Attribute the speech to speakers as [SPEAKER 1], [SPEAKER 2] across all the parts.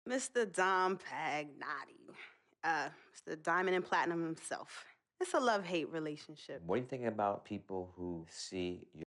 [SPEAKER 1] Mr. Dom Pagnotti. Mr. Diamond and Platinum himself. It's a love-hate relationship.
[SPEAKER 2] What are you thinking about people who see your...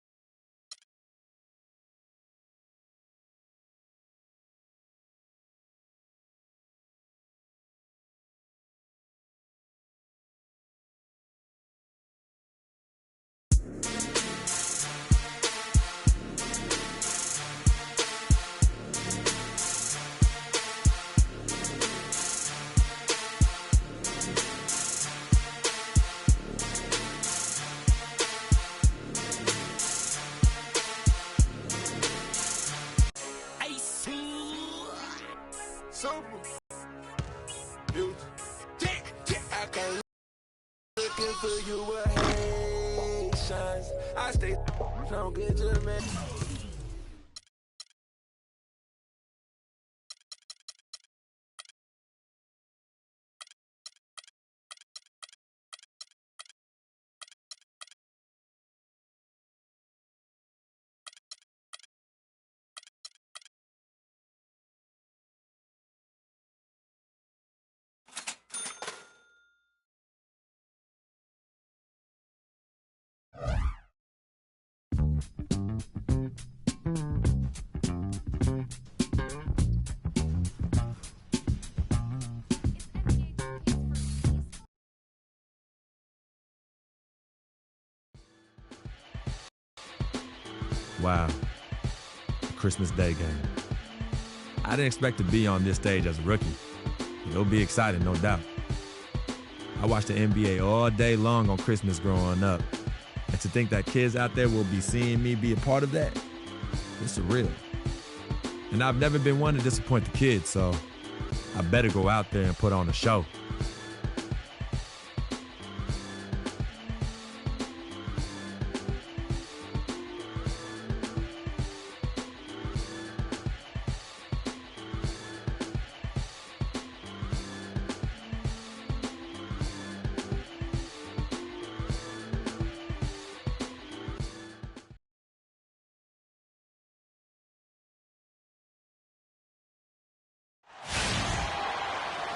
[SPEAKER 3] Looking for you with Haitians. I stay don't get your man.
[SPEAKER 4] Wow, Christmas Day game. I didn't expect to be on this stage as a rookie. It'll be exciting, no doubt. I watched the NBA all day long on Christmas growing up. And to think that kids out there will be seeing me be a part of that, it's surreal. And I've never been one to disappoint the kids, so I better go out there and put on a show.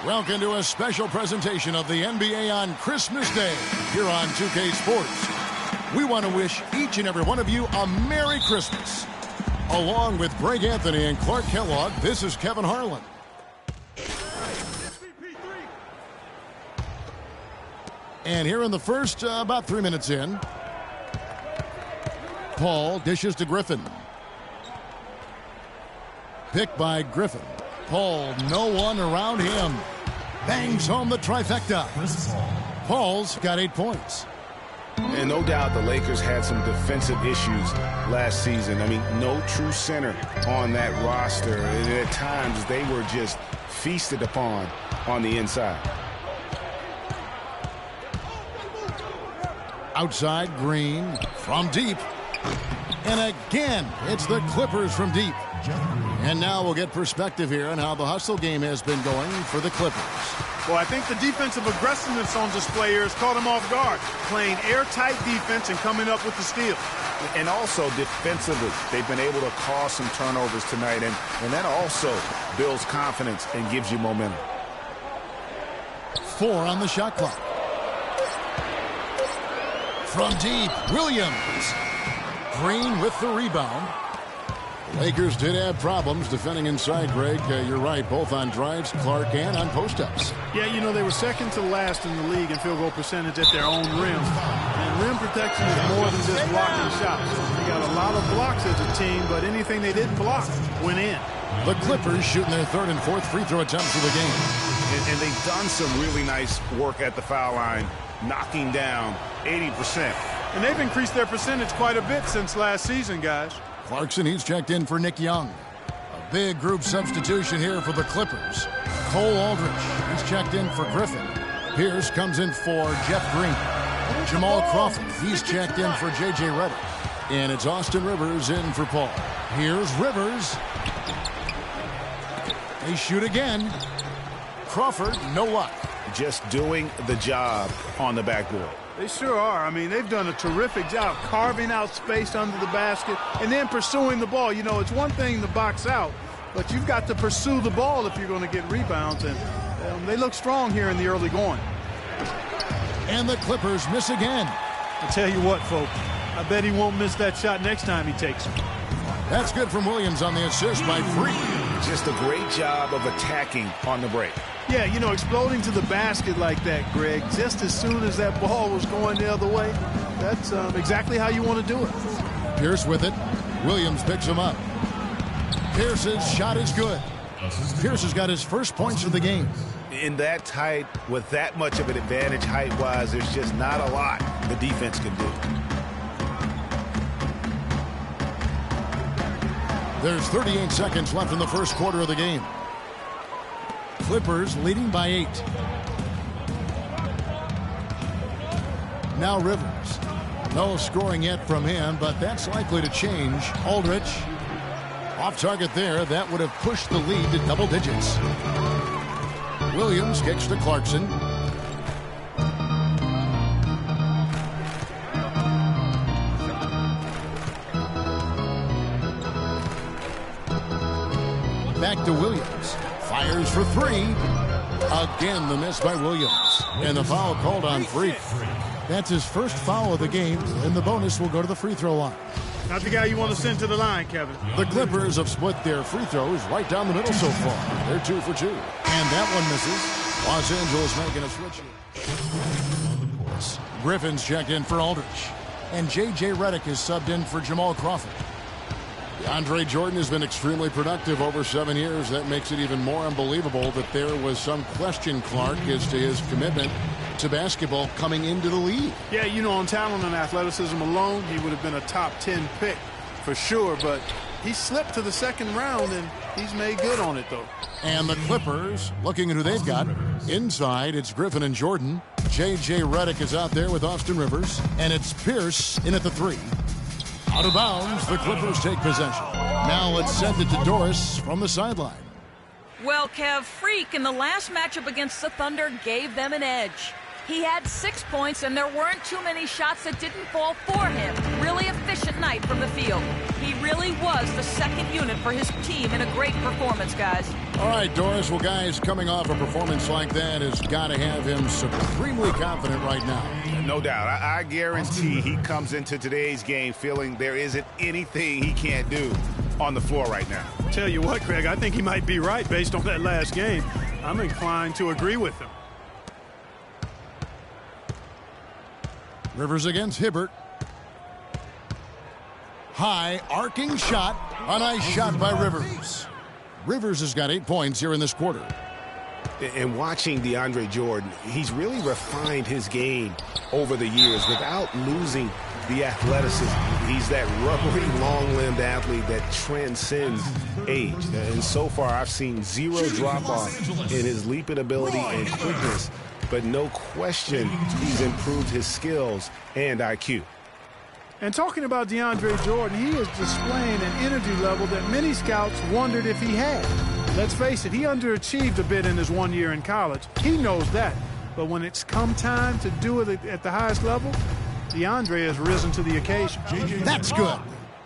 [SPEAKER 5] Welcome to a special presentation of the NBA on Christmas Day here on 2K Sports. We want to wish each and every one of you a Merry Christmas. Along with Greg Anthony and Clark Kellogg, this is Kevin Harlan. And here in the first, about 3 minutes in, Paul dishes to Griffin. Picked by Griffin. Paul, no one around him. Bangs home the trifecta. Paul's got 8 points.
[SPEAKER 6] And no doubt the Lakers had some defensive issues last season. I mean, no true center on that roster. And at times, they were just feasted upon on the inside.
[SPEAKER 5] Outside, Green from deep. And again, it's the Clippers from deep. And now we'll get perspective here on how the hustle game has been going for the Clippers.
[SPEAKER 7] Well, I think the defensive aggressiveness on display here has caught them off guard, playing airtight defense and coming up with the steal.
[SPEAKER 6] And also defensively, they've been able to cause some turnovers tonight, and that also builds confidence and gives you momentum.
[SPEAKER 5] 4 on the shot clock. From deep, Williams. Green with the rebound. Lakers did have problems defending inside, Greg. You're right, both on drives, Clark, and on post-ups.
[SPEAKER 7] Yeah, you know, they were second to last in the league in field goal percentage at their own rim. And rim protection is more than just blocking shots. They got a lot of blocks as a team, but anything they didn't block went in.
[SPEAKER 5] The Clippers shooting their 3rd and 4th free throw attempts of the game.
[SPEAKER 6] And they've done some really nice work at the foul line, knocking down 80%.
[SPEAKER 7] And they've increased their percentage quite a bit since last season, guys.
[SPEAKER 5] Clarkson, he's checked in for Nick Young. A big group substitution here for the Clippers. Cole Aldrich, he's checked in for Griffin. Pierce comes in for Jeff Green. Jamal Crawford, he's checked in for J.J. Redick. And it's Austin Rivers in for Paul. Here's Rivers. They shoot again. Crawford, no luck.
[SPEAKER 6] Just doing the job on the backboard.
[SPEAKER 7] They sure are. I mean, they've done a terrific job carving out space under the basket and then pursuing the ball. You know, it's one thing to box out, but you've got to pursue the ball if you're going to get rebounds, and they look strong here in the early going.
[SPEAKER 5] And the Clippers miss again.
[SPEAKER 7] I tell you what, folks, I bet he won't miss that shot next time he takes it.
[SPEAKER 5] That's good from Williams on the assist by Freak.
[SPEAKER 6] Just a great job of attacking on the break.
[SPEAKER 7] Yeah, you know, exploding to the basket like that, Greg, just as soon as that ball was going the other way, that's exactly how you want to do it.
[SPEAKER 5] Pierce with it. Williams picks him up. Pierce's shot is good. Pierce has got his first points of the game.
[SPEAKER 6] In that tight, with that much of an advantage height-wise, there's just not a lot the defense can do.
[SPEAKER 5] There's 38 seconds left in the first quarter of the game. Clippers leading by 8. Now Rivers. No scoring yet from him, but that's likely to change. Aldridge off target there. That would have pushed the lead to double digits. Williams kicks to Clarkson. Back to Williams. Fires for 3. Again, the miss by Williams. And the foul called on Freak. That's his first foul of the game, and the bonus will go to the free throw line.
[SPEAKER 7] Not the guy you want to send to the line, Kevin.
[SPEAKER 5] The Clippers have split their free throws right down the middle so far. They're 2 for 2. And that one misses. Los Angeles making a switch. Griffin's checked in for Aldridge. And J.J. Redick is subbed in for Jamal Crawford. DeAndre Jordan has been extremely productive over 7 years. That makes it even more unbelievable that there was some question, Clark, as to his commitment to basketball coming into the league.
[SPEAKER 7] Yeah, you know, on talent and athleticism alone, he would have been a top 10 pick for sure, but he slipped to the second round, and he's made good on it, though.
[SPEAKER 5] And the Clippers, looking at who they've got. Inside, it's Griffin and Jordan. J.J. Redick is out there with Austin Rivers, and it's Pierce in at the 3. Out of bounds, the Clippers take possession. Now let's send it to Doris from the sideline.
[SPEAKER 8] Well, Kev, Freak in the last matchup against the Thunder gave them an edge. He had 6 points, and there weren't too many shots that didn't fall for him. Really efficient night from the field. He really was the second unit for his team in a great performance, guys.
[SPEAKER 5] All right, Doris. Well, guys, coming off a performance like that has got to have him supremely confident right now.
[SPEAKER 6] No doubt. I guarantee he comes into today's game feeling there isn't anything he can't do on the floor right now.
[SPEAKER 7] Tell you what, Craig, I think he might be right based on that last game. I'm inclined to agree with him.
[SPEAKER 5] Rivers against Hibbert. High arcing shot. A nice shot by Rivers. Rivers has got 8 points here in this quarter.
[SPEAKER 6] And watching DeAndre Jordan, he's really refined his game over the years without losing the athleticism. He's that rubbery, long-limbed athlete that transcends age. And so far, I've seen 0 drop-off in his leaping ability and quickness. But no question, he's improved his skills and IQ.
[SPEAKER 7] And talking about DeAndre Jordan, he is displaying an energy level that many scouts wondered if he had. Let's face it, he underachieved a bit in his 1 year in college. He knows that. But when it's come time to do it at the highest level, DeAndre has risen to the occasion.
[SPEAKER 5] That's good.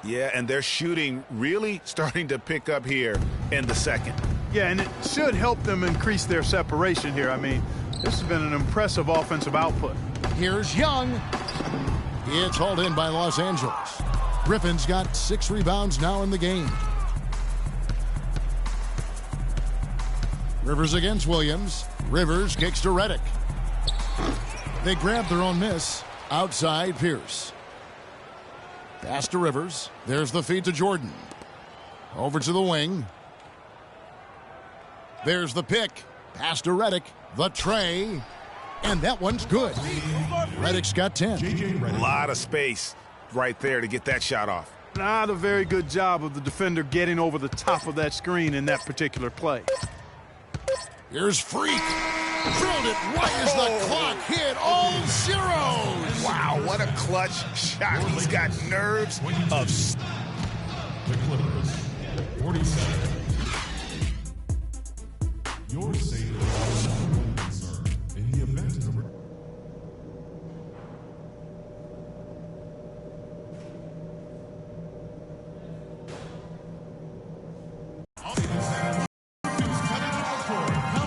[SPEAKER 6] Yeah, and their shooting really starting to pick up here in the second.
[SPEAKER 7] Yeah, and it should help them increase their separation here. I mean, this has been an impressive offensive output.
[SPEAKER 5] Here's Young. It's hauled in by Los Angeles. Griffin's got 6 rebounds now in the game. Rivers against Williams. Rivers kicks to Redick. They grab their own miss. Outside Pierce. Pass to Rivers. There's the feed to Jordan. Over to the wing. There's the pick. Pass to Redick. The tray. And that one's good. Redick's got 10.
[SPEAKER 6] A lot of space right there to get that shot off.
[SPEAKER 7] Not a very good job of the defender getting over the top of that screen in that particular play.
[SPEAKER 5] Here's Freak. Drilled it right as the clock hit all zeros.
[SPEAKER 6] Wow, what a clutch shot. He's got nerves of steel.
[SPEAKER 9] The Clippers, 47. Your state of concern in the event of a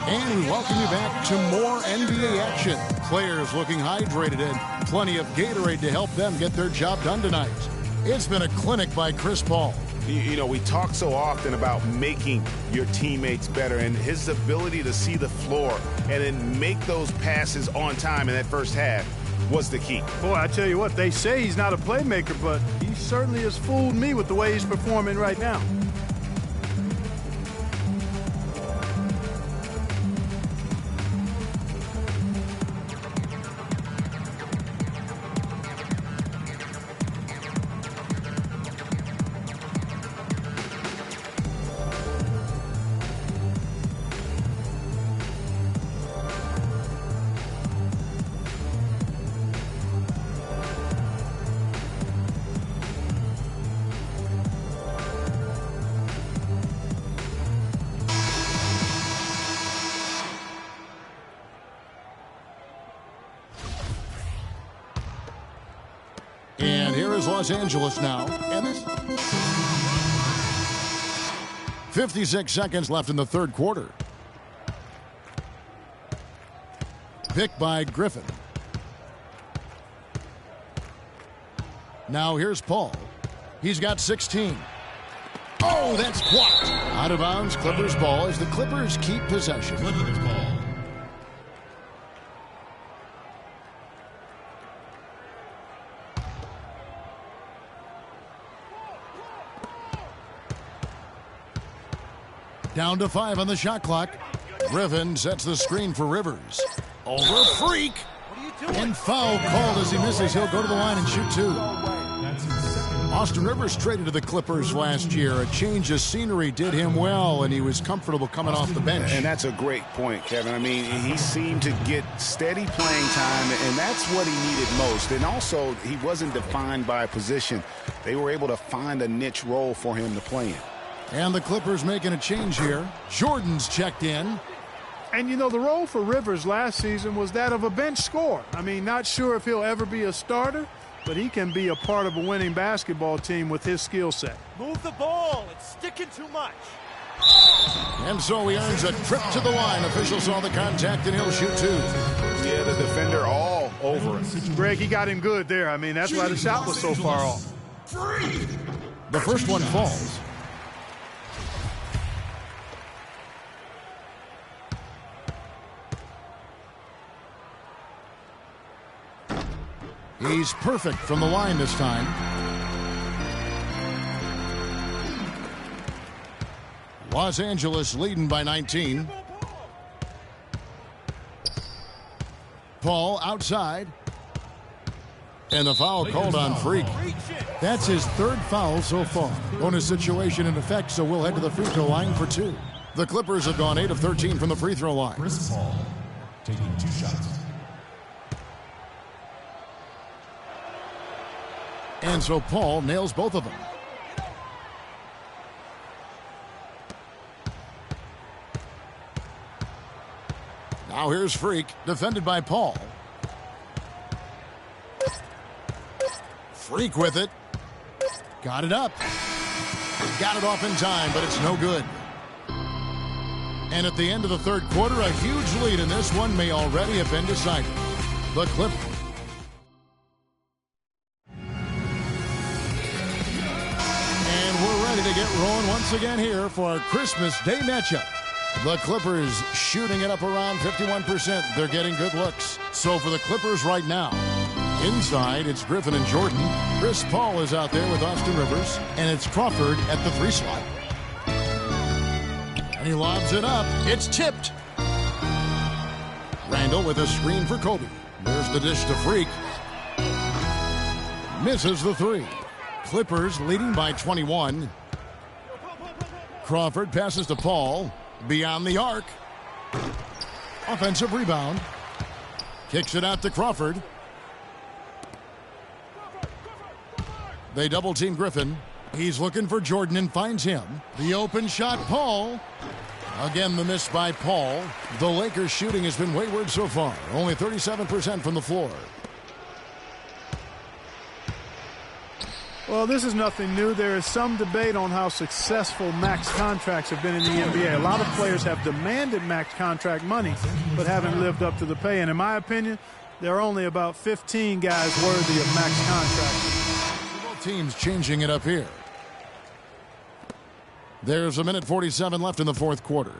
[SPEAKER 5] And we welcome you back to more NBA action. Players looking hydrated and plenty of Gatorade to help them get their job done tonight. It's been a clinic by Chris Paul.
[SPEAKER 6] You know, we talk so often about making your teammates better, and his ability to see the floor and then make those passes on time in that first half was the key.
[SPEAKER 7] Boy, I tell you what, they say he's not a playmaker, but he certainly has fooled me with the way he's performing right now.
[SPEAKER 5] And here is Los Angeles now. And this 56 seconds left in the third quarter. Picked by Griffin. Now here's Paul. He's got 16. Oh, that's blocked. Out of bounds, Clippers ball as the Clippers keep possession.
[SPEAKER 9] Clippers ball.
[SPEAKER 5] Down to 5 on the shot clock. Griffin sets the screen for Rivers. Over Freak. And foul called as he misses. He'll go to the line and shoot 2.
[SPEAKER 9] That's his second.
[SPEAKER 5] Austin Rivers traded to the Clippers last year. A change of scenery did him well, and he was comfortable coming off the bench.
[SPEAKER 6] And that's a great point, Kevin. I mean, he seemed to get steady playing time, and that's what he needed most. And also, he wasn't defined by a position. They were able to find a niche role for him to play in.
[SPEAKER 5] And the Clippers making a change here. Jordan's checked in.
[SPEAKER 7] And, you know, the role for Rivers last season was that of a bench scorer. I mean, not sure if he'll ever be a starter, but he can be a part of a winning basketball team with his skill set.
[SPEAKER 10] Move the ball. It's sticking too much.
[SPEAKER 5] And so he earns a trip to the line. Officials saw the contact, and he'll shoot 2.
[SPEAKER 6] Yeah, the defender all over him.
[SPEAKER 7] Greg, he got him good there. I mean, that's why the shot was so far off.
[SPEAKER 5] The first one falls. He's perfect from the line this time. Los Angeles leading by 19. Paul outside. And the foul called on Freak. That's his third foul so far. Bonus situation in effect, so we'll head to the free throw line for 2. The Clippers have gone 8 of 13 from the free throw line.
[SPEAKER 9] Chris Paul taking 2 shots.
[SPEAKER 5] And so Paul nails both of them. Now here's Freak, defended by Paul. Freak with it. Got it up. Got it off in time, but it's no good. And at the end of the third quarter, a huge lead in this one may already have been decided. The Clippers. To get rolling once again here for our Christmas Day matchup. The Clippers shooting it up around 51%. They're getting good looks. So for the Clippers right now, inside it's Griffin and Jordan. Chris Paul is out there with Austin Rivers. And it's Crawford at the 3 slot. And he lobs it up. It's tipped. Randall with a screen for Kobe. There's the dish to Freak. Misses the 3. Clippers leading by 21. Crawford passes to Paul. Beyond the arc. Offensive rebound. Kicks it out to Crawford. They double team Griffin. He's looking for Jordan and finds him. The open shot, Paul. Again, the miss by Paul. The Lakers shooting has been wayward so far. Only 37% from the floor.
[SPEAKER 7] Well, this is nothing new. There is some debate on how successful max contracts have been in the NBA. A lot of players have demanded max contract money, but haven't lived up to the pay. And in my opinion, there are only about 15 guys worthy of max contracts.
[SPEAKER 5] Both teams changing it up here. There's 1:47 left in the fourth quarter.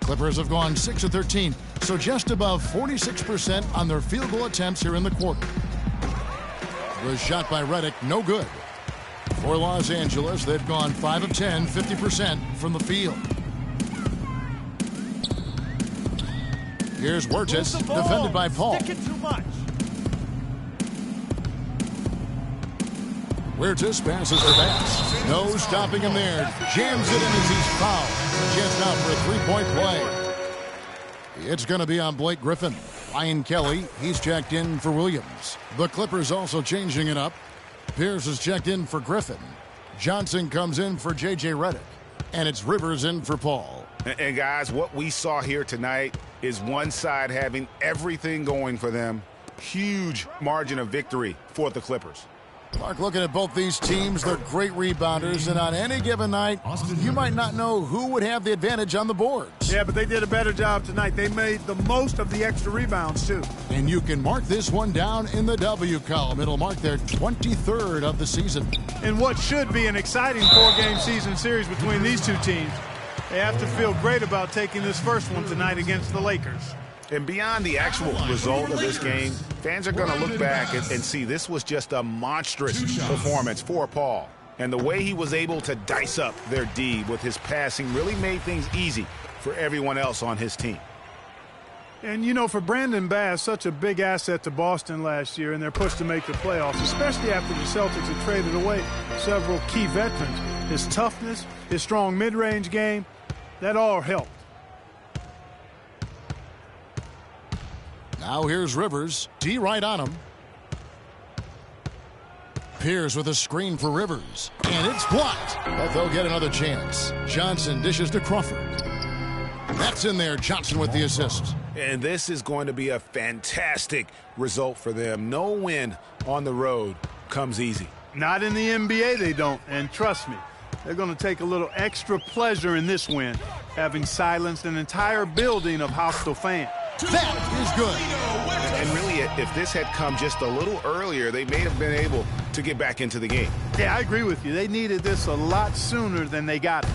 [SPEAKER 5] Clippers have gone 6 of 13, so just above 46% on their field goal attempts here in the quarter. Was shot by Redick, no good. For Los Angeles, they've gone 5 of 10, 50% from the field. Here's Huertas, defended by Paul.
[SPEAKER 10] Sticking too much.
[SPEAKER 5] Huertas passes to Bass. No stopping him there. Jams it in as he's fouled. Chance now for a three-point play. It's going to be on Blake Griffin. Ryan Kelly, he's checked in for Williams. The Clippers also changing it up. Pierce is checked in for Griffin. Johnson comes in for J.J. Redick. And it's Rivers in for Paul.
[SPEAKER 6] And guys, what we saw here tonight is one side having everything going for them. Huge margin of victory for the Clippers.
[SPEAKER 5] Mark, looking at both these teams, they're great rebounders, and on any given night, you might not know who would have the advantage on the boards.
[SPEAKER 7] Yeah, but they did a better job tonight. They made the most of the extra rebounds, too.
[SPEAKER 5] And you can mark this one down in the W column. It'll mark their 23rd of the season.
[SPEAKER 7] In what should be an exciting four-game season series between these two teams, they have to feel great about taking this first one tonight against the Lakers.
[SPEAKER 6] And beyond the actual result of this game, fans are going to look back and see this was just a monstrous performance for Paul. And the way he was able to dice up their D with his passing really made things easy for everyone else on his team.
[SPEAKER 7] And, you know, for Brandon Bass, such a big asset to Boston last year, and they're pushed to make the playoffs, especially after the Celtics had traded away several key veterans. His toughness, his strong mid-range game, that all helped.
[SPEAKER 5] Now here's Rivers. D right on him. Pierce with a screen for Rivers. And it's blocked. But they'll get another chance. Johnson dishes to Crawford. That's in there. Johnson with the assist.
[SPEAKER 6] And this is going to be a fantastic result for them. No win on the road comes easy.
[SPEAKER 7] Not in the NBA, they don't. And trust me, they're going to take a little extra pleasure in this win, having silenced an entire building of hostile fans.
[SPEAKER 5] That is good.
[SPEAKER 6] And really, if this had come just a little earlier, they may have been able to get back into the game.
[SPEAKER 7] Yeah, I agree with you. They needed this a lot sooner than they got it.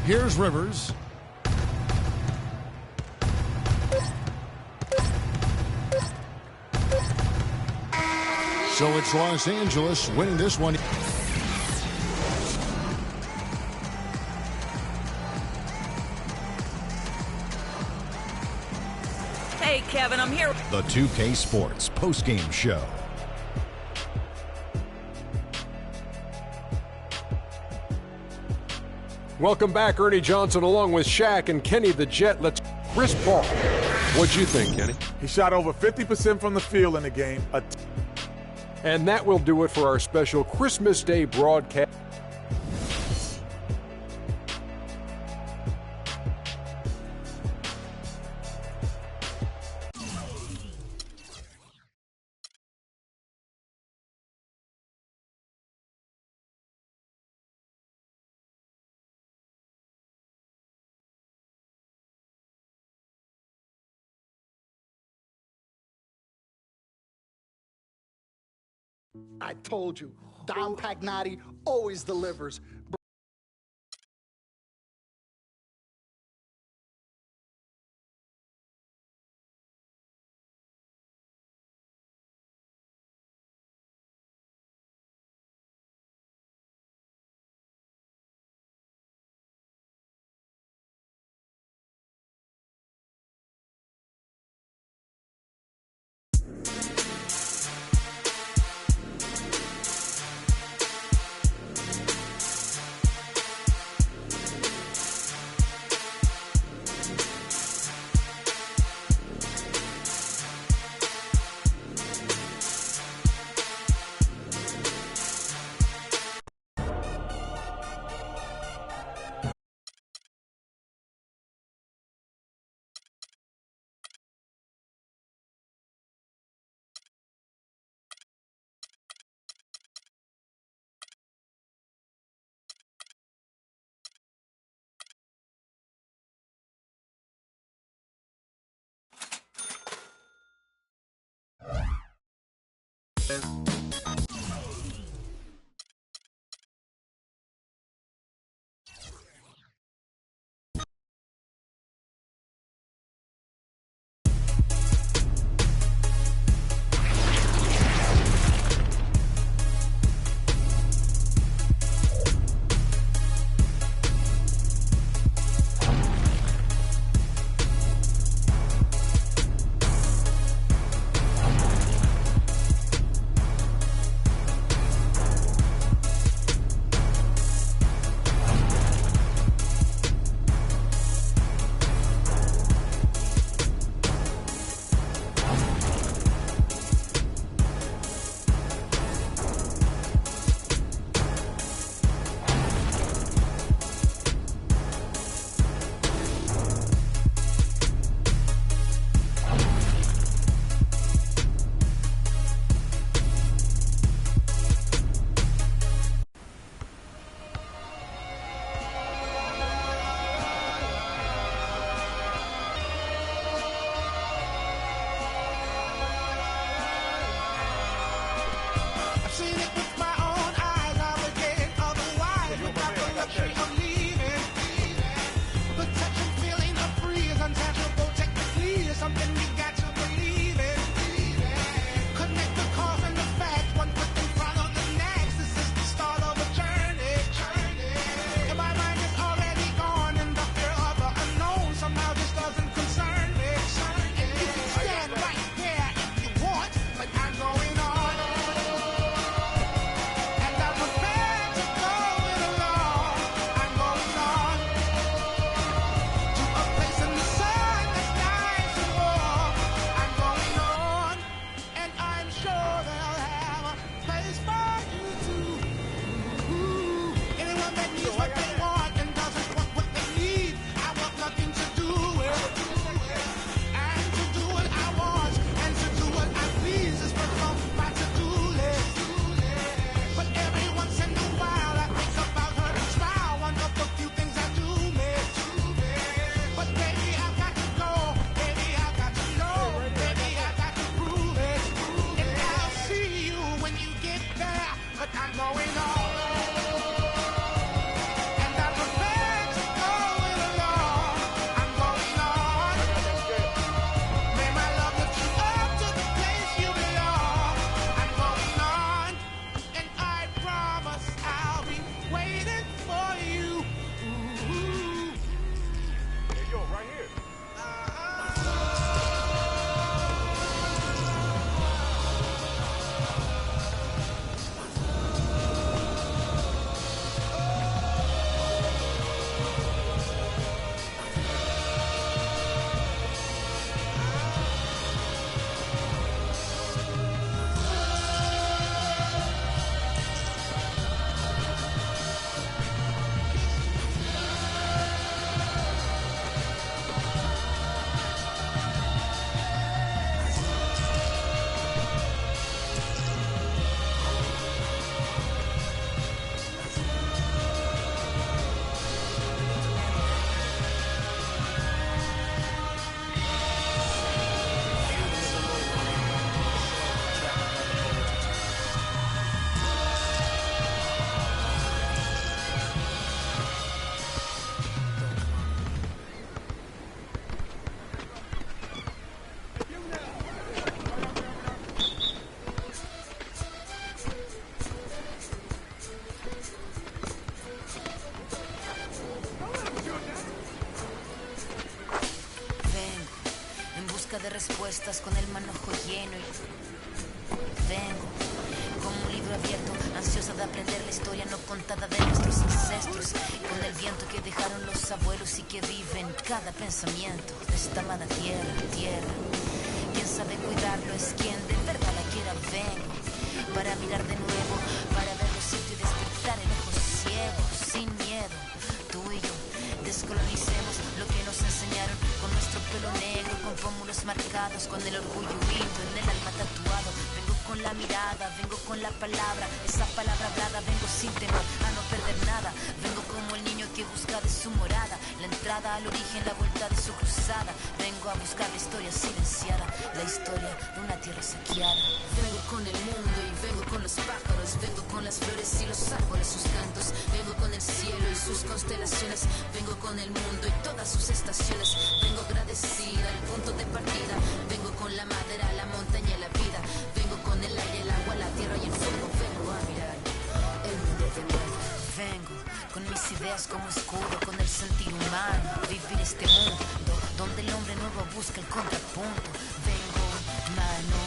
[SPEAKER 5] Here's Rivers. So it's Los Angeles winning this one.
[SPEAKER 8] Hey, Kevin, I'm here.
[SPEAKER 11] The 2K Sports postgame show.
[SPEAKER 12] Welcome back, Ernie Johnson, along with Shaq and Kenny the Jet. Let's Chris Paul. What'd you think, Kenny?
[SPEAKER 13] He shot over 50% from the field in the game.
[SPEAKER 12] And that will do it for our special Christmas Day broadcast.
[SPEAKER 14] I told you, Dom Pagnotti always delivers.
[SPEAKER 15] De respuestas con el manojo lleno y vengo como un libro abierto, ansiosa de aprender la historia no contada de nuestros ancestros, con el viento que dejaron los abuelos y que vive en cada pensamiento de esta amada tierra. Quien sabe cuidarlo es quien de verdad la quiera. Vengo para mirar de nuevo, para ver los sitios y despertar en ojos ciegos, sin miedo, tú y yo. Descolonicemos lo que nos enseñaron con nuestro pelo negro, con pómulos marcados, con el orgullo huido en el alma tatuado. Vengo con la mirada, vengo con la palabra, esa palabra hablada, vengo sin temor a no perder nada. Vengo como el niño que busca de su morada, la entrada al origen, la vuelta de su cruzada. Vengo a buscar la historia silenciada, la historia de una tierra saqueada. Vengo con el mundo y vengo con los pájaros, vengo con las flores y los árboles, sus cantos. Vengo con el cielo y sus constelaciones, vengo con el mundo y todas sus estaciones. Vengo agradecida al punto de partida, vengo con la madera, la montaña y la vida. Vengo con el aire, el agua, la tierra y el fuego. Vengo a mirar el mundo de nuevo. Vengo con mis ideas como escudo, con el sentir humano, vivir este mundo donde el hombre nuevo busca el contrapunto. Vengo, mano,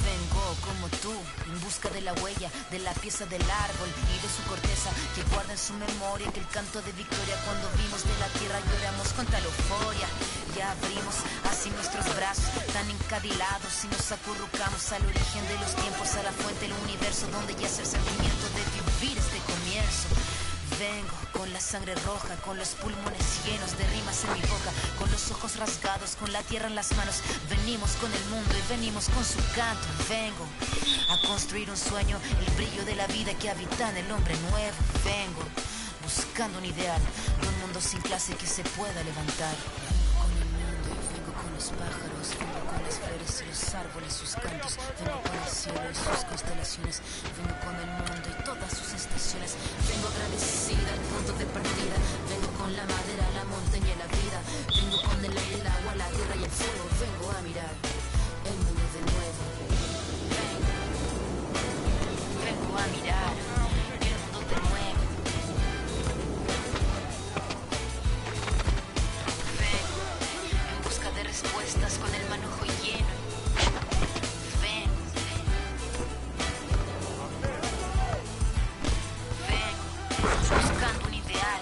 [SPEAKER 15] vengo como tú, en busca de la huella, de la pieza del árbol y de su corteza, que guarda en su memoria que el canto de victoria cuando vimos de la tierra lloramos contra la euforia. Ya abrimos así nuestros brazos tan encadilados y nos acurrucamos al origen de los tiempos, a la fuente del universo donde yace el sentimiento de vivir este comienzo. Vengo con la sangre roja, con los pulmones llenos de rimas en mi boca, con los ojos rasgados, con la tierra en las manos. Venimos con el mundo y venimos con su canto. Vengo a construir un sueño, el brillo de la vida que habita en el hombre nuevo. Vengo buscando un ideal de un mundo sin clase que se pueda levantar. Vengo con el mundo y vengo con los pájaros, vengo con las flores y los árboles, sus cantos. Vengo con el cielo y sus constelaciones, vengo con el mundo y todas sus estaciones. Vengo agradecida al punto de partida, vengo con la madera, la montaña y la vida. Vengo con el aire, el agua, la tierra y el fuego. Vengo a mirar el mundo de nuevo. Vengo a mirar el mundo de nuevo. Vengo en busca de respuestas con el manojo lleno. Vengo buscando un ideal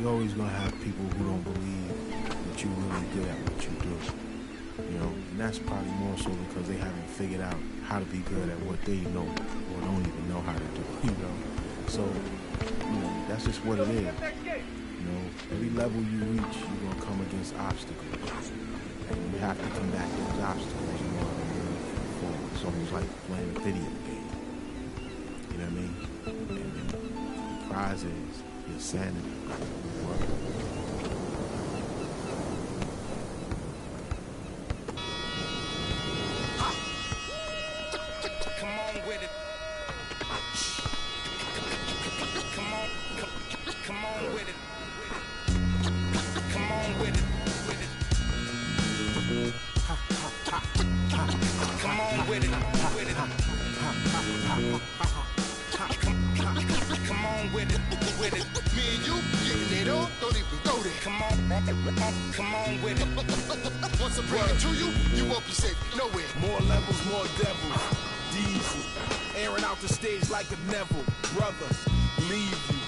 [SPEAKER 16] You're always going to have people who don't believe that you're really good at what you do. You know, and that's probably more so because they haven't figured out how to be good at what they know or don't even know how to do, you know. So, you know, that's just what it is. You know, every level you reach, you're going to come against obstacles. And you have to combat those obstacles in order to move forward. It's almost like playing a video game. You know what I mean? And the prize is your sanity.
[SPEAKER 3] Come on with it. Come on with it. Come on with it. Come on with it. Come on with it.
[SPEAKER 17] Me and you getting it on, don't even go there.
[SPEAKER 3] Come on with it.
[SPEAKER 17] Once I bring it to you, you won't be safe nowhere.
[SPEAKER 18] More levels, more devils. Diesel, airing out the stage like a Neville. Brother, leave you.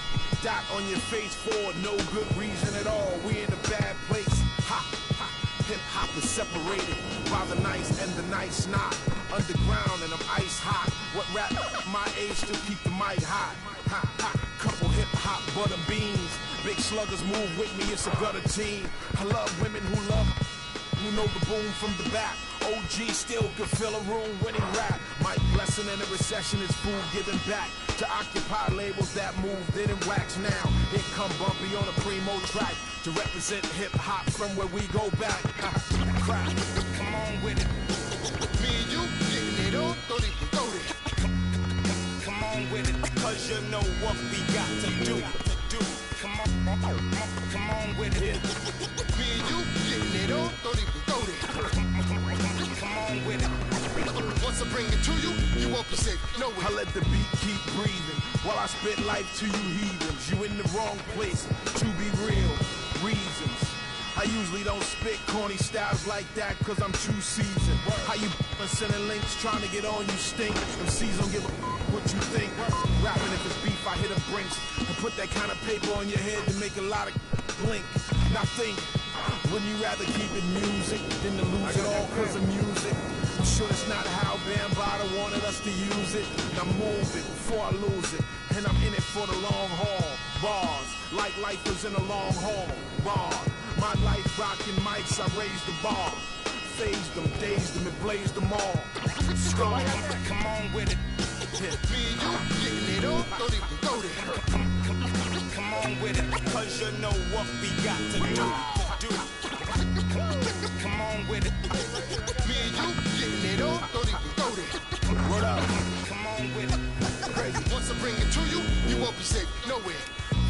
[SPEAKER 18] Dot on your face for no good reason at all. We in a bad place. Ha, ha, hip hop We're separated by the nice and the nice not. Underground and I'm ice hot. What rap my age still keep the mic hot? Ha, ha. Couple hip hop butter beans. Big sluggers move with me, it's a gutter team. I love women who know the boom from the back. OG still could fill a room when he rap. Mike Blessing in a recession is food giving back to occupy labels that move, didn't wax now. Here come Bumpy on a primo track to represent hip hop from where we go back. Crap, come on with it.
[SPEAKER 17] Me and you getting it on, don't even go there.
[SPEAKER 18] Come on with it, cause you know what we got to do. Come on with it.
[SPEAKER 17] Me and you getting it on, don't even go there.
[SPEAKER 18] Come on with it.
[SPEAKER 17] Once I bring it to you, you won't be safe nowhere.
[SPEAKER 18] I let the beat keep breathing while I spit life to you heathens. You in the wrong place, to be real, reasons. I usually don't spit corny styles like that cause I'm too seasoned. How you sending links trying to get on you stink. MCs don't give a what you think. Rapping if it's beef, I hit a brinks and put that kind of paper on your head to make a lot of blink. Now think, wouldn't you rather keep it music than to lose it all cause of music? I'm sure that's not how Bambaataa wanted us to use it. Now move it before I lose it. And I'm in it for the long haul. Bars, like life was in a long haul. Bar, my life rocking mics, I raised the bar. Phased them, dazed them, and blazed them all. Strong, come on with it.
[SPEAKER 17] Me and you getting it on, don't even go there.
[SPEAKER 18] Come on with it, cause you know what we got to do. Come on with it.
[SPEAKER 17] Me and you getting it on, don't even go there.
[SPEAKER 18] What up? Come on with it.
[SPEAKER 17] Crazy. Once I bring it to you, you won't be safe nowhere.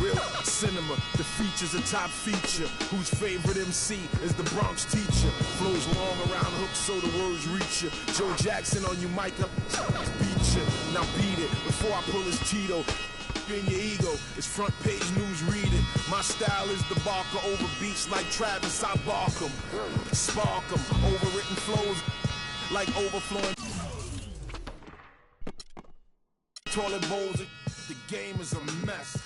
[SPEAKER 18] Real cinema, the feature's a top feature. Whose favorite MC is the Bronx teacher? Flows long around hooks so the words reach you. Joe Jackson on you, mic up, beat you. Now beat it before I pull his Tito. In your ego, it's front page news, read it. My style is the barker over beats like Travis, I bark 'em. Spark 'em, overwritten flows like overflowing toilet bowls. The game is a mess.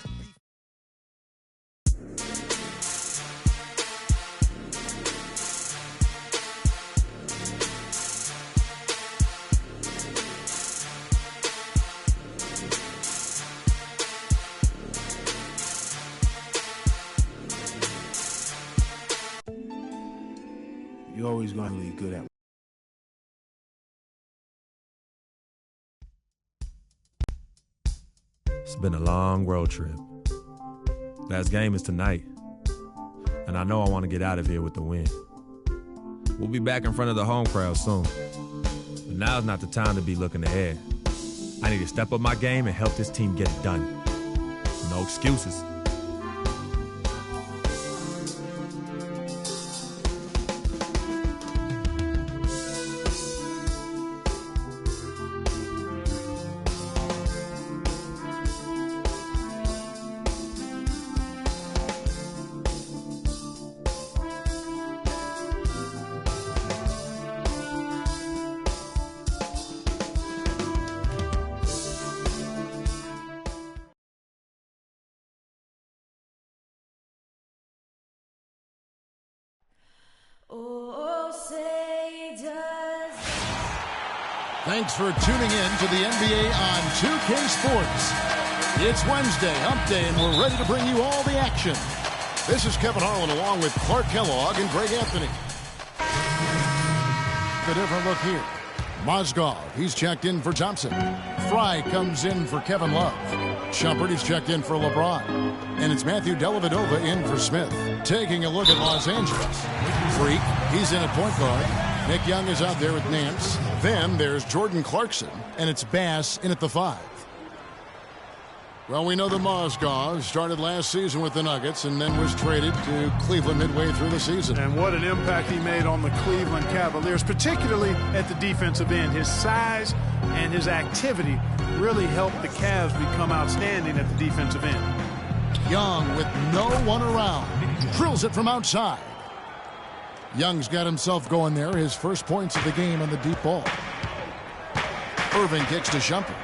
[SPEAKER 16] You're always going to be good at it.
[SPEAKER 4] It's been a long road trip. Last game is tonight, and I know I want to get out of here with the win. We'll be back in front of the home crowd soon, but now's not the time to be looking ahead. I need to step up my game and help this team get it done. No excuses.
[SPEAKER 5] Thanks for tuning in to the NBA on 2K Sports. It's Wednesday, Hump Day, and we're ready to bring you all the action. This is Kevin Harlan along with Clark Kellogg and Greg Anthony. A different look here. Mozgov, he's checked in for Thompson. Fry comes in for Kevin Love. Shumpert, he's checked in for LeBron. And it's Matthew Dellavedova in for Smith. Taking a look at Los Angeles. Freak, he's in at point guard. Nick Young is out there with Nance. Then there's Jordan Clarkson, and it's Bass in at the 5. Well, we know that Mozgov started last season with the Nuggets and then was traded to Cleveland midway through the season.
[SPEAKER 7] And what an impact he made on the Cleveland Cavaliers, particularly at the defensive end. His size and his activity really helped the Cavs become outstanding at the defensive end.
[SPEAKER 5] Young with no one around. Drills it from outside. Young's got himself going there. His first points of the game on the deep ball. Irving kicks to Shumpert.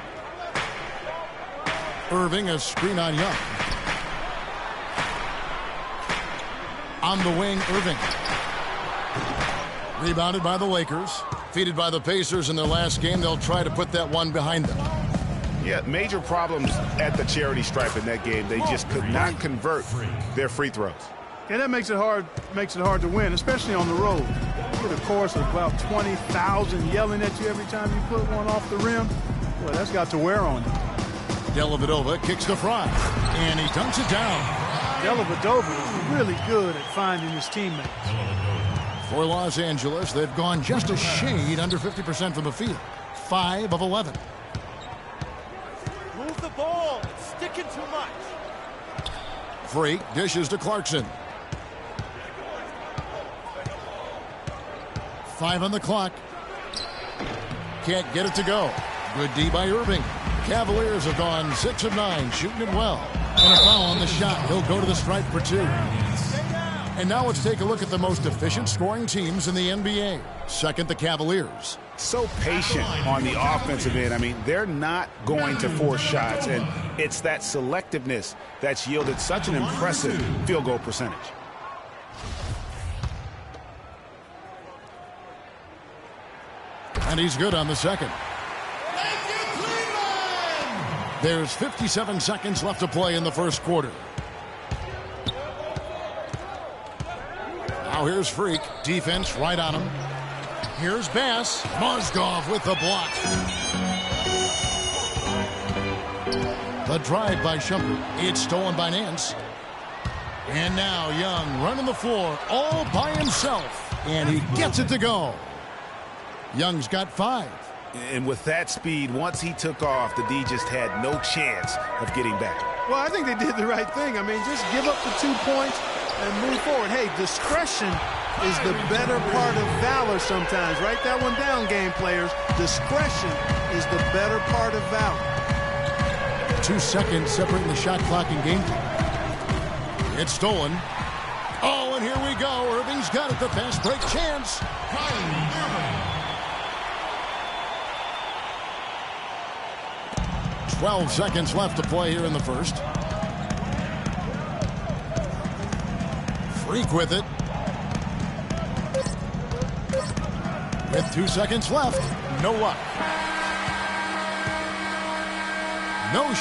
[SPEAKER 5] Irving, a screen on Young. On the wing, Irving. Rebounded by the Lakers. Defeated by the Pacers in their last game. They'll try to put that one behind them.
[SPEAKER 6] Yeah, major problems at the charity stripe in that game. They just could not convert their free throws.
[SPEAKER 7] Yeah, that makes it hard to win, especially on the road. With a chorus of about 20,000 yelling at you every time you put one off the rim. Well, that's got to wear on you.
[SPEAKER 5] Dellavedova kicks to Fry, and he dunks it down.
[SPEAKER 7] Dellavedova is really good at finding his teammates.
[SPEAKER 5] For Los Angeles, they've gone just a shade under 50% from the field. 5 of 11.
[SPEAKER 10] Move the ball. It's sticking too much.
[SPEAKER 5] Freak dishes to Clarkson. 5 on the clock. Can't get it to go. Good D by Irving. Cavaliers have gone 6 of 9, shooting it well. And a foul on the shot. He'll go to the stripe for 2. And now let's take a look at the most efficient scoring teams in the NBA. Second, the Cavaliers.
[SPEAKER 6] So patient on the offensive end. I mean, they're not going to force shots, and it's that selectiveness that's yielded such an impressive field goal percentage.
[SPEAKER 5] And he's good on the second. There's 57 seconds left to play in the first quarter. Now here's Freak. Defense right on him. Here's Bass. Mozgov with the block. The drive by Shumpert. It's stolen by Nance. And now Young running the floor all by himself. And he gets it to go. Young's got 5.
[SPEAKER 6] And with that speed, once he took off, the D just had no chance of getting back.
[SPEAKER 7] Well, I think they did the right thing. I mean, just give up the 2 points and move forward. Hey, discretion is the better part of valor sometimes. Write that one down, game players. Discretion is the better part of valor.
[SPEAKER 5] 2 seconds separating the shot clock and game clock. It's stolen. Oh, and here we go. Irving's got it. The fast break chance. 12 seconds left to play here in the first. Freak with it. With 2 seconds left. No luck. No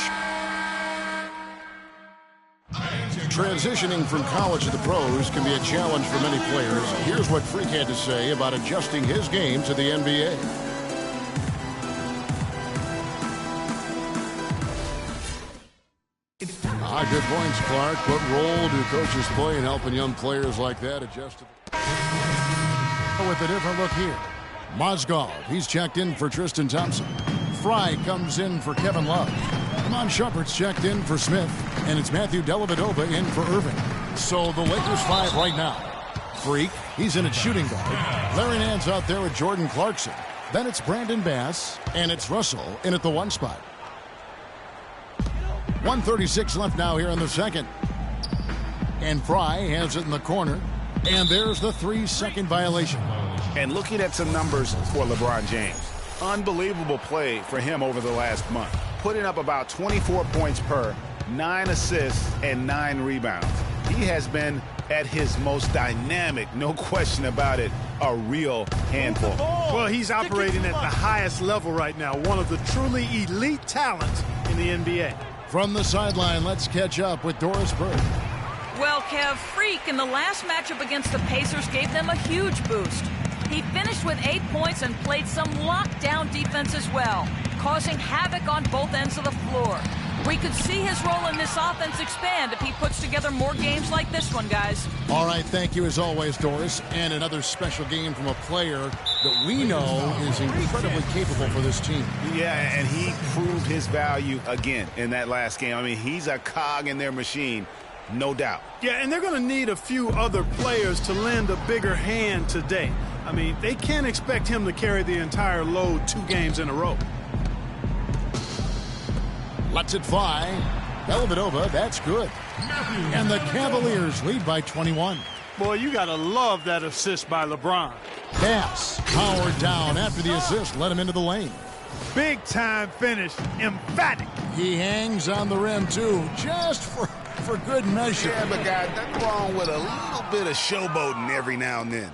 [SPEAKER 5] Transitioning from college to the pros can be a challenge for many players. Here's what Freak had to say about adjusting his game to the NBA. Good points, Clark. What role do coaches play in helping young players like that adjust to with a different look here? Mozgov, he's checked in for Tristan Thompson. Fry comes in for Kevin Love. Iman Shumpert's checked in for Smith. And it's Matthew Dellavedova in for Irving. So the Lakers 5 right now. Freak, he's in at shooting guard. Larry Nance out there with Jordan Clarkson. Then it's Brandon Bass. And it's Russell in at the 1 spot. 1:36 left now here in the second. And Fry has it in the corner. And there's the 3-second violation.
[SPEAKER 6] And looking at some numbers for LeBron James. Unbelievable play for him over the last month. Putting up about 24 points per, 9 assists, and 9 rebounds. He has been at his most dynamic, no question about it, a real handful.
[SPEAKER 7] Well, he's operating at the highest level right now. One of the truly elite talents in the NBA.
[SPEAKER 5] From the sideline, let's catch up with Doris Burke.
[SPEAKER 8] Well, Kev, Freak in the last matchup against the Pacers gave them a huge boost. He finished with 8 points and played some lockdown defense as well, causing havoc on both ends of the floor. We could see his role in this offense expand if he puts together more games like this one, guys.
[SPEAKER 5] All right, thank you as always, Doris. And another special game from a player that we know is incredibly capable for this team.
[SPEAKER 6] Yeah, and he proved his value again in that last game. I mean, he's a cog in their machine, no doubt.
[SPEAKER 7] Yeah, and they're going to need a few other players to lend a bigger hand today. I mean, they can't expect him to carry the entire load 2 games in a row.
[SPEAKER 5] Lets it fly. Dellavedova, that's good. And the Cavaliers lead by 21.
[SPEAKER 7] Boy, you got to love that assist by LeBron.
[SPEAKER 5] Bass powered down after the assist, let him into the lane.
[SPEAKER 7] Big time finish, emphatic.
[SPEAKER 5] He hangs on the rim, too, just for good measure.
[SPEAKER 6] Yeah, but guys, nothing wrong with a little bit of showboating every now and then.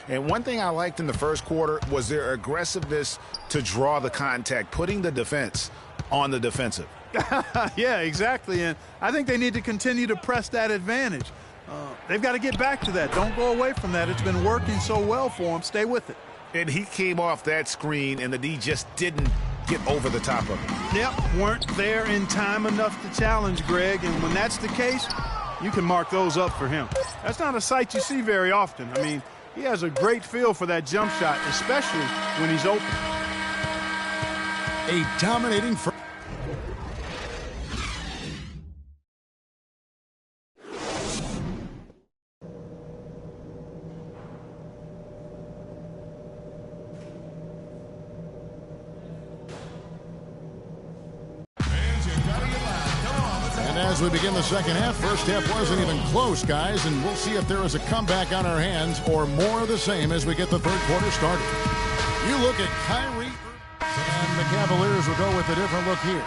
[SPEAKER 6] And one thing I liked in the first quarter was their aggressiveness to draw the contact, putting the defense on the defensive.
[SPEAKER 7] Yeah, exactly. And I think they need to continue to press that advantage. They've got to get back to that. Don't go away from that. It's been working so well for them. Stay with it.
[SPEAKER 6] And he came off that screen, and the D just didn't get over the top of it.
[SPEAKER 7] Yep, weren't there in time enough to challenge Greg. And when that's the case, you can mark those up for him. That's not a sight you see very often. I mean, he has a great feel for that jump shot, especially when he's open.
[SPEAKER 5] A dominating first. As we begin the second half, first half wasn't even close, guys, and we'll see if there is a comeback on our hands or more of the same as we get the third quarter started. You look at Kyrie, and the Cavaliers will go with a different look here.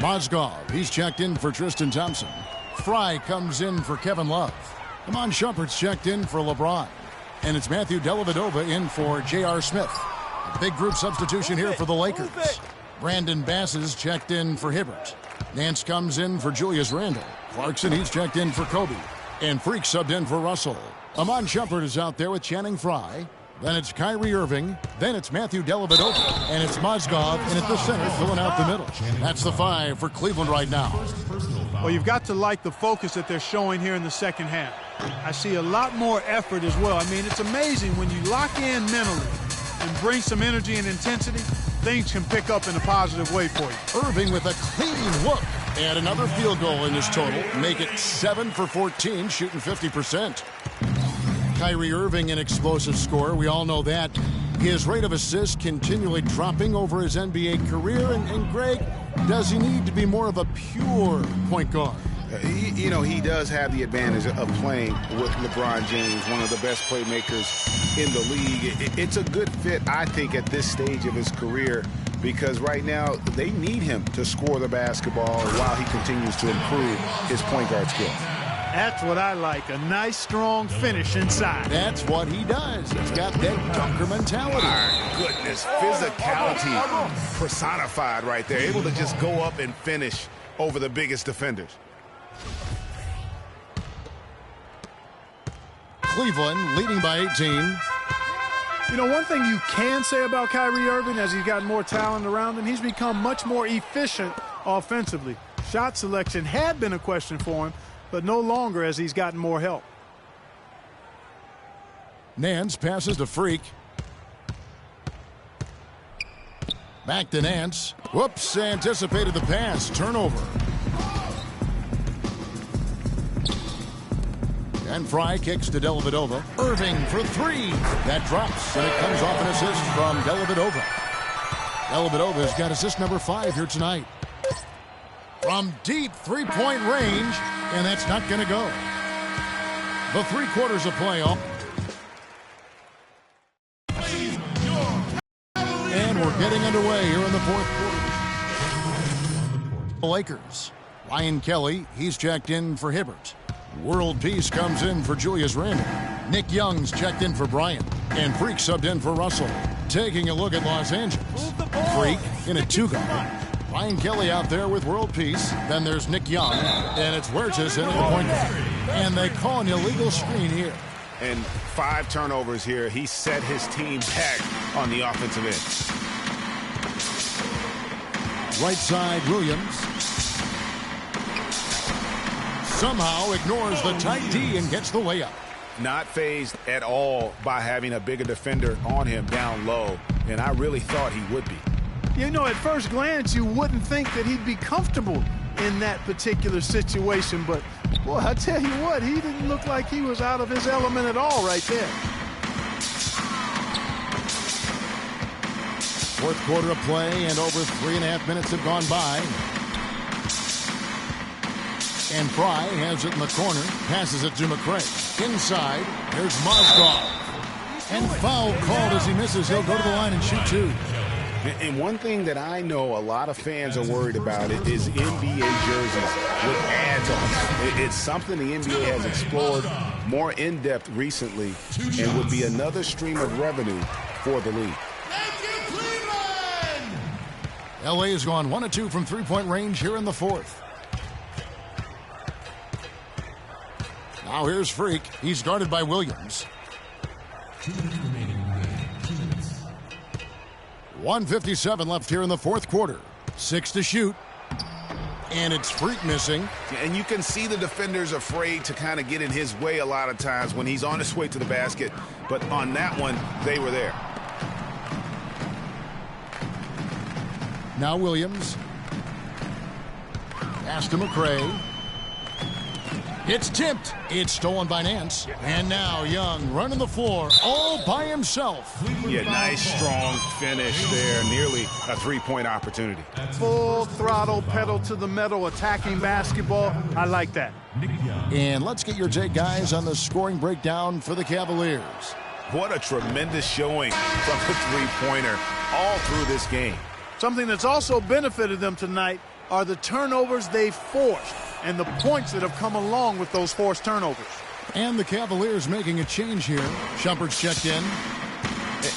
[SPEAKER 5] Mozgov, he's checked in for Tristan Thompson. Fry comes in for Kevin Love. Iman Shumpert's checked in for LeBron. And it's Matthew Dellavedova in for J.R. Smith. A big group substitution here for the Lakers. Brandon Bass is checked in for Hibbert. Nance comes in for Julius Randle. Clarkson, he's checked in for Kobe. And Freak subbed in for Russell. Iman Shumpert is out there with Channing Frye. Then it's Kyrie Irving. Then it's Matthew Dellavedova. And it's Mozgov in at the center, filling out the middle. That's the five for Cleveland right now.
[SPEAKER 7] Well, you've got to like the focus that they're showing here in the second half. I see a lot more effort as well. I mean, it's amazing when you lock in mentally and bring some energy and intensity, things can pick up in a positive way for you.
[SPEAKER 5] Irving with a clean look. And another field goal in his total. Make it 7 for 14, shooting 50%. Kyrie Irving, an explosive scorer. We all know that. His rate of assists continually dropping over his NBA career. And Greg, does he need to be more of a pure point guard?
[SPEAKER 6] He does have the advantage of playing with LeBron James, one of the best playmakers in the league. It's a good fit, I think, at this stage of his career, because right now they need him to score the basketball while he continues to improve his point guard skills.
[SPEAKER 7] That's what I like, a nice, strong finish inside.
[SPEAKER 5] That's what he does. He's got that dunker mentality.
[SPEAKER 6] My goodness, physicality personified right there. Able to just go up and finish over the biggest defenders.
[SPEAKER 5] Cleveland leading by 18.
[SPEAKER 7] You know, one thing you can say about Kyrie Irving, as he's got more talent around him, he's become much more efficient offensively. Shot selection had been a question for him, but no longer as he's gotten more help.
[SPEAKER 5] Nance passes to Freak. Back to Nance. Whoops, anticipated the pass. Turnover. And Fry kicks to Dellavedova. Irving for three. That drops, and it comes off an assist from Dellavedova. Dellavedova's got assist number 5 here tonight. From deep three-point range, and that's not going to go. The 3 quarters of play off. And we're getting underway here in the fourth quarter. The Lakers. Ryan Kelly, he's checked in for Hibbert. World Peace comes in for Julius Randle. Nick Young's checked in for Bryant. And Freak subbed in for Russell. Taking a look at Los Angeles. Freak in a 2-guard. Ryan Kelly out there with World Peace. Then there's Nick Young. And it's Huertas in at the point guard. And they call an illegal screen here.
[SPEAKER 6] And 5 turnovers here. He set his team back on the offensive end.
[SPEAKER 5] Right side, Williams. Somehow ignores the tight D and gets the layup.
[SPEAKER 6] Not fazed at all by having a bigger defender on him down low. And I really thought he would be.
[SPEAKER 7] You know, at first glance, you wouldn't think that he'd be comfortable in that particular situation. But, boy, I tell you what, he didn't look like he was out of his element at all right there.
[SPEAKER 5] Fourth quarter of play, and over 3.5 minutes have gone by. And Fry has it in the corner, passes it to McCray. Inside, there's Mozgov. And foul called as he misses. He'll go to the line and shoot 2.
[SPEAKER 6] And one thing that I know a lot of fans are worried about is NBA jerseys with ads on them. It's something the NBA has explored more in-depth recently and would be another stream of revenue for the league.
[SPEAKER 5] LA has gone 1 of 2 from three-point range here in the fourth. Now here's Freak. He's guarded by Williams. 1:57 left here in the fourth quarter. 6 to shoot. And it's Freak missing.
[SPEAKER 6] And you can see the defenders afraid to kind of get in his way a lot of times when he's on his way to the basket. But on that one, they were there.
[SPEAKER 5] Now Williams. Pass to McRae. It's tipped. It's stolen by Nance. And now Young running the floor all by himself.
[SPEAKER 6] Yeah, nice, strong finish there. Nearly a three-point opportunity.
[SPEAKER 7] Full throttle, pedal to the metal, attacking basketball. I like that.
[SPEAKER 5] And let's get your take, guys, on the scoring breakdown for the Cavaliers.
[SPEAKER 6] What a tremendous showing from the three-pointer all through this game.
[SPEAKER 7] Something that's also benefited them tonight are the turnovers they've forced and the points that have come along with those forced turnovers.
[SPEAKER 5] And the Cavaliers making a change here. Shumpert's checked in.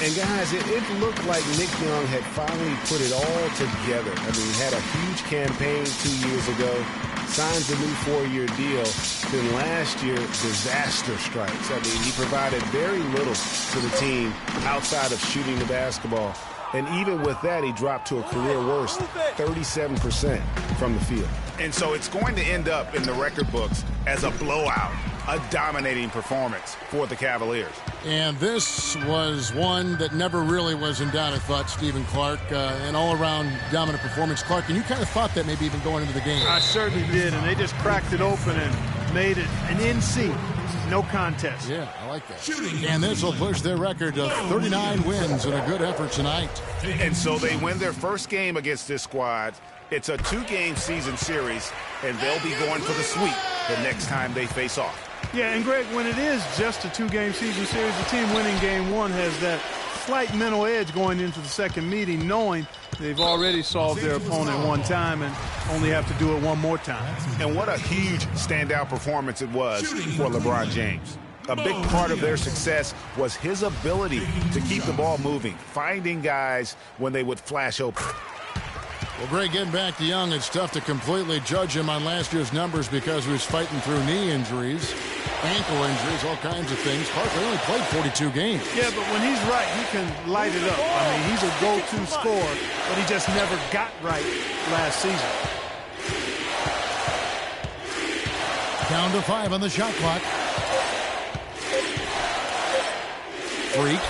[SPEAKER 6] And guys, it looked like Nick Young had finally put it all together. I mean, he had a huge campaign 2 years ago, signs a new 4-year deal. Then last year, disaster strikes. I mean, he provided very little to the team outside of shooting the basketball. And even with that, he dropped to a career worst, 37% from the field. And so it's going to end up in the record books as a blowout, a dominating performance for the Cavaliers.
[SPEAKER 5] And this was one that never really was in doubt, I thought, Stephen Clark. An all-around dominant performance. Clark, and you kind of thought that maybe even going into the game.
[SPEAKER 7] I certainly did, and they just cracked it open and made it an NC. No contest.
[SPEAKER 5] Yeah, I like that. And this will push their record to 39 wins and a good effort tonight.
[SPEAKER 6] And so they win their first game against this squad. It's a 2-game season series, and they'll be going for the sweep the next time they face off.
[SPEAKER 7] Yeah, and Greg, when it is just a 2-game season series, the team winning game one has that slight mental edge going into the second meeting, knowing they've already solved their opponent one time and only have to do it one more time.
[SPEAKER 6] And what a huge standout performance it was for LeBron James. A big part of their success was his ability to keep the ball moving, finding guys when they would flash open.
[SPEAKER 5] Well, Greg, getting back to Young, it's tough to completely judge him on last year's numbers because he was fighting through knee injuries, ankle injuries, all kinds of things. Parker only played 42 games.
[SPEAKER 7] Yeah, but when he's right, he can light it up. I mean, he's a go-to scorer, but he just never got right last season.
[SPEAKER 5] Down to 5 on the shot clock. Freak.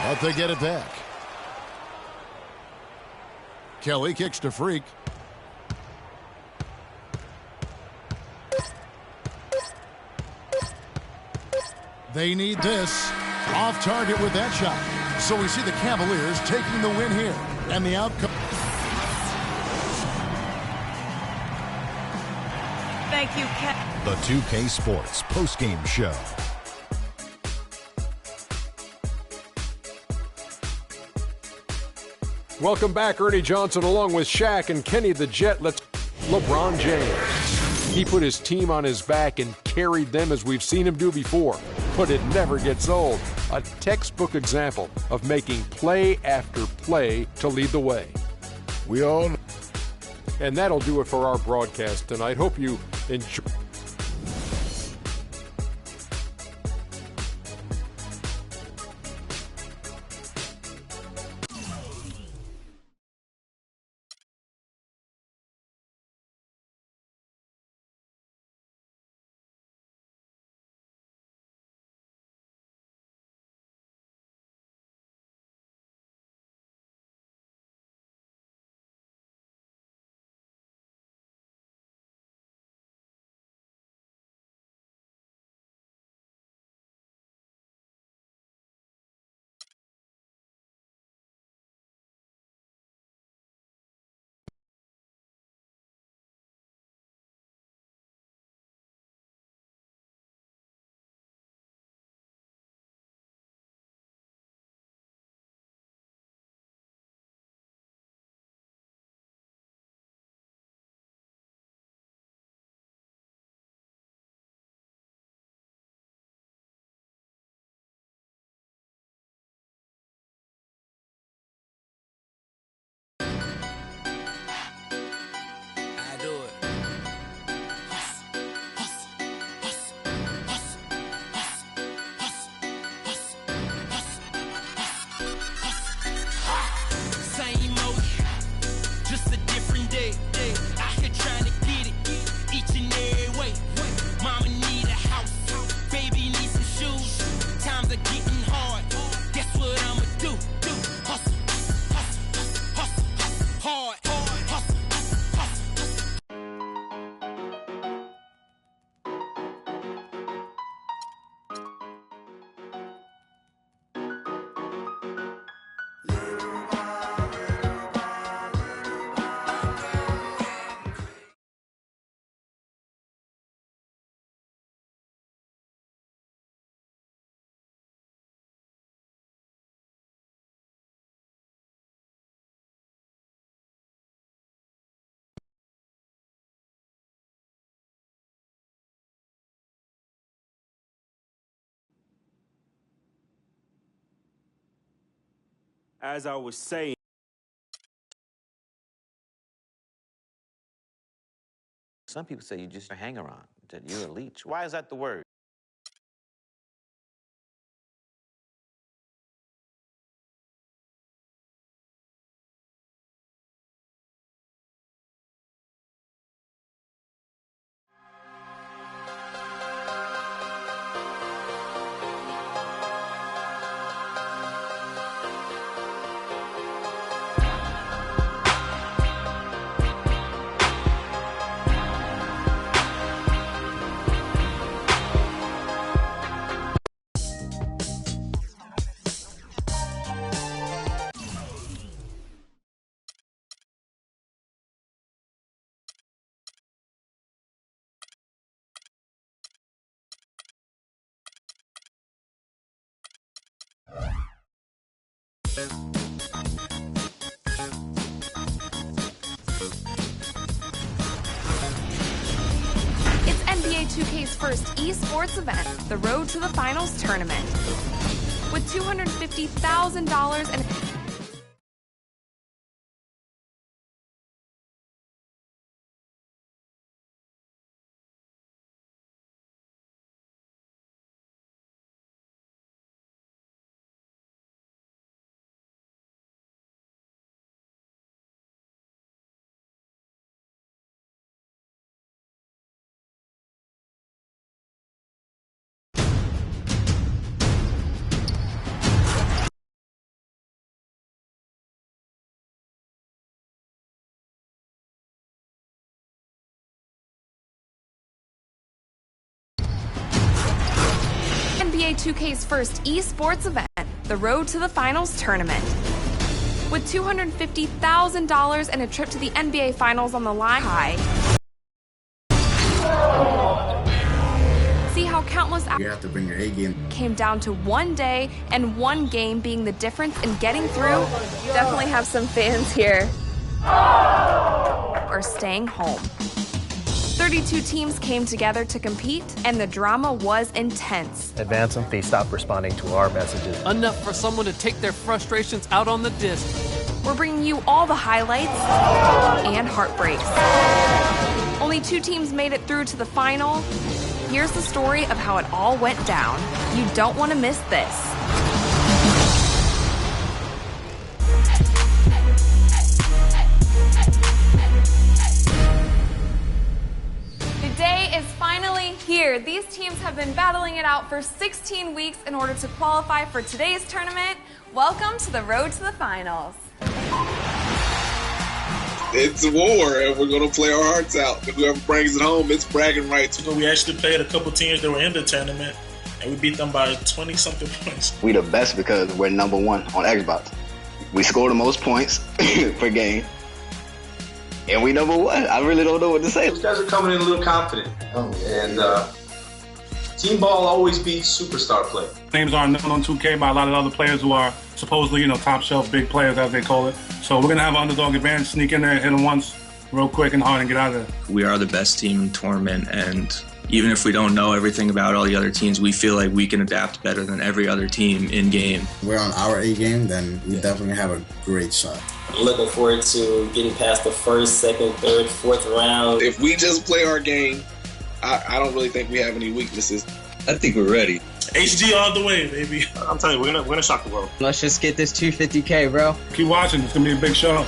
[SPEAKER 5] But they get it back. Kelly kicks to Freak. They need this. Off target with that shot. So we see the Cavaliers taking the win here. And the outcome.
[SPEAKER 8] Thank you, Ken.
[SPEAKER 11] The 2K Sports postgame show.
[SPEAKER 12] Welcome back, Ernie Johnson, along with Shaq and Kenny the Jet. Let's LeBron James. He put his team on his back and carried them as we've seen him do before. But it never gets old. A textbook example of making play after play to lead the way.
[SPEAKER 13] We all know.
[SPEAKER 12] And that'll do it for our broadcast tonight. Hope you enjoy.
[SPEAKER 19] As I was saying,
[SPEAKER 2] some people say you just a hanger-on, that you're a leech. Why is that the word?
[SPEAKER 20] It's NBA 2K's first esports event, the Road to the Finals tournament. With $250,000 and NBA 2K's first esports event, the Road to the Finals tournament. With $250,000 and a trip to the NBA Finals on the line. See how countless hours
[SPEAKER 21] you have to bring your A game.
[SPEAKER 20] Came down to one day and one game being the difference in getting through. Definitely have some fans here. Or staying home. 32 teams came together to compete, and the drama was intense.
[SPEAKER 22] Advance them, they stopped responding to our messages.
[SPEAKER 23] Enough for someone to take their frustrations out on the disc.
[SPEAKER 20] We're bringing you all the highlights and heartbreaks. Only 2 teams made it through to the final. Here's the story of how it all went down. You don't want to miss this. The day is finally here. These teams have been battling it out for 16 weeks in order to qualify for today's tournament. Welcome to the Road to the Finals.
[SPEAKER 24] It's a war, and we're going to play our hearts out. And whoever brings it home, it's bragging rights.
[SPEAKER 25] We actually played a couple teams that were in the tournament, and we beat them by 20-something points.
[SPEAKER 26] We the best because we're number 1 on Xbox. We score the most points per game. And we number 1. I really don't know what to say.
[SPEAKER 27] Those guys are coming in a little confident. And team ball always beats superstar play.
[SPEAKER 28] Names aren't known on 2K by a lot of other players who are supposedly, top shelf big players, as they call it. So we're going to have an underdog advantage, sneak in there, hit them once real quick and hard and get out of there.
[SPEAKER 29] We are the best team in the tournament, and even if we don't know everything about all the other teams, we feel like we can adapt better than every other team in game.
[SPEAKER 21] We're on our A game, then we definitely have a great shot.
[SPEAKER 30] I'm looking forward to getting past the first, second, third, fourth round.
[SPEAKER 24] If we just play our game, I don't really think we have any weaknesses.
[SPEAKER 29] I think we're ready.
[SPEAKER 25] HG all the way, baby.
[SPEAKER 27] I'm telling you, we're gonna shock the world.
[SPEAKER 31] Let's just get this 250K, bro.
[SPEAKER 28] Keep watching. It's going to be a big show.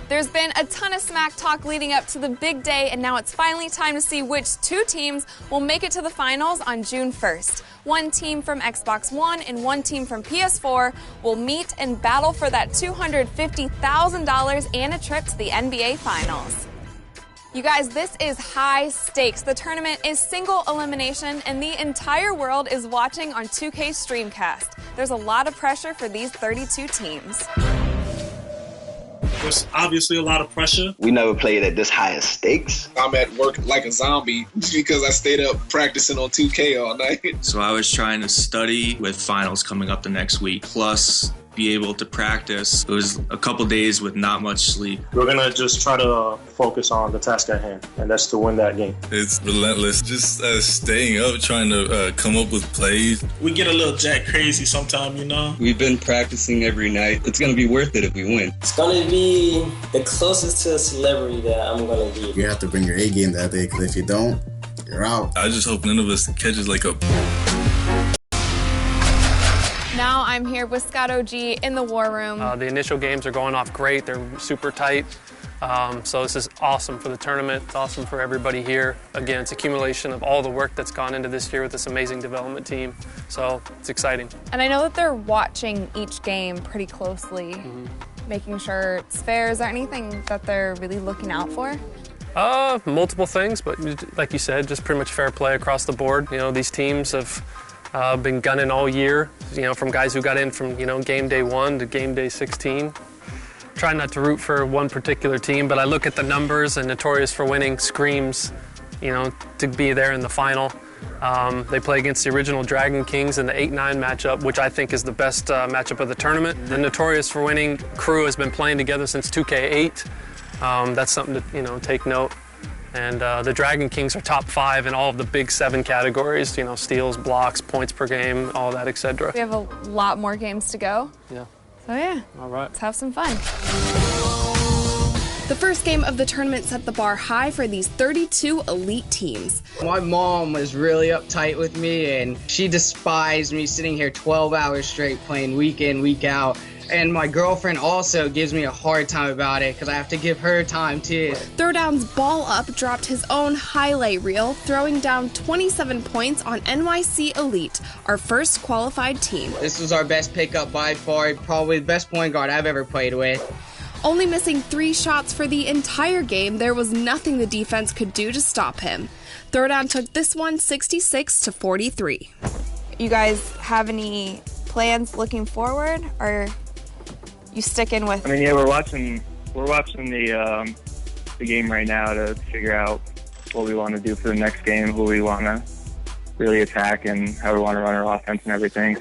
[SPEAKER 20] There's been a ton of smack talk leading up to the big day, and now it's finally time to see which 2 teams will make it to the finals on June 1st. 1 team from Xbox One and 1 team from PS4 will meet and battle for that $250,000 and a trip to the NBA Finals. You guys, this is high stakes. The tournament is single elimination, and the entire world is watching on 2K Streamcast. There's a lot of pressure for these 32 teams.
[SPEAKER 25] There's obviously a lot of pressure.
[SPEAKER 26] We never played at this high stakes.
[SPEAKER 24] I'm at work like a zombie because I stayed up practicing on 2K all night.
[SPEAKER 29] So I was trying to study with finals coming up the next week, plus be able to practice. It was a couple days with not much sleep.
[SPEAKER 1] We're going to just try to focus on the task at hand, and that's to win that game.
[SPEAKER 3] It's relentless. Just staying up, trying to come up with plays.
[SPEAKER 25] We get a little jack crazy sometime, you know?
[SPEAKER 4] We've been practicing every night. It's going to be worth it if we win.
[SPEAKER 30] It's going to be the closest to a celebrity that I'm going to be.
[SPEAKER 21] You have to bring your A game that day, because if you don't, you're out.
[SPEAKER 3] I just hope none of us catches like a...
[SPEAKER 20] Now I'm here with Scott OG in the war room.
[SPEAKER 23] The initial games are going off great. They're super tight. So this is awesome for the tournament. It's awesome for everybody here. Again, it's accumulation of all the work that's gone into this year with this amazing development team. So it's exciting.
[SPEAKER 20] And I know that they're watching each game pretty closely, making sure it's fair. Is there anything that they're really looking out for?
[SPEAKER 23] Multiple things, but like you said, just pretty much fair play across the board. You know, these teams have been gunning all year, you know, from guys who got in from, you know, game day 1 to game day 16. Try not to root for one particular team, but I look at the numbers, and Notorious for Winning screams, you know, to be there in the final. They play against the original Dragon Kings in the 8-9 matchup, which I think is the best matchup of the tournament. The Notorious for Winning crew has been playing together since 2K8. That's something to, you know, take note. And the Dragon Kings are top 5 in all of the big 7 categories, you know, steals, blocks, points per game, all that, etc.
[SPEAKER 20] We have a lot more games to go.
[SPEAKER 23] Yeah.
[SPEAKER 20] So yeah,
[SPEAKER 23] all right.
[SPEAKER 20] Let's have some fun. The first game of the tournament set the bar high for these 32 elite teams.
[SPEAKER 31] My mom was really uptight with me, and she despised me sitting here 12 hours straight playing week in, week out. And my girlfriend also gives me a hard time about it because I have to give her time too.
[SPEAKER 20] Throwdown's Ball Up dropped his own highlight reel, throwing down 27 points on NYC Elite, our first qualified team.
[SPEAKER 31] This was our best pickup by far, probably the best point guard I've ever played with.
[SPEAKER 20] Only missing 3 shots for the entire game, there was nothing the defense could do to stop him. Throwdown took this one 66-43. You guys have any plans looking forward, or you sticking with?
[SPEAKER 9] I mean, yeah, we're watching the game right now to figure out what we want to do for the next game, who we want to really attack, and how we want to run our offense and everything.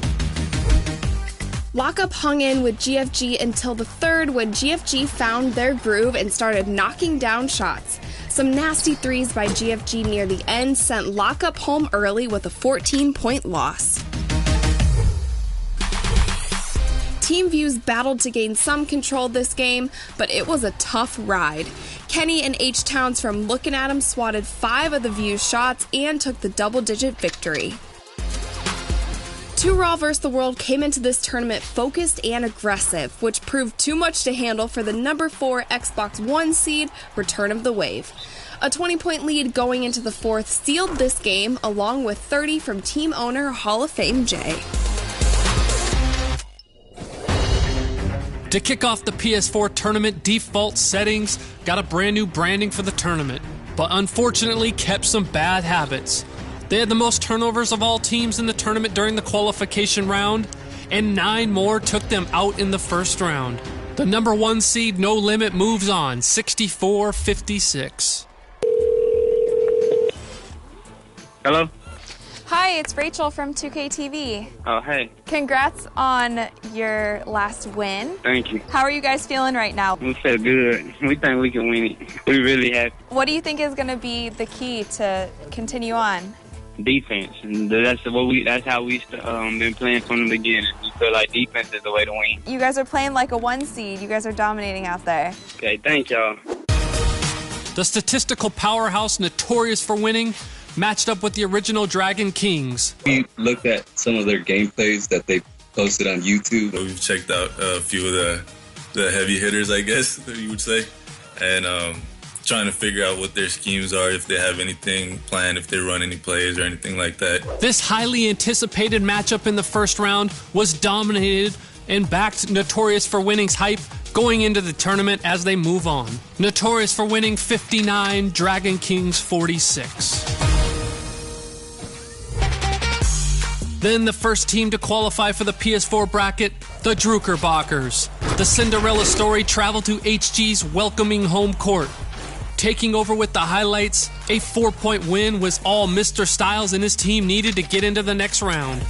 [SPEAKER 20] Lockup hung in with GFG until the third, when GFG found their groove and started knocking down shots. Some nasty threes by GFG near the end sent Lockup home early with a 14-point loss. Team Views battled to gain some control this game, but it was a tough ride. Kenny and H-Towns from Lookin' At 'Em swatted 5 of the Views shots and took the double-digit victory. 2 Raw vs. the World came into this tournament focused and aggressive, which proved too much to handle for the number 4 Xbox One seed, Return of the Wave. A 20-point lead going into the 4th sealed this game, along with 30 from team owner Hall of Fame Jay.
[SPEAKER 23] To kick off the PS4 tournament, default settings got a brand new branding for the tournament, but unfortunately kept some bad habits. They had the most turnovers of all teams in the tournament during the qualification round, and 9 more took them out in the first round. The number 1 seed, No Limit, moves on, 64-56.
[SPEAKER 9] Hello?
[SPEAKER 20] Hi, it's Rachel from 2KTV.
[SPEAKER 9] Oh, hey.
[SPEAKER 20] Congrats on your last win.
[SPEAKER 9] Thank you.
[SPEAKER 20] How are you guys feeling right now?
[SPEAKER 9] We feel good. We think we can win it. We really happy.
[SPEAKER 20] What do you think is going to be the key to continue on?
[SPEAKER 9] Defense. And that's how we've been playing from the beginning. We feel like defense is the way to win.
[SPEAKER 20] You guys are playing like a 1 seed. You guys are dominating out there.
[SPEAKER 9] Okay, thank y'all.
[SPEAKER 23] The statistical powerhouse Notorious for Winning matched up with the original Dragon Kings.
[SPEAKER 4] We looked at some of their gameplays that they posted on YouTube.
[SPEAKER 3] We've checked out a few of the heavy hitters, I guess you would say, and trying to figure out what their schemes are, if they have anything planned, if they run any plays or anything like that.
[SPEAKER 23] This highly anticipated matchup in the first round was dominated and backed Notorious for Winning's hype going into the tournament as they move on. Notorious for Winning 59, Dragon Kings 46. Then the first team to qualify for the PS4 bracket, the Druckerbockers. The Cinderella story traveled to HG's welcoming home court. Taking over with the highlights, a 4-point win was all Mr. Styles and his team needed to get into the next round.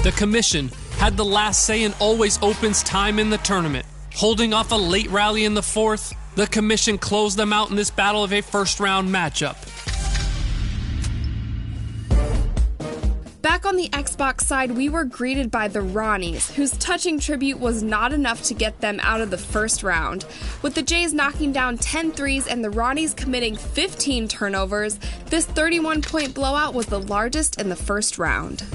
[SPEAKER 23] The commission had the last say and always opens time in the tournament. Holding off a late rally in the fourth, the commission closed them out in this battle of a first-round matchup.
[SPEAKER 20] Back on the Xbox side, we were greeted by the Ronnies, whose touching tribute was not enough to get them out of the first round. With the Jays knocking down 10 threes and the Ronnies committing 15 turnovers, this 31-point blowout was the largest in the first round.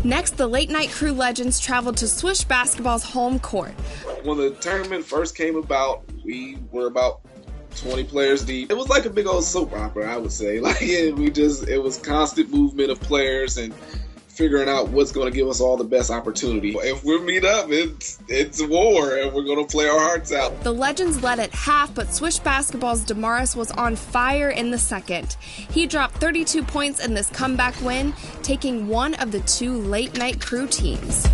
[SPEAKER 20] Next, the Late Night Crew legends traveled to Swish Basketball's home court.
[SPEAKER 24] When the tournament first came about, we were about 20 players deep. It was like a big old soap opera, I would say. It was constant movement of players and figuring out what's going to give us all the best opportunity. If we meet up, it's war, and we're going to play our hearts out.
[SPEAKER 20] The Legends led at half, but Swish Basketball's Damaris was on fire in the second. He dropped 32 points in this comeback win, taking one of the two Late Night Crew teams.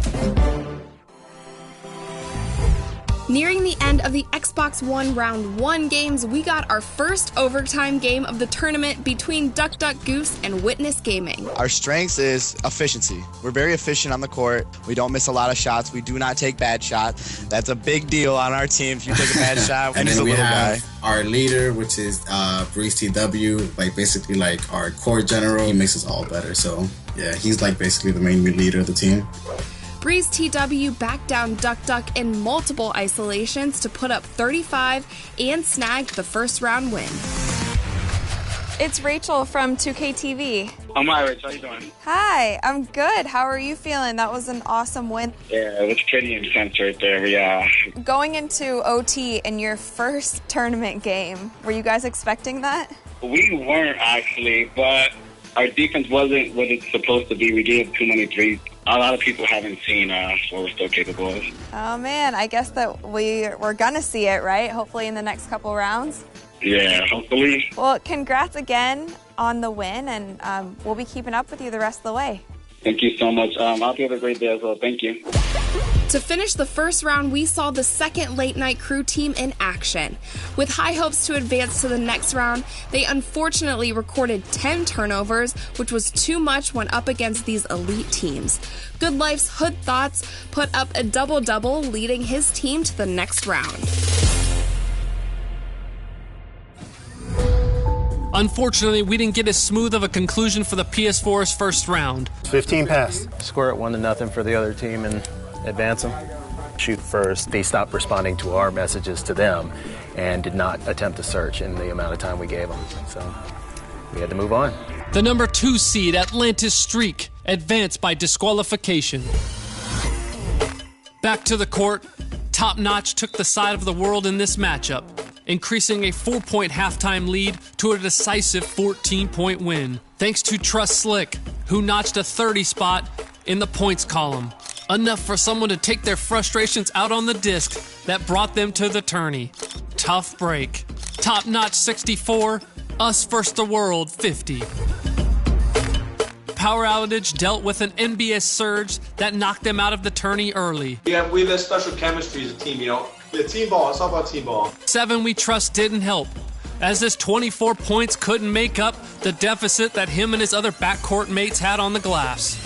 [SPEAKER 20] Nearing the end of the Xbox One Round 1 games, we got our first overtime game of the tournament between Duck Duck Goose and Witness Gaming.
[SPEAKER 5] Our strengths is efficiency. We're very efficient on the court. We don't miss a lot of shots. We do not take bad shots. That's a big deal on our team. If you take a bad shot,
[SPEAKER 21] and then we have
[SPEAKER 5] guy.
[SPEAKER 21] Our leader, which is Bzyku82, basically our court general. He makes us all better. So yeah, he's basically the main leader of the team.
[SPEAKER 20] Bzyku82 backed down Duck Duck in multiple isolations to put up 35 and snagged the first round win. It's Rachel from 2KTV.
[SPEAKER 6] I'm hi, Rachel. How you doing?
[SPEAKER 20] Hi, I'm good. How are you feeling? That was an awesome win.
[SPEAKER 6] Yeah, it was pretty intense right there. Yeah.
[SPEAKER 20] Going into OT in your first tournament game, were you guys expecting that?
[SPEAKER 6] We weren't actually, but our defense wasn't what it's supposed to be. We gave too many threes. A lot of people haven't seen what we're still capable of.
[SPEAKER 20] Oh, man. I guess that we're going to see it, right? Hopefully in the next couple rounds.
[SPEAKER 6] Yeah, hopefully.
[SPEAKER 20] Well, congrats again on the win, and we'll be keeping up with you the rest of the way.
[SPEAKER 6] Thank you so much. I hope you have a great day as well. Thank you.
[SPEAKER 20] To finish the first round, we saw the second Late Night Crew team in action. With high hopes to advance to the next round, they unfortunately recorded 10 turnovers, which was too much when up against these elite teams. Good Life's Hood Thoughts put up a double-double, leading his team to the next round.
[SPEAKER 23] Unfortunately, we didn't get as smooth of a conclusion for the PS4's first round.
[SPEAKER 22] 15 passed. Score it 1-0 for the other team and advance them. Shoot first. They stopped responding to our messages to them and did not attempt to search in the amount of time we gave them. So we had to move on.
[SPEAKER 23] The number 2 seed, Atlantis Streak, advanced by disqualification. Back to the court, Top Notch took the side of the world in this matchup, increasing a 4-point halftime lead to a decisive 14-point win, thanks to Trust Slick, who notched a 30 spot in the points column. Enough for someone to take their frustrations out on the disc that brought them to the tourney. Tough break. Top Notch 64, Us vs. the World 50. Power Outage dealt with an NBS surge that knocked them out of the tourney early.
[SPEAKER 27] Yeah, we have that special chemistry as a team, Yeah, team ball. It's all about team ball.
[SPEAKER 23] 7 We Trust didn't help, as this 24 points couldn't make up the deficit that him and his other backcourt mates had on the glass.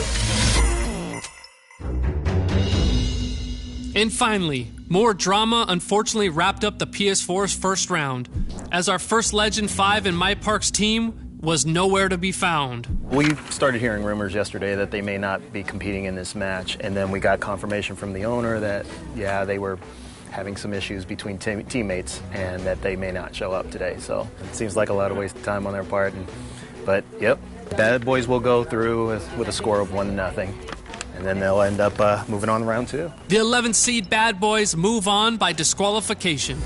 [SPEAKER 23] And finally, more drama unfortunately wrapped up the PS4's first round, as our first Legend 5 in My Park's team was nowhere to be found.
[SPEAKER 22] We started hearing rumors yesterday that they may not be competing in this match, and then we got confirmation from the owner that, yeah, they were having some issues between teammates and that they may not show up today. So it seems like a lot of wasted time on their part. But, yep, Bad Boys will go through with a score of 1-0. And then they'll end up moving on to round 2.
[SPEAKER 23] The 11th seed Bad Boys move on by disqualification.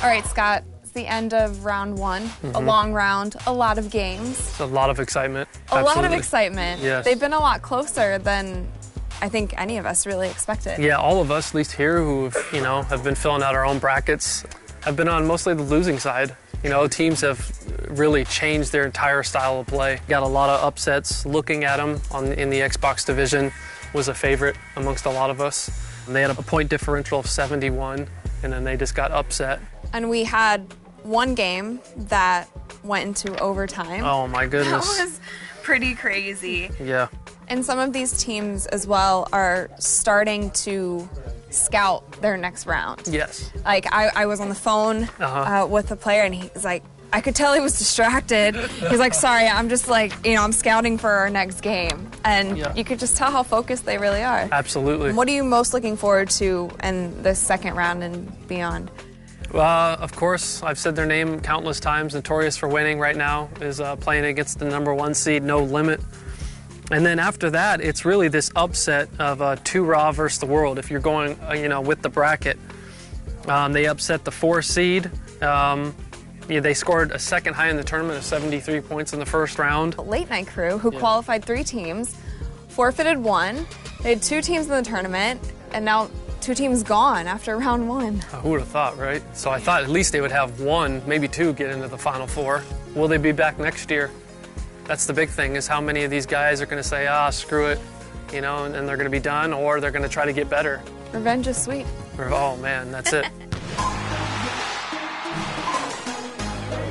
[SPEAKER 20] All right, Scott, it's the end of round 1. A long round, a lot of games.
[SPEAKER 23] It's a lot of excitement.
[SPEAKER 20] A lot of excitement.
[SPEAKER 23] Yes.
[SPEAKER 20] They've been a lot closer than I think any of us really expected.
[SPEAKER 23] Yeah, all of us, at least here, who have been filling out our own brackets, have been on mostly the losing side. Teams have really changed their entire style of play. Got a lot of upsets. Looking at them in the Xbox division was a favorite amongst a lot of us. And they had a point differential of 71, and then they just got upset.
[SPEAKER 20] And we had one game that went into overtime.
[SPEAKER 23] Oh my goodness.
[SPEAKER 20] That was pretty crazy.
[SPEAKER 23] Yeah.
[SPEAKER 20] And some of these teams as well are starting to scout their next round.
[SPEAKER 23] Yes.
[SPEAKER 20] Like, I was on the phone with a player, and he's like, I could tell he was distracted. He's like, sorry, I'm just like, I'm scouting for our next game. And you could just tell how focused they really are.
[SPEAKER 23] Absolutely.
[SPEAKER 20] What are you most looking forward to in this second round and beyond?
[SPEAKER 23] Of course, I've said their name countless times. Notorious for Winning right now is playing against the #1 seed, No Limit. And then after that, it's really this upset of 2 Raw versus the World. If you're going, with the bracket, they upset the 4 seed. They scored a second high in the tournament of 73 points in the first round.
[SPEAKER 20] Late Night Crew, who qualified 3 teams, forfeited 1. They had 2 teams in the tournament, and now 2 teams gone after round 1.
[SPEAKER 23] Who would have thought, right? So I thought at least they would have 1, maybe 2 get into the Final Four. Will they be back next year? That's the big thing, is how many of these guys are going to say, screw it, and they're going to be done, or they're going to try to get better.
[SPEAKER 20] Revenge is sweet.
[SPEAKER 23] Oh, man, that's it.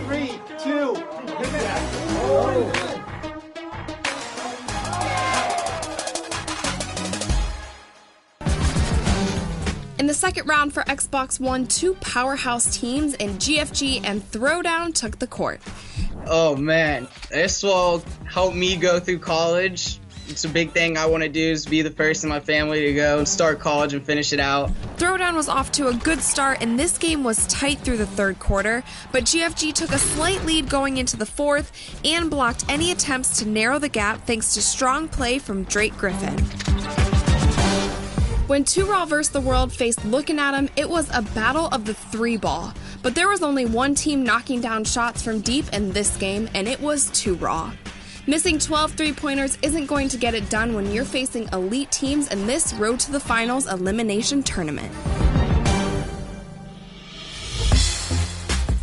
[SPEAKER 7] 3, 2,
[SPEAKER 8] In the second round for Xbox One, 2 powerhouse teams in GFG and Throwdown took the court.
[SPEAKER 31] Oh man, this will help me go through college. It's a big thing I want to do, is be the first in my family to go and start college and finish it out.
[SPEAKER 8] Throwdown was off to a good start, and this game was tight through the third quarter, but GFG took a slight lead going into the fourth and blocked any attempts to narrow the gap thanks to strong play from Drake Griffin. When 2 Raw vs. the World faced Looking At 'Em, it was a battle of the 3-ball. But there was only one team knocking down shots from deep in this game, and it was 2 Raw. Missing 12 3-pointers isn't going to get it done when you're facing elite teams in this Road to the Finals elimination tournament.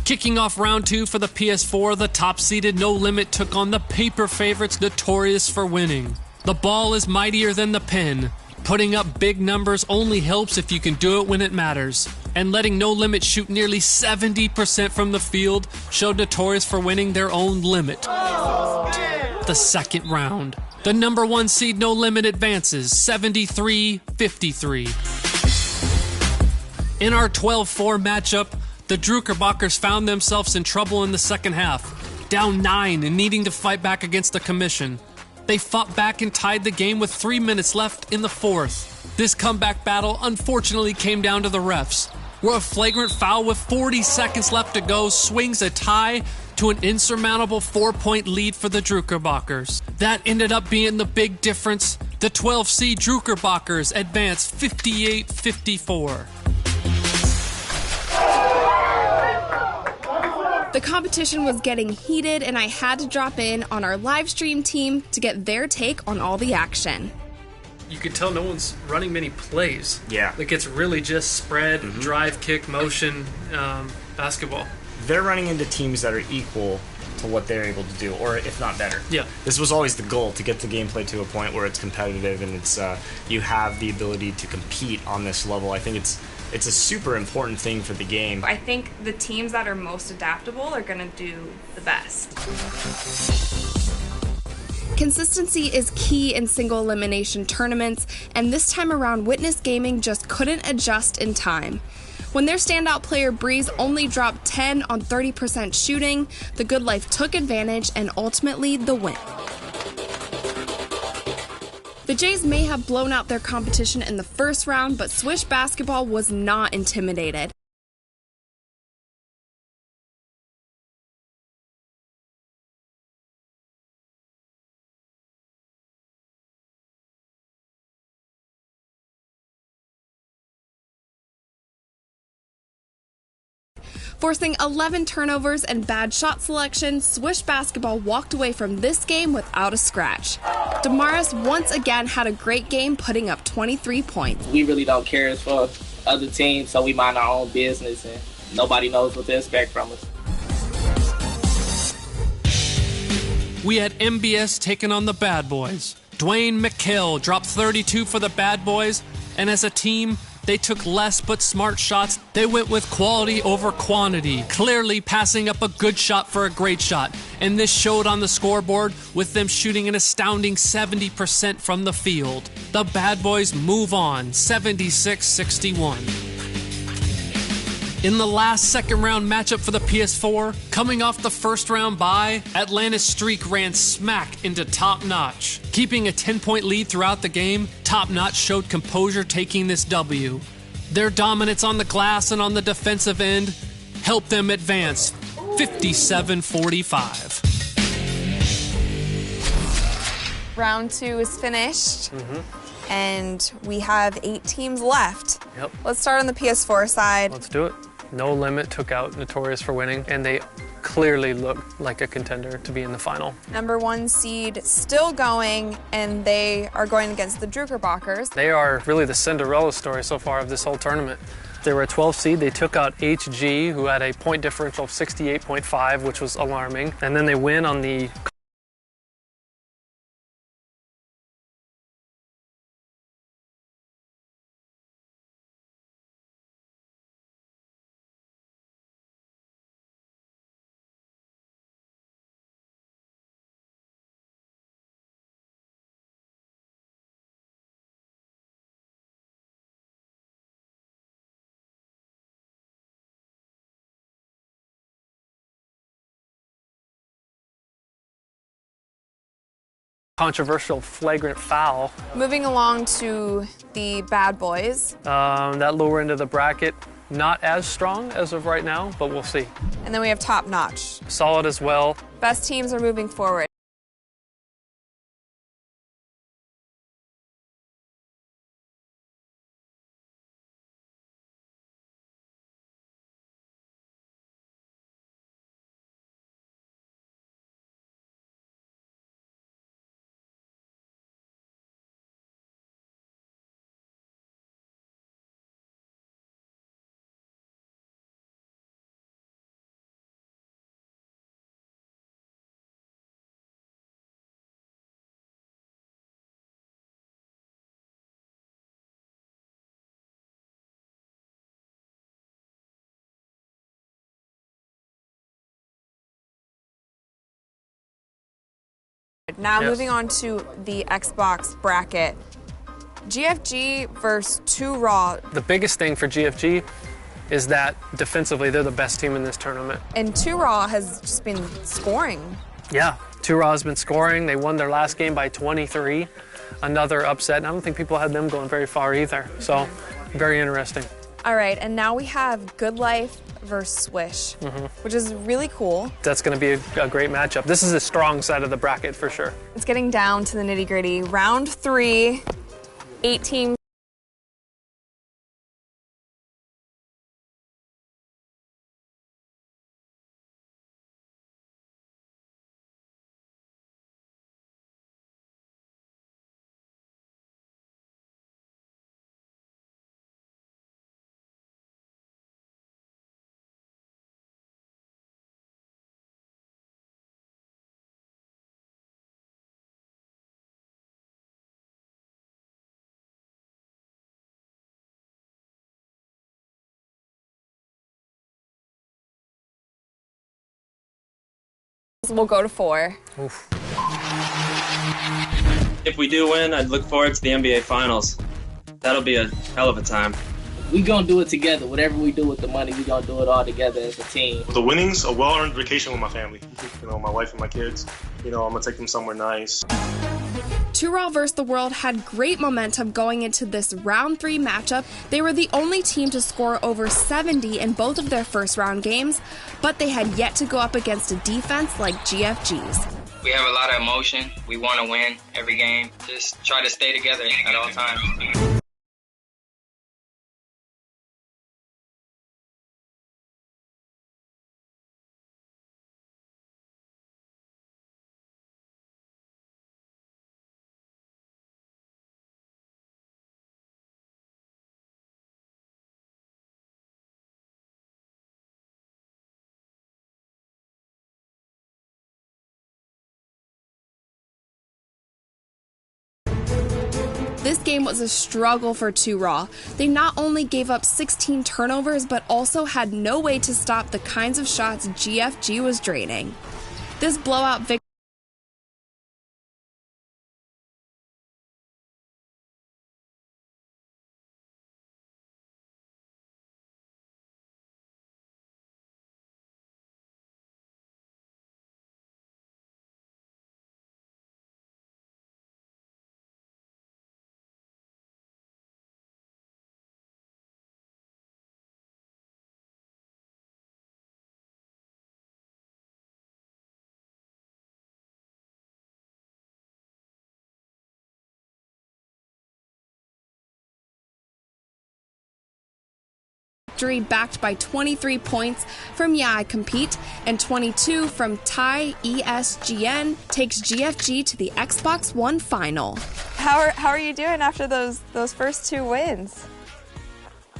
[SPEAKER 10] Kicking off round 2 for the PS4, the top-seeded No Limit took on the paper favorites Notorious for Winning. The ball is mightier than the pen. Putting up big numbers only helps if you can do it when it matters. And letting No Limit shoot nearly 70% from the field showed Notorious for Winning their own limit. The second round. The #1 seed No Limit advances 73-53. In our 12-4 matchup, the Druckerbackers found themselves in trouble in the second half, down 9 and needing to fight back against the commission. They fought back and tied the game with 3 minutes left in the fourth. This comeback battle unfortunately came down to the refs, where a flagrant foul with 40 seconds left to go swings a tie to an insurmountable 4-point lead for the Druckerbackers. That ended up being the big difference. The 12-seed Druckerbackers advanced 58-54.
[SPEAKER 8] The competition was getting heated, and I had to drop in on our live stream team to get their take on all the action.
[SPEAKER 23] You can tell no one's running many plays.
[SPEAKER 11] Yeah.
[SPEAKER 23] Like, it's really just spread, drive, kick, motion, basketball.
[SPEAKER 11] They're running into teams that are equal to what they're able to do, or if not better.
[SPEAKER 23] Yeah.
[SPEAKER 11] This was always the goal, to get the gameplay to a point where it's competitive and it's you have the ability to compete on this level. I think it's a super important thing for the game.
[SPEAKER 20] I think the teams that are most adaptable are going to do the best.
[SPEAKER 8] Consistency is key in single elimination tournaments, and this time around Witness Gaming just couldn't adjust in time. When their standout player Breeze only dropped 10 on 30% shooting, the Good Life took advantage and ultimately the win. The Jays may have blown out their competition in the first round, but Swish Basketball was not intimidated. Forcing 11 turnovers and bad shot selection, Swish Basketball walked away from this game without a scratch. Damaris once again had a great game, putting up 23 points.
[SPEAKER 30] We really don't care for other teams, so we mind our own business, and nobody knows what to expect from us.
[SPEAKER 10] We had MBS taking on the Bad Boys. Dwayne McHale dropped 32 for the Bad Boys, and as a team, They took less but smart shots. They went with quality over quantity, clearly passing up a good shot for a great shot. And this showed on the scoreboard with them shooting an astounding 70% from the field. The Bad Boys move on, 76-61. In the last second round matchup for the PS4, coming off the first round bye, Atlanta's streak ran smack into Top Notch. Keeping a 10-point lead throughout the game, Top Notch showed composure taking this W. Their dominance on the glass and on the defensive end helped them advance 57-45.
[SPEAKER 20] Round 2 is finished. And we have 8 teams left.
[SPEAKER 23] Yep.
[SPEAKER 20] Let's start on the PS4 side.
[SPEAKER 23] Let's do it. No Limit took out Notorious for winning, and they clearly look like a contender to be in the final.
[SPEAKER 20] Number 1 seed still going, and they are going against the Druckerbockers.
[SPEAKER 23] They are really the Cinderella story so far of this whole tournament. They were a 12 seed. They took out HG, who had a point differential of 68.5, which was alarming. And then they win on the controversial flagrant foul.
[SPEAKER 20] Moving along to the Bad Boys.
[SPEAKER 23] That lower end of the bracket, not as strong as of right now, but we'll see.
[SPEAKER 20] And then we have Top Notch.
[SPEAKER 23] Solid as well.
[SPEAKER 20] Best teams are moving forward. Now moving on to the Xbox bracket. GFG versus 2 Raw.
[SPEAKER 23] The biggest thing for GFG is that defensively they're the best team in this tournament.
[SPEAKER 20] And 2 Raw has just been scoring.
[SPEAKER 23] Yeah, 2 Raw has been scoring. They won their last game by 23. Another upset. And I don't think people had them going very far either. So, very interesting.
[SPEAKER 20] All right, and now we have Good Life versus Swish, which is really cool.
[SPEAKER 23] That's going to be a great matchup. This is a strong side of the bracket for sure.
[SPEAKER 20] It's getting down to the nitty-gritty. Round 3, 8 teams. We'll go to 4.
[SPEAKER 23] Oof.
[SPEAKER 2] If we do win, I'd look forward to the NBA Finals. That'll be a hell of a time.
[SPEAKER 30] We gonna do it together. Whatever we do with the money, we gonna do it all together as a team.
[SPEAKER 1] The winnings, a well-earned vacation with my family. You know, my wife and my kids. You know, I'm gonna take them somewhere nice.
[SPEAKER 8] 2 Raw vs. the World had great momentum going into this round 3 matchup. They were the only team to score over 70 in both of their first round games, but they had yet to go up against a defense like GFG's.
[SPEAKER 12] We have a lot of emotion. We want to win every game. Just try to stay together at all times.
[SPEAKER 8] This game was a struggle for 2 Raw. They not only gave up 16 turnovers, but also had no way to stop the kinds of shots GFG was draining. This blowout victory backed by 23 points from Yeah I Compete and 22 from Thai ESGN takes GFG to the Xbox One final.
[SPEAKER 20] How are you doing after those first 2 wins?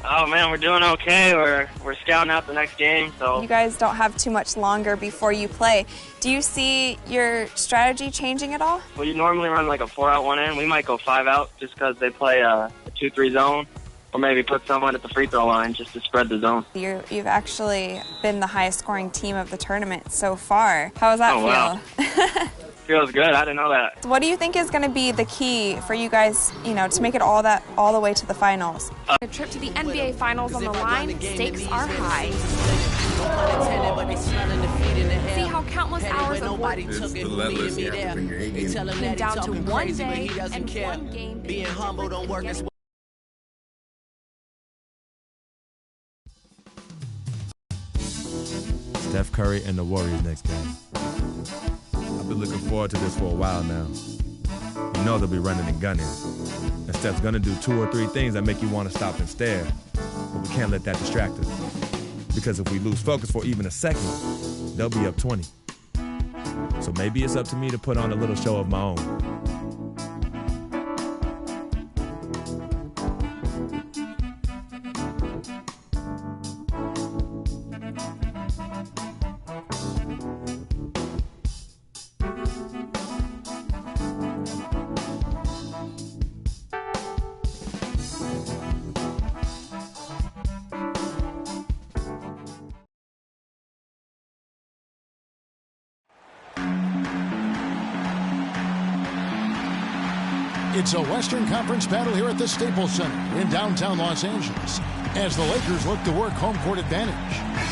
[SPEAKER 13] Oh man, we're doing okay. We're scouting out the next game, so
[SPEAKER 20] You guys don't have too much longer before you play. Do you see your strategy changing at all?
[SPEAKER 13] we normally run like a 4-out, 1-in. We might go 5-out just because they play a 2-3 zone, or maybe put someone at the free throw line just to spread the zone.
[SPEAKER 20] You've actually been the highest scoring team of the tournament so far. How does that feel?
[SPEAKER 13] Wow. Feels good. I didn't know that.
[SPEAKER 20] What do you think is going to be the key for you guys, to make it all the way to the finals?
[SPEAKER 8] A trip to the NBA Finals on the line, stakes are high. See how countless hours of work
[SPEAKER 3] relentless.
[SPEAKER 21] You have to bring your A game.
[SPEAKER 8] came down to one day and one game.
[SPEAKER 7] Being humble don't work as well.
[SPEAKER 14] Steph Curry and the Warriors next game. I've been looking forward to this for a while now. You know they'll be running and gunning. And Steph's gonna do 2 or 3 things that make you want to stop and stare. But we can't let that distract us. Because if we lose focus for even a second, they'll be up 20. So maybe it's up to me to put on a little show of my own.
[SPEAKER 15] It's a Western Conference battle here at the Staples Center in downtown Los Angeles as the Lakers look to work home court advantage.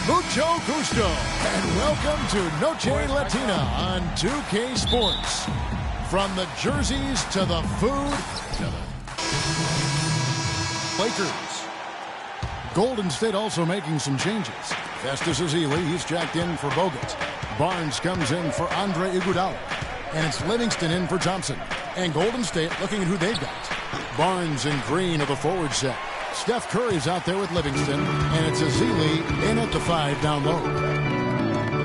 [SPEAKER 15] Mucho gusto and welcome to Noche Latina on 2K Sports. From the jerseys to the food to the Lakers. Golden State also making some changes. Festus Ezeli, he's jacked in for Bogut. Barnes comes in for Andre Iguodala. And it's Livingston in for Thompson. And Golden State looking at who they've got. Barnes and Green of the forward set. Steph Curry's out there with Livingston. And it's Ezeli in at the 5 down low.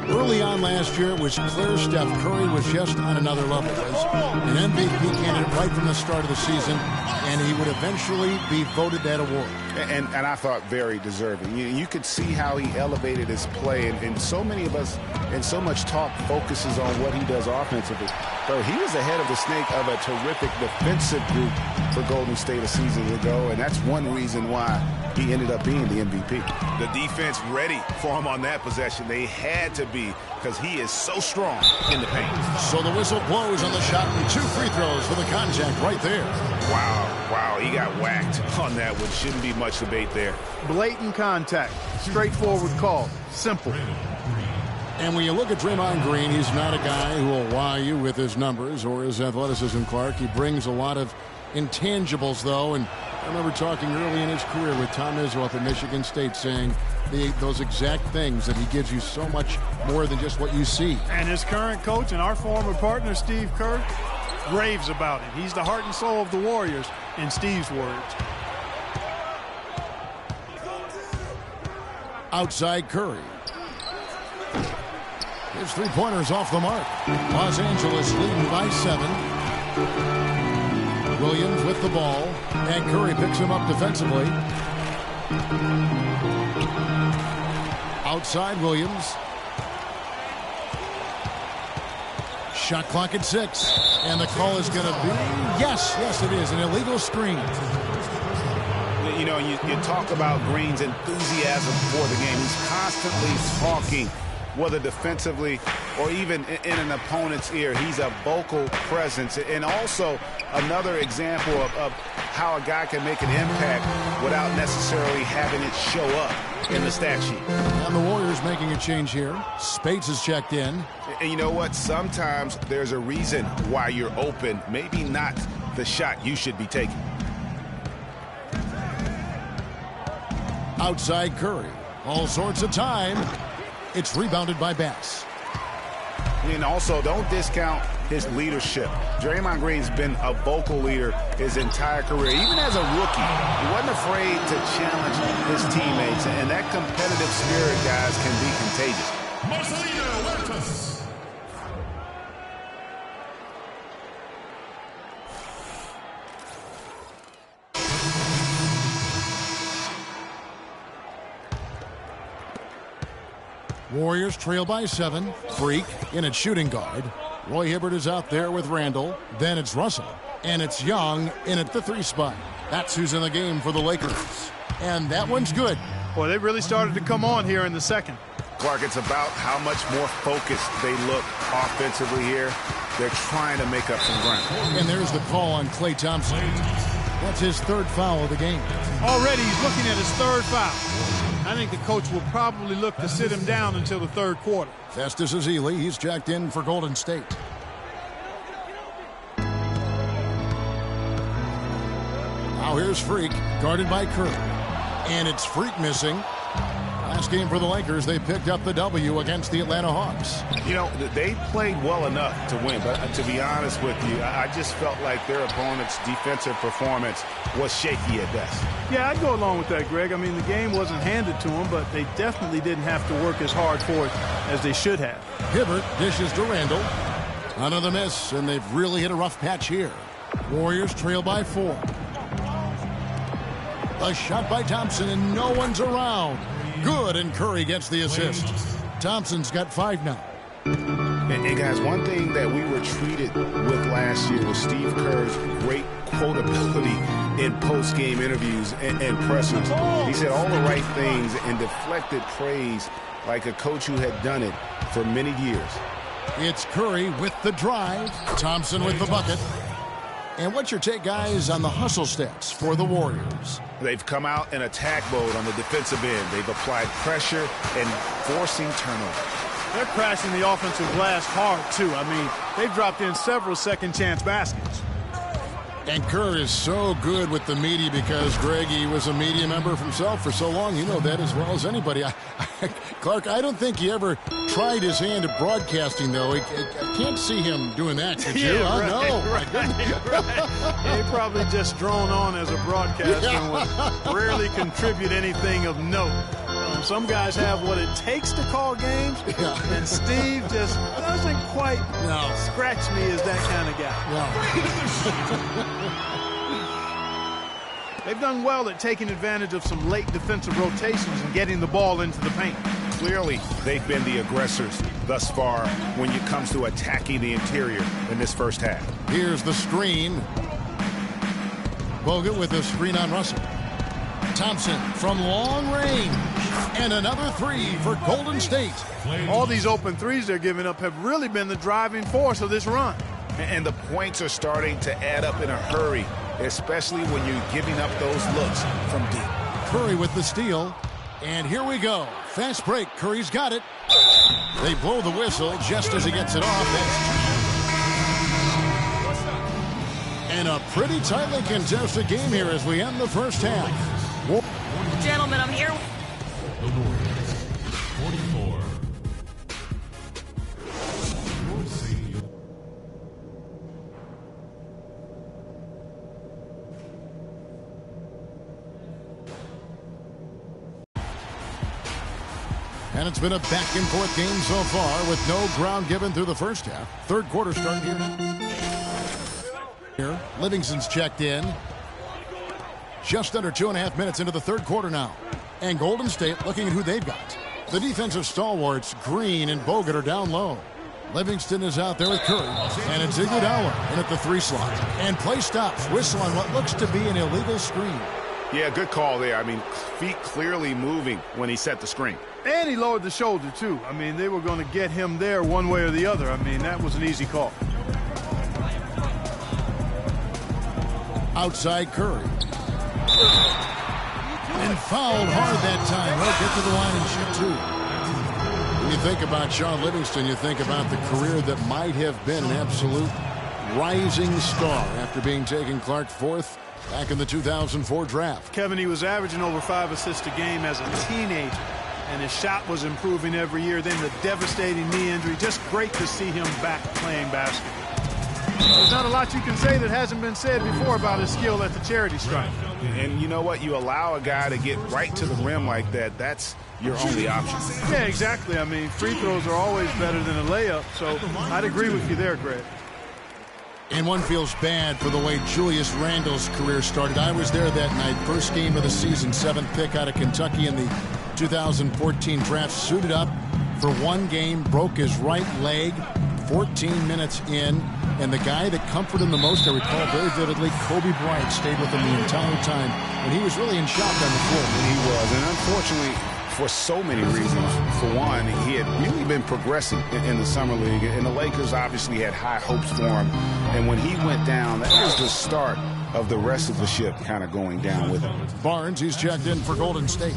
[SPEAKER 15] Early on last year, it was clear Steph Curry was just on another level. Was an MVP candidate right from the start of the season. And he would eventually be voted that award.
[SPEAKER 16] And I thought very deserving. You could see how he elevated his play, and so many of us, and so much talk focuses on what he does offensively. But he was ahead of the snake of a terrific defensive group for Golden State a season ago, and that's one reason why he ended up being the MVP.
[SPEAKER 17] The defense ready for him on that possession. They had to be, because he is so strong in the paint.
[SPEAKER 15] So the whistle blows on the shot and 2 free throws for the contact right there.
[SPEAKER 17] Wow, he got whacked on that one. Shouldn't be much debate there.
[SPEAKER 18] Blatant contact. Straightforward call. Simple.
[SPEAKER 15] And when you look at Draymond Green, he's not a guy who will wow you with his numbers or his athleticism, Clark. He brings a lot of intangibles, though, and I remember talking early in his career with Tom Izzo at Michigan State saying those exact things, that he gives you so much more than just what you see.
[SPEAKER 18] And his current coach and our former partner, Steve Kerr, raves about him. He's the heart and soul of the Warriors, in Steve's words.
[SPEAKER 15] Outside Curry. His 3-pointers off the mark. Los Angeles leading by 7. Williams with the ball, and Curry picks him up defensively. Outside Williams. Shot clock at 6. And the call is going to be, yes, it is, an illegal screen.
[SPEAKER 16] You know, you talk about Green's enthusiasm for the game. He's constantly talking, whether defensively or even in an opponent's ear. He's a vocal presence. And also another example of how a guy can make an impact without necessarily having it show up in the stat sheet.
[SPEAKER 15] And the Warriors making a change here. Spates is checked in.
[SPEAKER 16] And you know what? Sometimes there's a reason why you're open. Maybe not the shot you should be taking.
[SPEAKER 15] Outside Curry. All sorts of time. It's rebounded by Bass.
[SPEAKER 16] And also, don't discount his leadership. Draymond Green's been a vocal leader his entire career. Even as a rookie, he wasn't afraid to challenge his teammates. And that competitive spirit, guys, can be contagious.
[SPEAKER 4] Marcelino Huertas.
[SPEAKER 15] Warriors trail by 7. Freak in at shooting guard. Roy Hibbert is out there with Randall. Then it's Russell. And it's Young in at the 3 spot. That's who's in the game for the Lakers. And that one's good.
[SPEAKER 18] Well, they really started to come on here in the second.
[SPEAKER 16] Clark, it's about how much more focused they look offensively here. They're trying to make up some ground.
[SPEAKER 15] And there's the call on Klay Thompson. That's his 3rd foul of the game.
[SPEAKER 18] Already he's looking at his 3rd foul. I think the coach will probably look to sit him down until the 3rd quarter.
[SPEAKER 15] Festus Ezeli, he's checked in for Golden State. Now here's Freak, guarded by Curry. And it's Freak missing. Last game for the Lakers, they picked up the W against the Atlanta Hawks.
[SPEAKER 16] You know, they played well enough to win, but to be honest with you, I just felt like their opponent's defensive performance was shaky at best.
[SPEAKER 18] Yeah, I'd go along with that, Greg. I mean, the game wasn't handed to them, but they definitely didn't have to work as hard for it as they should have.
[SPEAKER 15] Hibbert dishes to Randall. Another miss, and they've really hit a rough patch here. Warriors trail by 4. A shot by Thompson, and no one's around. Good, and Curry gets the assist. Thompson's got 5 now.
[SPEAKER 16] And guys, one thing that we were treated with last year was Steve Kerr's great quotability in post-game interviews and pressers. He said all the right things and deflected praise like a coach who had done it for many years.
[SPEAKER 15] It's Curry with the drive. Thompson with the bucket. And what's your take, guys, on the hustle stats for the Warriors?
[SPEAKER 16] They've come out in attack mode on the defensive end. They've applied pressure and forcing turnovers.
[SPEAKER 18] They're crashing the offensive glass hard, too. I mean, they've dropped in several second-chance baskets.
[SPEAKER 15] And Kerr is so good with the media because, Greg, he was a media member himself for so long. You know that as well as anybody. Clark, I don't think he ever tried his hand at broadcasting, though. I can't see him doing that, could you?
[SPEAKER 18] Yeah, right,
[SPEAKER 15] No.
[SPEAKER 18] right. Yeah, he probably just drawn on as a broadcaster and would rarely contribute anything of note. Some guys have what it takes to call games, and Steve just doesn't quite scratch me as that kind of guy. They've done well at taking advantage of some late defensive rotations and getting the ball into the paint.
[SPEAKER 16] Clearly, they've been the aggressors thus far when it comes to attacking the interior in this first half.
[SPEAKER 15] Here's the screen. Bogut with a screen on Russell. Thompson from long range. And another 3 for Golden State.
[SPEAKER 18] All these open threes they're giving up have really been the driving force of this run.
[SPEAKER 16] And the points are starting to add up in a hurry, especially when you're giving up those looks from deep.
[SPEAKER 15] Curry with the steal. And here we go. Fast break. Curry's got it. They blow the whistle just as he gets it off. And a pretty tightly contested game here as we end the first half.
[SPEAKER 5] Gentlemen, I'm here.
[SPEAKER 4] The Warriors, 44.
[SPEAKER 15] And it's been a back-and-forth game so far with no ground given through the first half. Third quarter starting here. Livingston's checked in. Just under 2.5 minutes into the third quarter now. And Golden State looking at who they've got. The defensive stalwarts, Green and Bogut, are down low. Livingston is out there with Curry, and it's Iguodala in at the 3 slot. And play stops, whistle on what looks to be an illegal screen.
[SPEAKER 17] Yeah, good call there. I mean, feet clearly moving when he set the screen.
[SPEAKER 18] And he lowered the shoulder, too. I mean, they were going to get him there one way or the other. I mean, that was an easy call.
[SPEAKER 15] Outside Curry. And fouled hard that time. He'll get to the line and shoot 2. When you think about Sean Livingston, you think about the career that might have been an absolute rising star after being taken Clark 4th back in the 2004 draft.
[SPEAKER 18] Kevin, he was averaging over 5 assists a game as a teenager, and his shot was improving every year. Then the devastating knee injury. Just great to see him back playing basketball. There's not a lot you can say that hasn't been said before about his skill at the charity stripe.
[SPEAKER 17] And you know what? You allow a guy to get right to the rim like that, that's your only option.
[SPEAKER 18] Yeah, exactly. I mean, free throws are always better than a layup, so I'd agree with you there, Greg.
[SPEAKER 15] And one feels bad for the way Julius Randle's career started. I was there that night, first game of the season, 7th pick out of Kentucky in the 2014 draft. Suited up for one game, broke his right leg 14 minutes in. And the guy that comforted him the most, I recall very vividly, Kobe Bryant stayed with him the entire time. And he was really in shock on the floor.
[SPEAKER 17] He was, and unfortunately, for so many reasons. For one, he had really been progressing in the summer league, and the Lakers obviously had high hopes for him. And when he went down, that was the start of the rest of the ship kind of going down with him.
[SPEAKER 15] Barnes, he's checked in for Golden State.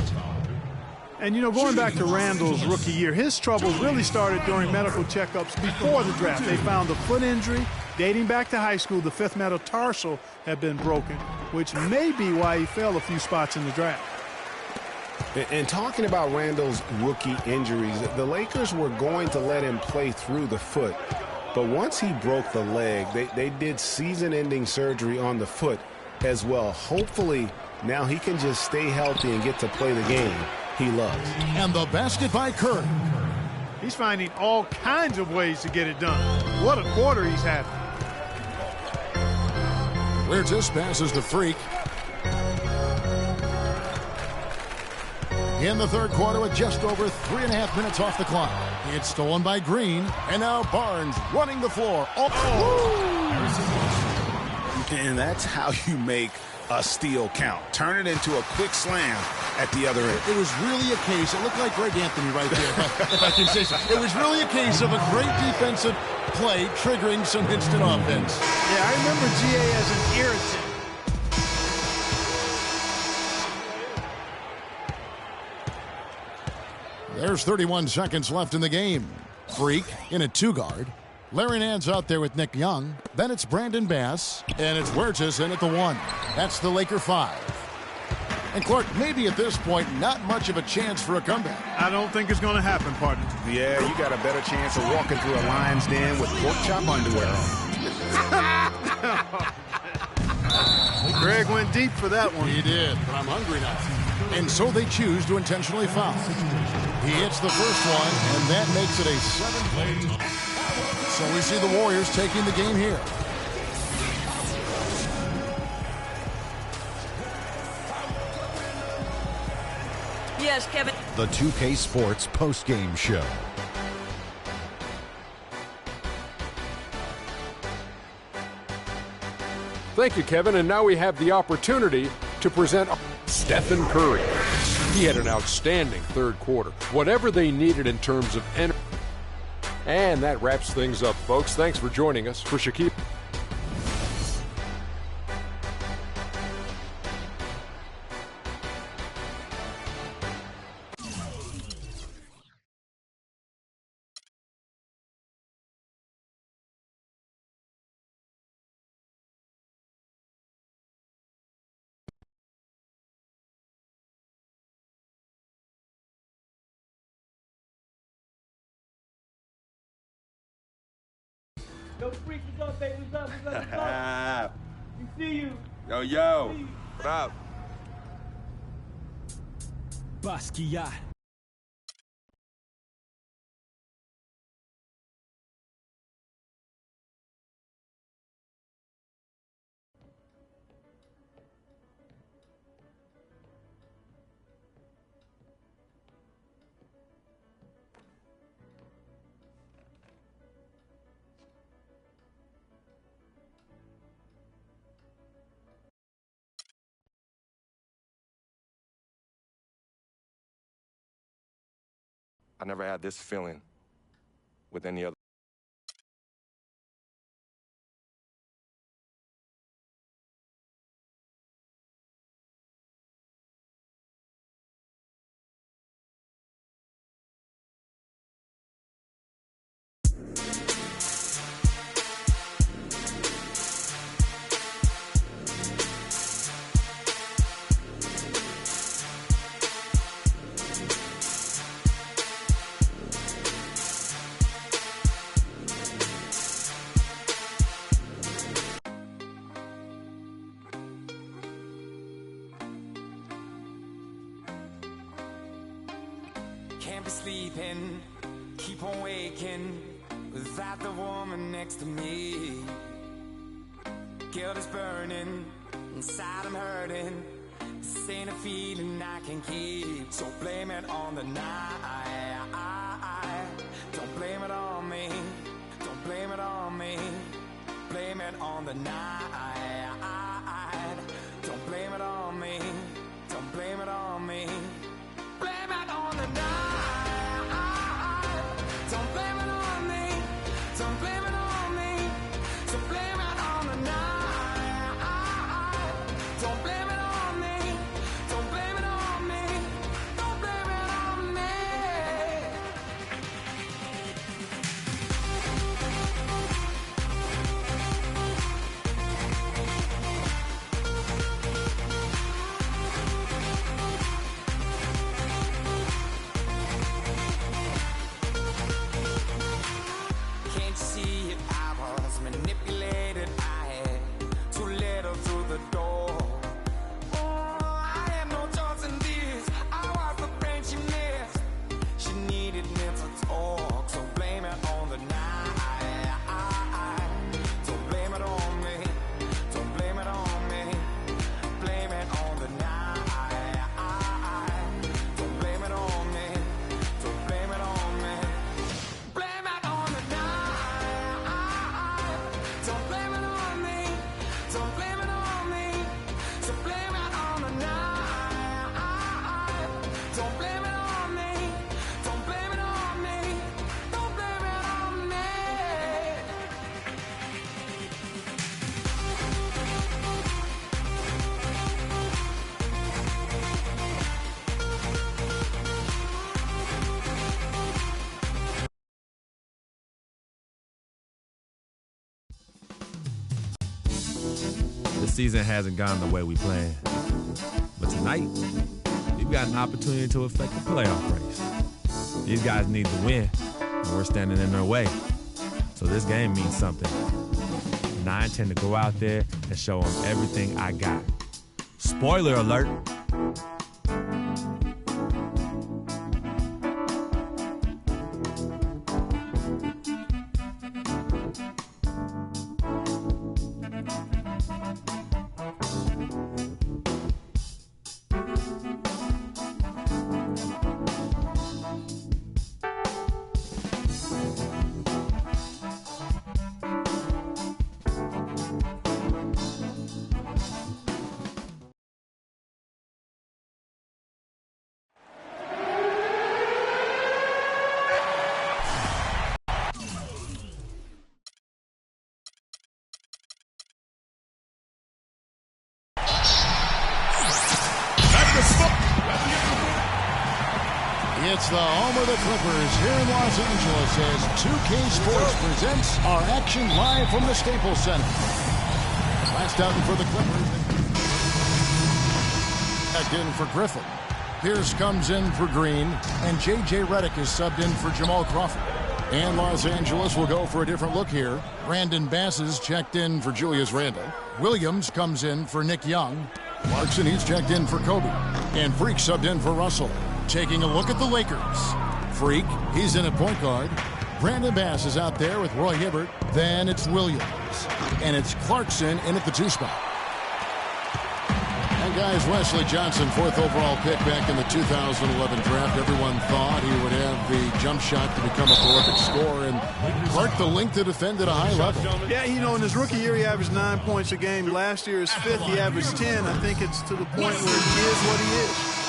[SPEAKER 18] And, you know, going back to Randall's rookie year, his troubles really started during medical checkups before the draft. They found a foot injury dating back to high school. The 5th metatarsal had been broken, which may be why he fell a few spots in the draft.
[SPEAKER 17] And talking about Randall's rookie injuries, the Lakers were going to let him play through the foot. But once he broke the leg, they did season-ending surgery on the foot as well. Hopefully, now he can just stay healthy and get to play the game he loves.
[SPEAKER 15] And the basket by Curry.
[SPEAKER 18] He's finding all kinds of ways to get it done. What a quarter he's having.
[SPEAKER 15] Wirtz passes to Freak. In the third quarter with just over 3.5 minutes off the clock. It's stolen by Green. And now Barnes running the floor.
[SPEAKER 17] And that's how you make a steal count. Turn it into a quick slam at the other end.
[SPEAKER 15] It was really a case, it looked like Greg Anthony right there, if I can say so. It was really a case of a great defensive play triggering some instant offense.
[SPEAKER 18] Yeah, I remember GA as an irritant.
[SPEAKER 15] There's 31 seconds left in the game. Freak in a 2-guard. Larry Nance out there with Nick Young. Then it's Brandon Bass. And it's Wirtz in at the 1. That's the Laker 5. And Clark, maybe at this point, not much of a chance for a comeback.
[SPEAKER 18] I don't think it's going to happen, partner.
[SPEAKER 17] Yeah, you got a better chance of walking through a lion's den with pork chop underwear
[SPEAKER 18] on. Greg went deep for that one.
[SPEAKER 15] He did, but I'm hungry now. And so they choose to intentionally foul. He hits the first one, and that makes it a 7-point. So we see the Warriors taking the game here.
[SPEAKER 5] Yes, Kevin.
[SPEAKER 6] The 2K Sports postgame show.
[SPEAKER 9] Thank you, Kevin. And now we have the opportunity to present Stephen Curry. He had an outstanding third quarter. Whatever they needed in terms of energy. And that wraps things up, folks. Thanks for joining us. For Shaquille.
[SPEAKER 7] Yo, Freak, what's up, baby? What's up? We see you.
[SPEAKER 19] Yo. What up?
[SPEAKER 7] Basquiat.
[SPEAKER 19] I never had this feeling with any other.
[SPEAKER 10] Can't be sleeping, keep on waking without the woman next to me. Guilt is burning, inside I'm hurting. This ain't a feeling I can keep, so blame it on the night. Don't blame it on me, don't blame it on me. Blame it on the night. Don't blame it on me, don't blame it on me. Blame it on the night. Don't blame it on me. Don't blame it on me. So blame it on the night. Don't blame it on me. Don't blame it on me. Don't blame it on me. Can't you see it? I was manipulated. I had too little through the door. Oh, I had no choice in this. I was the brain she missed. She needed mental talk, so blame it on the night. Don't blame it on me. Don't blame it on me. Blame it on the night. Don't blame it on me. Don't blame it on me. Blame it on the night. Don't blame it on me. Don't blame it on me. So blame it on the night. Don't blame it on me. Don't blame it on me. Don't blame it on me.
[SPEAKER 14] The season hasn't gone the way we planned. But tonight, we've got an opportunity to affect the playoff race. These guys need to win, and we're standing in their way. So this game means something. And I intend to go out there and show them everything I got. Spoiler alert.
[SPEAKER 15] It's the home of the Clippers here in Los Angeles as 2K Sports presents our action live from the Staples Center. Last outing for the Clippers. Back in for Griffin. Pierce comes in for Green, and J.J. Redick is subbed in for Jamal Crawford. And Los Angeles will go for a different look here. Brandon Bass is checked in for Julius Randle. Williams comes in for Nick Young. Clarkson, he's checked in for Kobe. And Freak subbed in for Russell. Taking a look at the Lakers. Freak, he's in at point guard. Brandon Bass is out there with Roy Hibbert. Then it's Williams. And it's Clarkson in at the 2 spot. And guys, Wesley Johnson, 4th overall pick back in the 2011 draft. Everyone thought he would have the jump shot to become a prolific scorer. And Clark, the length to defend at a high level.
[SPEAKER 18] Yeah, you know, in his rookie year, he averaged 9 points a game. Last year, his 5th, he averaged 10. I think it's to the point where he is what he is.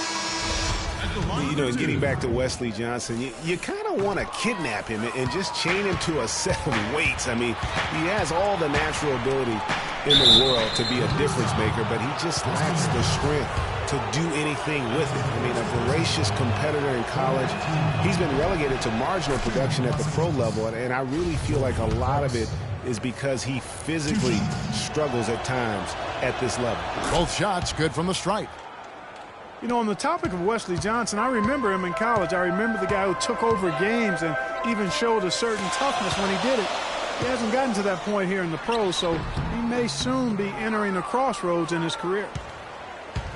[SPEAKER 17] You know, getting back to Wesley Johnson, you kind of want to kidnap him and just chain him to a set of weights. I mean, he has all the natural ability in the world to be a difference maker, but he just lacks the strength to do anything with it. I mean, a voracious competitor in college. He's been relegated to marginal production at the pro level, and I really feel like a lot of it is because he physically struggles at times at this level.
[SPEAKER 15] Both shots good from the stripe.
[SPEAKER 18] You know, on the topic of Wesley Johnson, I remember him in college. I remember the guy who took over games and even showed a certain toughness when he did it. He hasn't gotten to that point here in the pros, so he may soon be entering a crossroads in his career.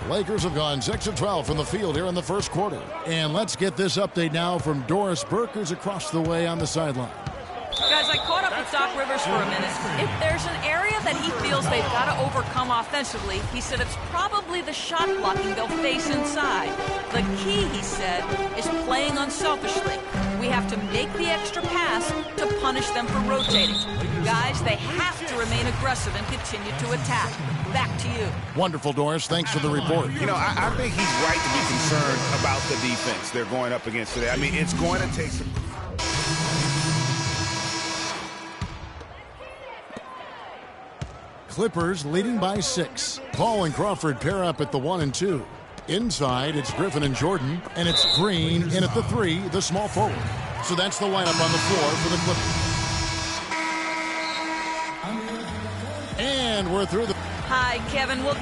[SPEAKER 15] The Lakers have gone 6 of 12 from the field here in the first quarter. And let's get this update now from Doris Burke, who's across the way on the sideline.
[SPEAKER 5] Guys, I caught up with Doc Rivers for a minute. If there's an area that he feels they've got to overcome offensively, he said it's probably the shot blocking they'll face inside. The key, he said, is playing unselfishly. We have to make the extra pass to punish them for rotating. Guys, they have to remain aggressive and continue to attack. Back to you.
[SPEAKER 15] Wonderful, Doris. Thanks for the report.
[SPEAKER 17] You know, I think he's right to be concerned about the defense they're going up against today. I mean, it's going to take some...
[SPEAKER 15] Clippers leading by 6. Paul and Crawford pair up at the 1 and 2. Inside, it's Griffin and Jordan, and it's Green in at the 3, the small forward. So that's the lineup on the floor for the Clippers. And we're through the...
[SPEAKER 5] Hi, Kevin. Well,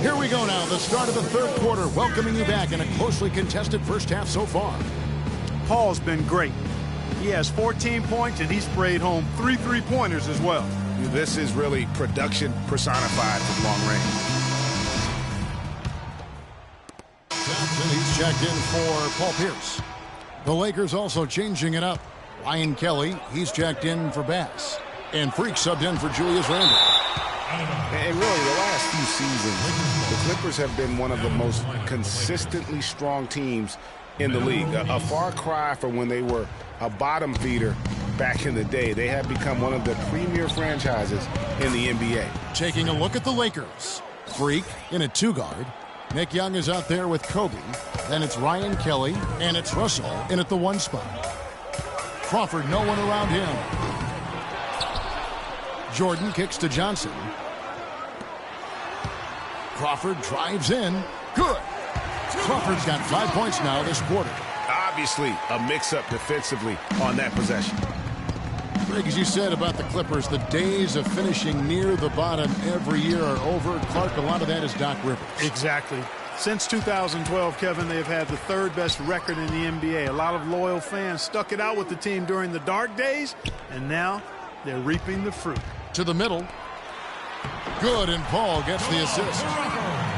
[SPEAKER 15] Here we go now, the start of the third quarter, welcoming you back in a closely contested first half so far.
[SPEAKER 18] Paul's been great. He has 14 points, and he sprayed home 3 3-pointers as well.
[SPEAKER 17] This is really production personified from long range.
[SPEAKER 15] Johnson, he's checked in for Paul Pierce. The Lakers also changing it up. Ryan Kelly, he's checked in for Bass. And Freak subbed in for Julius Randle.
[SPEAKER 17] And really, the last few seasons, the Clippers have been one of the most consistently strong teams in the league. A far cry from when they were a bottom feeder back in the day. They have become one of the premier franchises in the NBA.
[SPEAKER 15] Taking a look at the Lakers. Freak in a 2-guard. Nick Young is out there with Kobe. Then it's Ryan Kelly, and it's Russell in at the 1 spot. Crawford, no one around him. Jordan kicks to Johnson. Crawford drives in. Good. Crawford's got 5 points now this quarter.
[SPEAKER 17] Obviously, a mix-up defensively on that possession.
[SPEAKER 15] Greg, as you said about the Clippers, the days of finishing near the bottom every year are over. Clark, a lot of that is Doc Rivers.
[SPEAKER 18] Exactly. Since 2012, Kevin, they have had the 3rd best record in the NBA. A lot of loyal fans stuck it out with the team during the dark days, and now they're reaping the fruit.
[SPEAKER 15] To the middle. Good, and Paul gets the assist.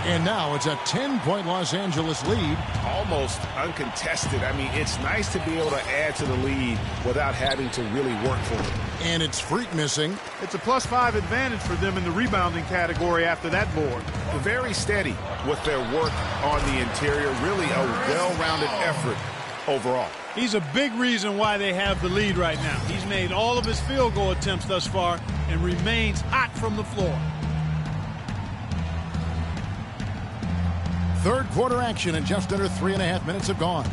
[SPEAKER 15] And now it's a 10-point Los Angeles lead.
[SPEAKER 17] Almost uncontested. I mean, it's nice to be able to add to the lead without having to really work for it.
[SPEAKER 15] And it's Freak missing.
[SPEAKER 18] It's a +5 advantage for them in the rebounding category after that board.
[SPEAKER 17] Very steady with their work on the interior. Really a well-rounded effort overall.
[SPEAKER 18] He's a big reason why they have the lead right now. He's made all of his field goal attempts thus far and remains hot from the floor.
[SPEAKER 15] Third quarter action, and just under 3.5 minutes have gone.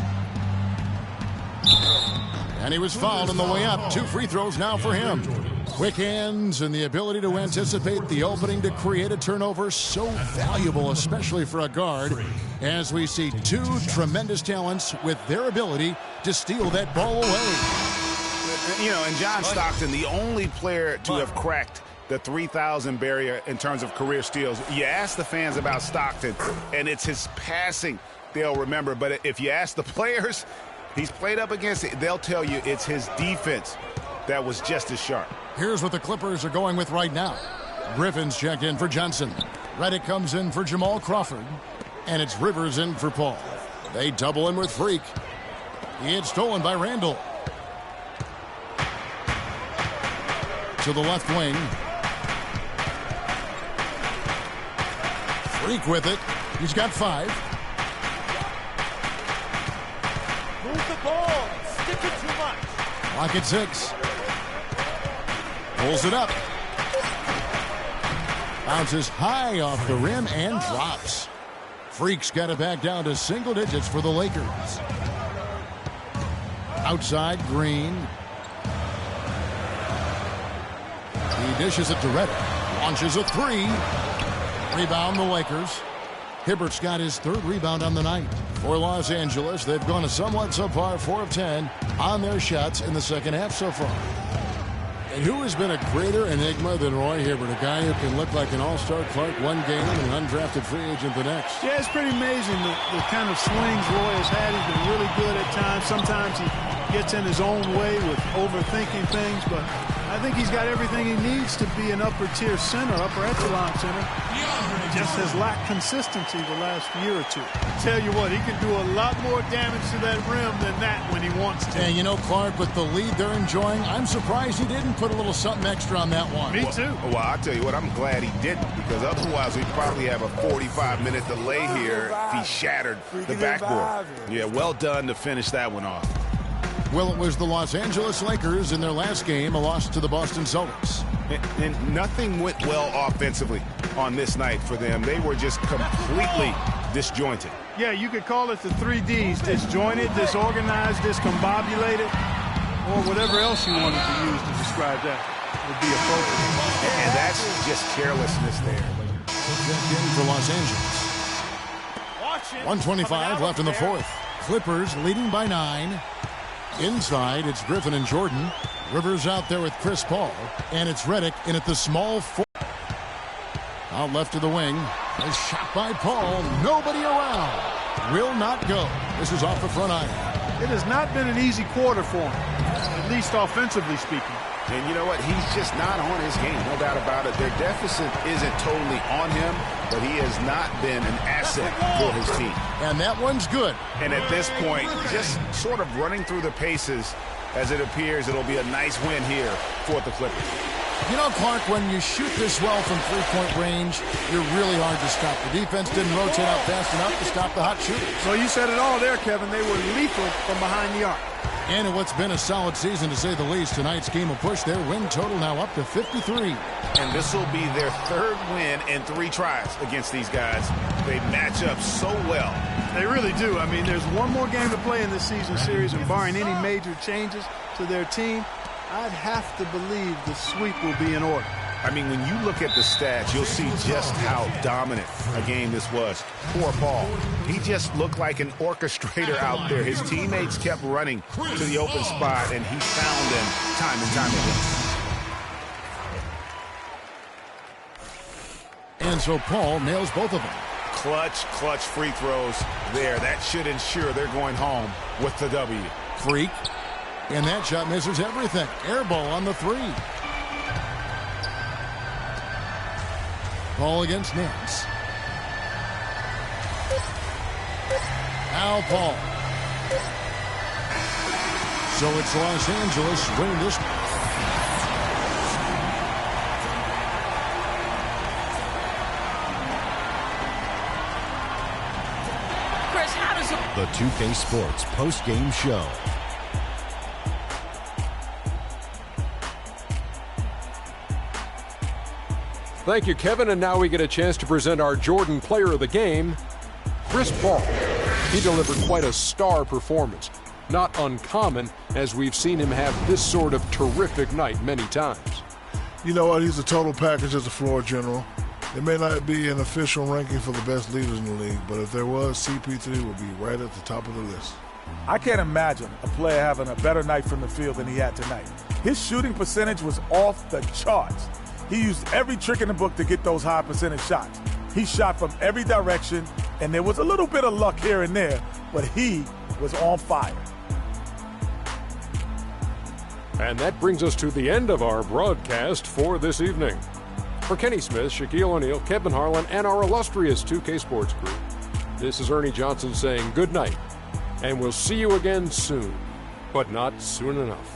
[SPEAKER 15] And he was fouled on the way up. 2 free throws now for him. Quick hands and the ability to anticipate the opening to create a turnover, so valuable, especially for a guard, as we see 2 tremendous talents with their ability to steal that ball away.
[SPEAKER 17] You know, and John Stockton, the only player to have cracked the 3,000 barrier in terms of career steals. You ask the fans about Stockton, and it's his passing they'll remember. But if you ask the players he's played up against, they'll tell you it's his defense that was just as sharp.
[SPEAKER 15] Here's what the Clippers are going with right now. Griffin's checked in for Johnson. Reddick comes in for Jamal Crawford. And it's Rivers in for Paul. They double in with Freak. He had stolen by Randall. To the left wing. Freak with it. He's got 5.
[SPEAKER 2] the ball. Stick it too much.
[SPEAKER 15] Clock at 6. Pulls it up. Bounces high off the rim and drops. Freak's got it back down to single digits for the Lakers. Outside, Green. He dishes it to Reddick. Launches a 3. Rebound the Lakers. Hibbert's got his 3rd rebound on the night. For Los Angeles, they've gone a somewhat subpar 4 of 10 on their shots in the second half so far. And who has been a greater enigma than Roy Hibbert, a guy who can look like an all-star Clark one game and an undrafted free agent the next?
[SPEAKER 18] Yeah, it's pretty amazing the kind of swings Roy has had. He's been really good at times. Sometimes he gets in his own way with overthinking things, but I think he's got everything he needs to be an upper-tier center, upper echelon center. He just has lacked consistency the last year or two. I tell you what, he can do a lot more damage to that rim than that when he wants to.
[SPEAKER 15] And you know, Clark, with the lead they're enjoying, I'm surprised he didn't put a little something extra on that one.
[SPEAKER 18] Me too.
[SPEAKER 16] Well, I'll tell you what, I'm glad he didn't, because otherwise we'd probably have a 45-minute delay here if he shattered the backboard. Yeah, well done to finish that one off.
[SPEAKER 15] Well, it was the Los Angeles Lakers in their last game, a loss to the Boston Celtics.
[SPEAKER 16] And nothing went well offensively on this night for them. They were just completely disjointed.
[SPEAKER 18] Yeah, you could call it the 3 Ds, disjointed, disorganized, discombobulated, or whatever else you wanted to use to describe that would be appropriate.
[SPEAKER 16] And that's just carelessness there.
[SPEAKER 15] That game for Los Angeles. 1:25 left in the 4th. Clippers leading by 9. Inside, it's Griffin and Jordan. Rivers out there with Chris Paul. And it's Reddick in at the small 4. Out left to the wing. A shot by Paul. Nobody around. Will not go. This is off the front iron.
[SPEAKER 18] It has not been an easy quarter for him, at least offensively speaking.
[SPEAKER 16] And you know what? He's just not on his game, no doubt about it. Their deficit isn't totally on him, but he has not been an asset for his team.
[SPEAKER 15] And that one's good.
[SPEAKER 16] And at this point, just sort of running through the paces, as it appears it'll be a nice win here for the Clippers.
[SPEAKER 15] You know, Clark, when you shoot this well from three-point range, you're really hard to stop. The defense didn't rotate out fast enough to stop the hot shooters.
[SPEAKER 18] So you said it all there, Kevin. They were lethal from behind the arc.
[SPEAKER 15] And in what's been a solid season, to say the least, tonight's game will push their win total now up to 53.
[SPEAKER 16] And this will be their 3rd win in 3 tries against these guys. They match up so well.
[SPEAKER 18] They really do. I mean, there's one more game to play in this season series, and barring any major changes to their team, I'd have to believe the sweep will be in order.
[SPEAKER 16] I mean, when you look at the stats, you'll see just how dominant a game this was. Poor Paul. He just looked like an orchestrator out there. His teammates kept running to the open spot, and he found them time and time again.
[SPEAKER 15] And so Paul nails both of them.
[SPEAKER 16] Clutch free throws there. That should ensure they're going home with the W.
[SPEAKER 15] Freak. And that shot misses everything. Air ball on the 3. Ball against Nance. Now Paul. So it's Los Angeles winning this.
[SPEAKER 5] Chris, how does it...
[SPEAKER 6] The 2K Sports post-game show.
[SPEAKER 9] Thank you, Kevin. And now we get a chance to present our Jordan Player of the Game, Chris Paul. He delivered quite a star performance. Not uncommon, as we've seen him have this sort of terrific night many times.
[SPEAKER 11] You know what? He's a total package as a floor general. There may not be an official ranking for the best leaders in the league, but if there was, CP3 would be right at the top of the list.
[SPEAKER 2] I can't imagine a player having a better night from the field than he had tonight. His shooting percentage was off the charts. He used every trick in the book to get those high percentage shots. He shot from every direction, and there was a little bit of luck here and there, but he was on fire.
[SPEAKER 9] And that brings us to the end of our broadcast for this evening. For Kenny Smith, Shaquille O'Neal, Kevin Harlan, and our illustrious 2K Sports crew, this is Ernie Johnson saying good night, and we'll see you again soon, but not soon enough.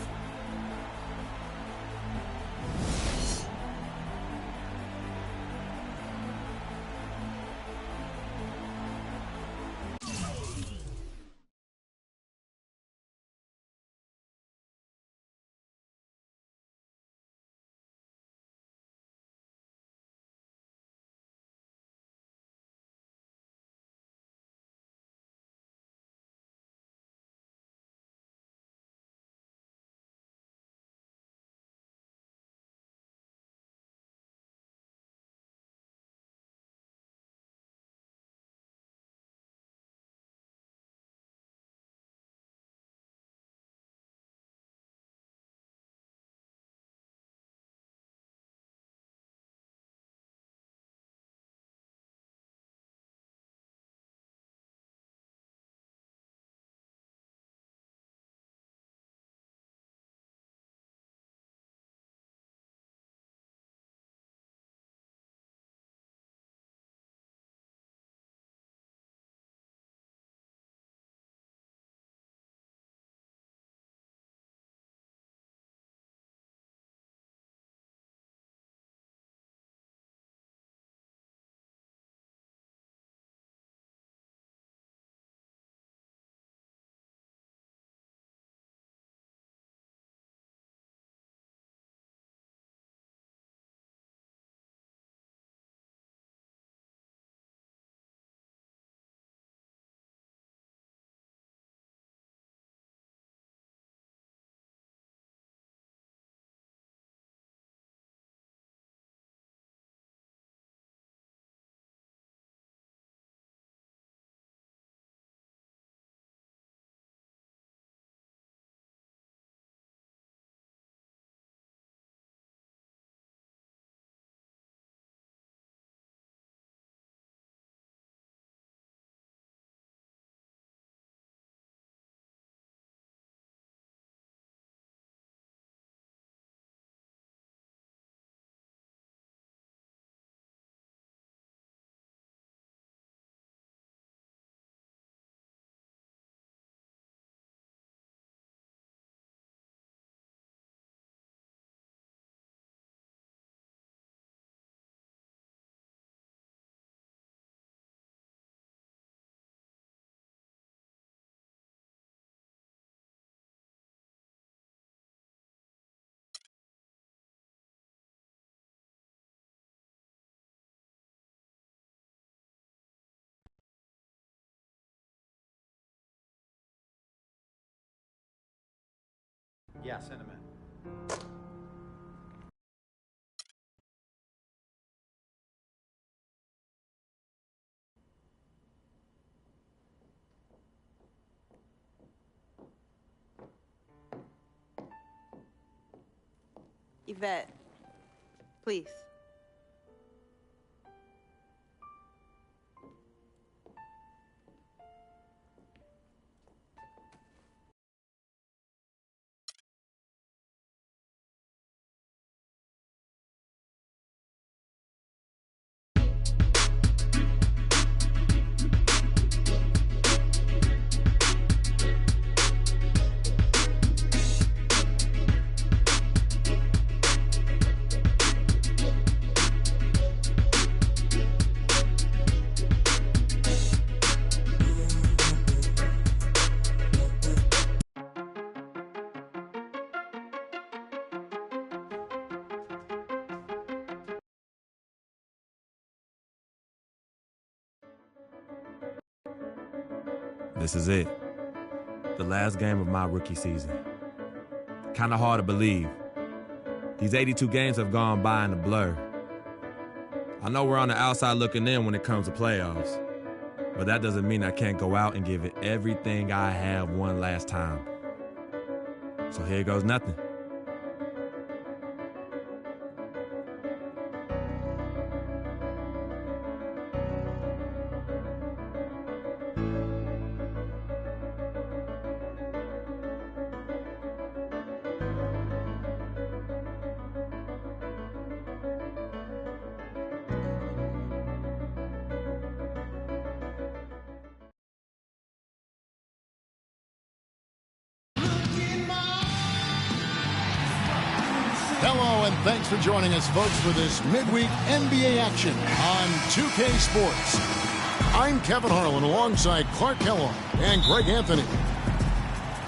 [SPEAKER 1] Yeah, send him in.
[SPEAKER 22] Yvette, please.
[SPEAKER 14] This is it. The last game of my rookie season. Kind of hard to believe. These 82 games have gone by in a blur. I know we're on the outside looking in when it comes to playoffs, but that doesn't mean I can't go out and give it everything I have one last time. So here goes nothing.
[SPEAKER 15] Hello, and thanks for joining us, folks, for this midweek NBA action on 2K Sports. I'm Kevin Harlan alongside Clark Kellogg and Greg Anthony.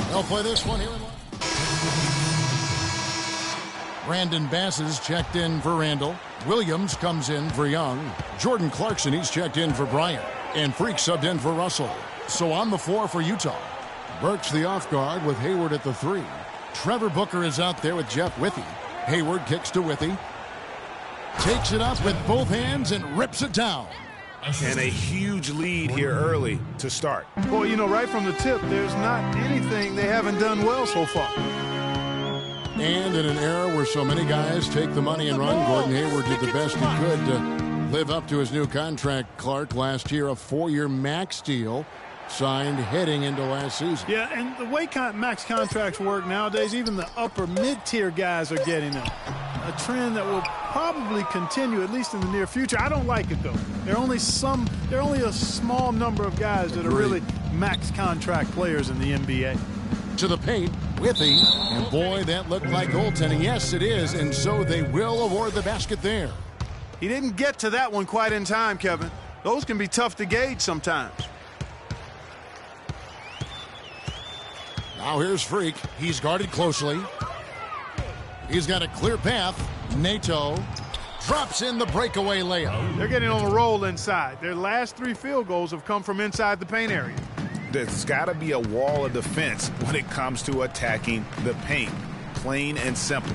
[SPEAKER 15] They'll play this one here in Brandon Bass is checked in for Randall. Williams comes in for Young. Jordan Clarkson, he's checked in for Bryant. And Freak subbed in for Russell. So on the floor for Utah. Burks the off guard with Hayward at the 3. Trevor Booker is out there with Jeff Withey. Hayward kicks to Withey. Takes it up with both hands and rips it down.
[SPEAKER 16] And a huge lead here early to start.
[SPEAKER 18] Well, you know, right from the tip, there's not anything they haven't done well so far.
[SPEAKER 15] And in an era where so many guys take the money and run, Gordon Hayward did the best he could to live up to his new contract, Clark. Last year, a 4-year max deal signed heading into last season.
[SPEAKER 18] Yeah, and the way max contracts work nowadays, even the upper mid-tier guys are getting them. A trend that will probably continue, at least in the near future. I don't like it, though. There are only a small number of guys that are really max contract players in the NBA.
[SPEAKER 15] To the paint, Withey, and boy, that looked like goaltending. Yes, it is, and so they will award the basket there.
[SPEAKER 18] He didn't get to that one quite in time, Kevin. Those can be tough to gauge sometimes.
[SPEAKER 15] Now here's Freak. He's guarded closely. He's got a clear path. Nato drops in the breakaway layup.
[SPEAKER 18] They're getting on a roll inside. Their last 3 field goals have come from inside the paint area.
[SPEAKER 16] There's got to be a wall of defense when it comes to attacking the paint. Plain and simple.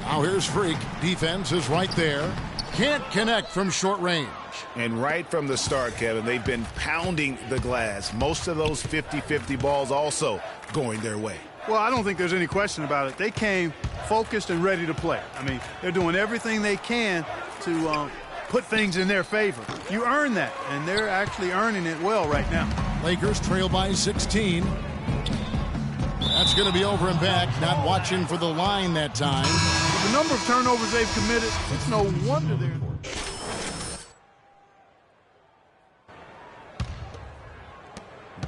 [SPEAKER 15] Now here's Freak. Defense is right there. Can't connect from short range.
[SPEAKER 16] And right from the start, Kevin, they've been pounding the glass. Most of those 50-50 balls also going their way.
[SPEAKER 18] Well, I don't think there's any question about it. They came focused and ready to play. I mean, they're doing everything they can to put things in their favor. You earn that, and they're actually earning it well right now.
[SPEAKER 15] Lakers trail by 16. That's going to be over and back. Not watching for the line that time.
[SPEAKER 18] With the number of turnovers they've committed, it's no wonder they're...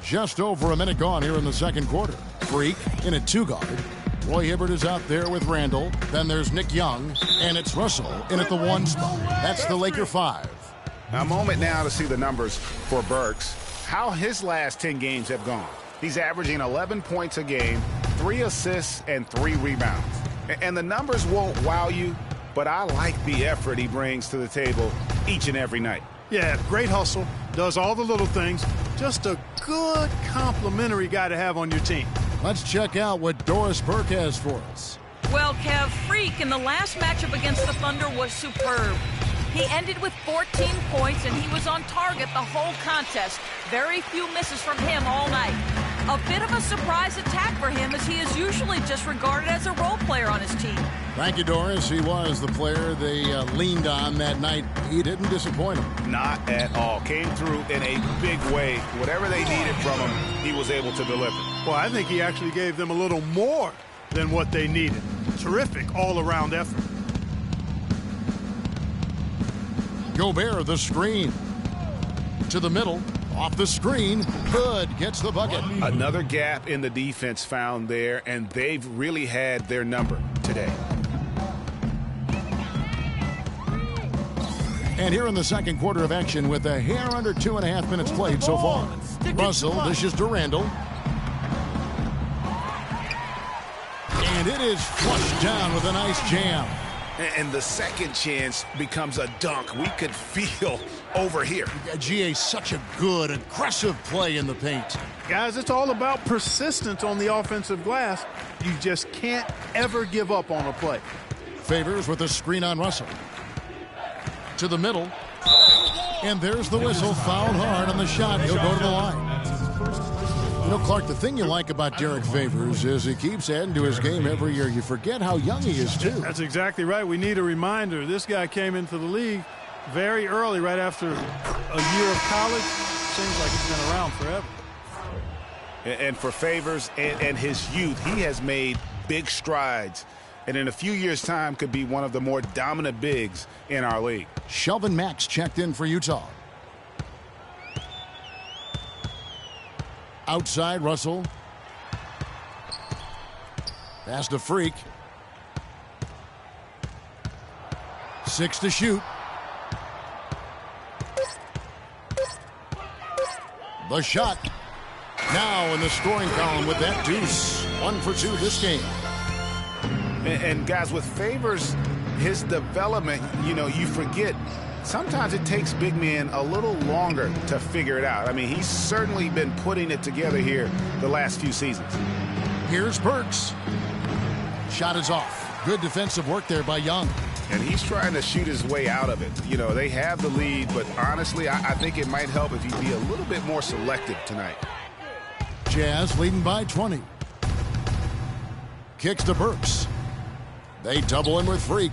[SPEAKER 15] Just over a minute gone here in the second quarter. Freak in a 2-guard. Roy Hibbert is out there with Randall. Then there's Nick Young, and it's Russell in at the 1 spot. That's the Laker 5.
[SPEAKER 16] A moment now to see the numbers for Burks. How his last 10 games have gone. He's averaging 11 points a game, 3 assists, and 3 rebounds. And the numbers won't wow you, but I like the effort he brings to the table each and every night.
[SPEAKER 18] Yeah, great hustle, does all the little things. Just a good complementary guy to have on your team.
[SPEAKER 15] Let's check out what Doris Burke has for us.
[SPEAKER 5] Well, Kev, Freak in the last matchup against the Thunder was superb. He ended with 14 points, and he was on target the whole contest. Very few misses from him all night. A bit of a surprise attack for him, as he is usually just regarded as a role player on his team.
[SPEAKER 15] Thank you, Doris. He was the player they leaned on that night. He didn't disappoint him.
[SPEAKER 16] Not at all. Came through in a big way. Whatever they needed from him, he was able to deliver.
[SPEAKER 18] Well, I think he actually gave them a little more than what they needed. Terrific all-around effort.
[SPEAKER 15] Gobert, the screen. To the middle. Off the screen. Hood gets the bucket.
[SPEAKER 16] Another gap in the defense found there, and they've really had their number today.
[SPEAKER 15] And here in the second quarter of action with a hair under 2.5 minutes played so far. Russell dishes to Randall. And it is flushed down with a nice jam.
[SPEAKER 16] And the second chance becomes a dunk. We could feel over here.
[SPEAKER 15] GA, such a good, aggressive play in the paint.
[SPEAKER 18] Guys, it's all about persistence on the offensive glass. You just can't ever give up on a play.
[SPEAKER 15] Favors with a screen on Russell. To the middle. And there's the whistle. Fouled hard on the shot. He'll go to the line. You know, Clark, the thing you like about Derek Favors is he keeps adding to his game every year. You forget how young he is, too.
[SPEAKER 18] That's exactly right. We need a reminder. This guy came into the league very early, right after a year of college. Seems like he's been around forever.
[SPEAKER 16] And for Favors and his youth, he has made big strides. And in a few years' time could be one of the more dominant bigs in our league.
[SPEAKER 15] Shelvin Max checked in for Utah. Outside, Russell. Pass to Freak. 6 to shoot. The shot. Now in the scoring column with that deuce. 1 for 2 this game.
[SPEAKER 16] And guys, with Favors, his development, you know, you forget sometimes it takes big men a little longer to figure it out. I mean, he's certainly been putting it together here the last few seasons.
[SPEAKER 15] Here's Burks. Shot is off. Good defensive work there by Young.
[SPEAKER 16] And he's trying to shoot his way out of it. You know, they have the lead, but honestly, I think it might help if he'd be a little bit more selective tonight.
[SPEAKER 15] Jazz leading by 20. Kicks to Burks. They double in with Freak.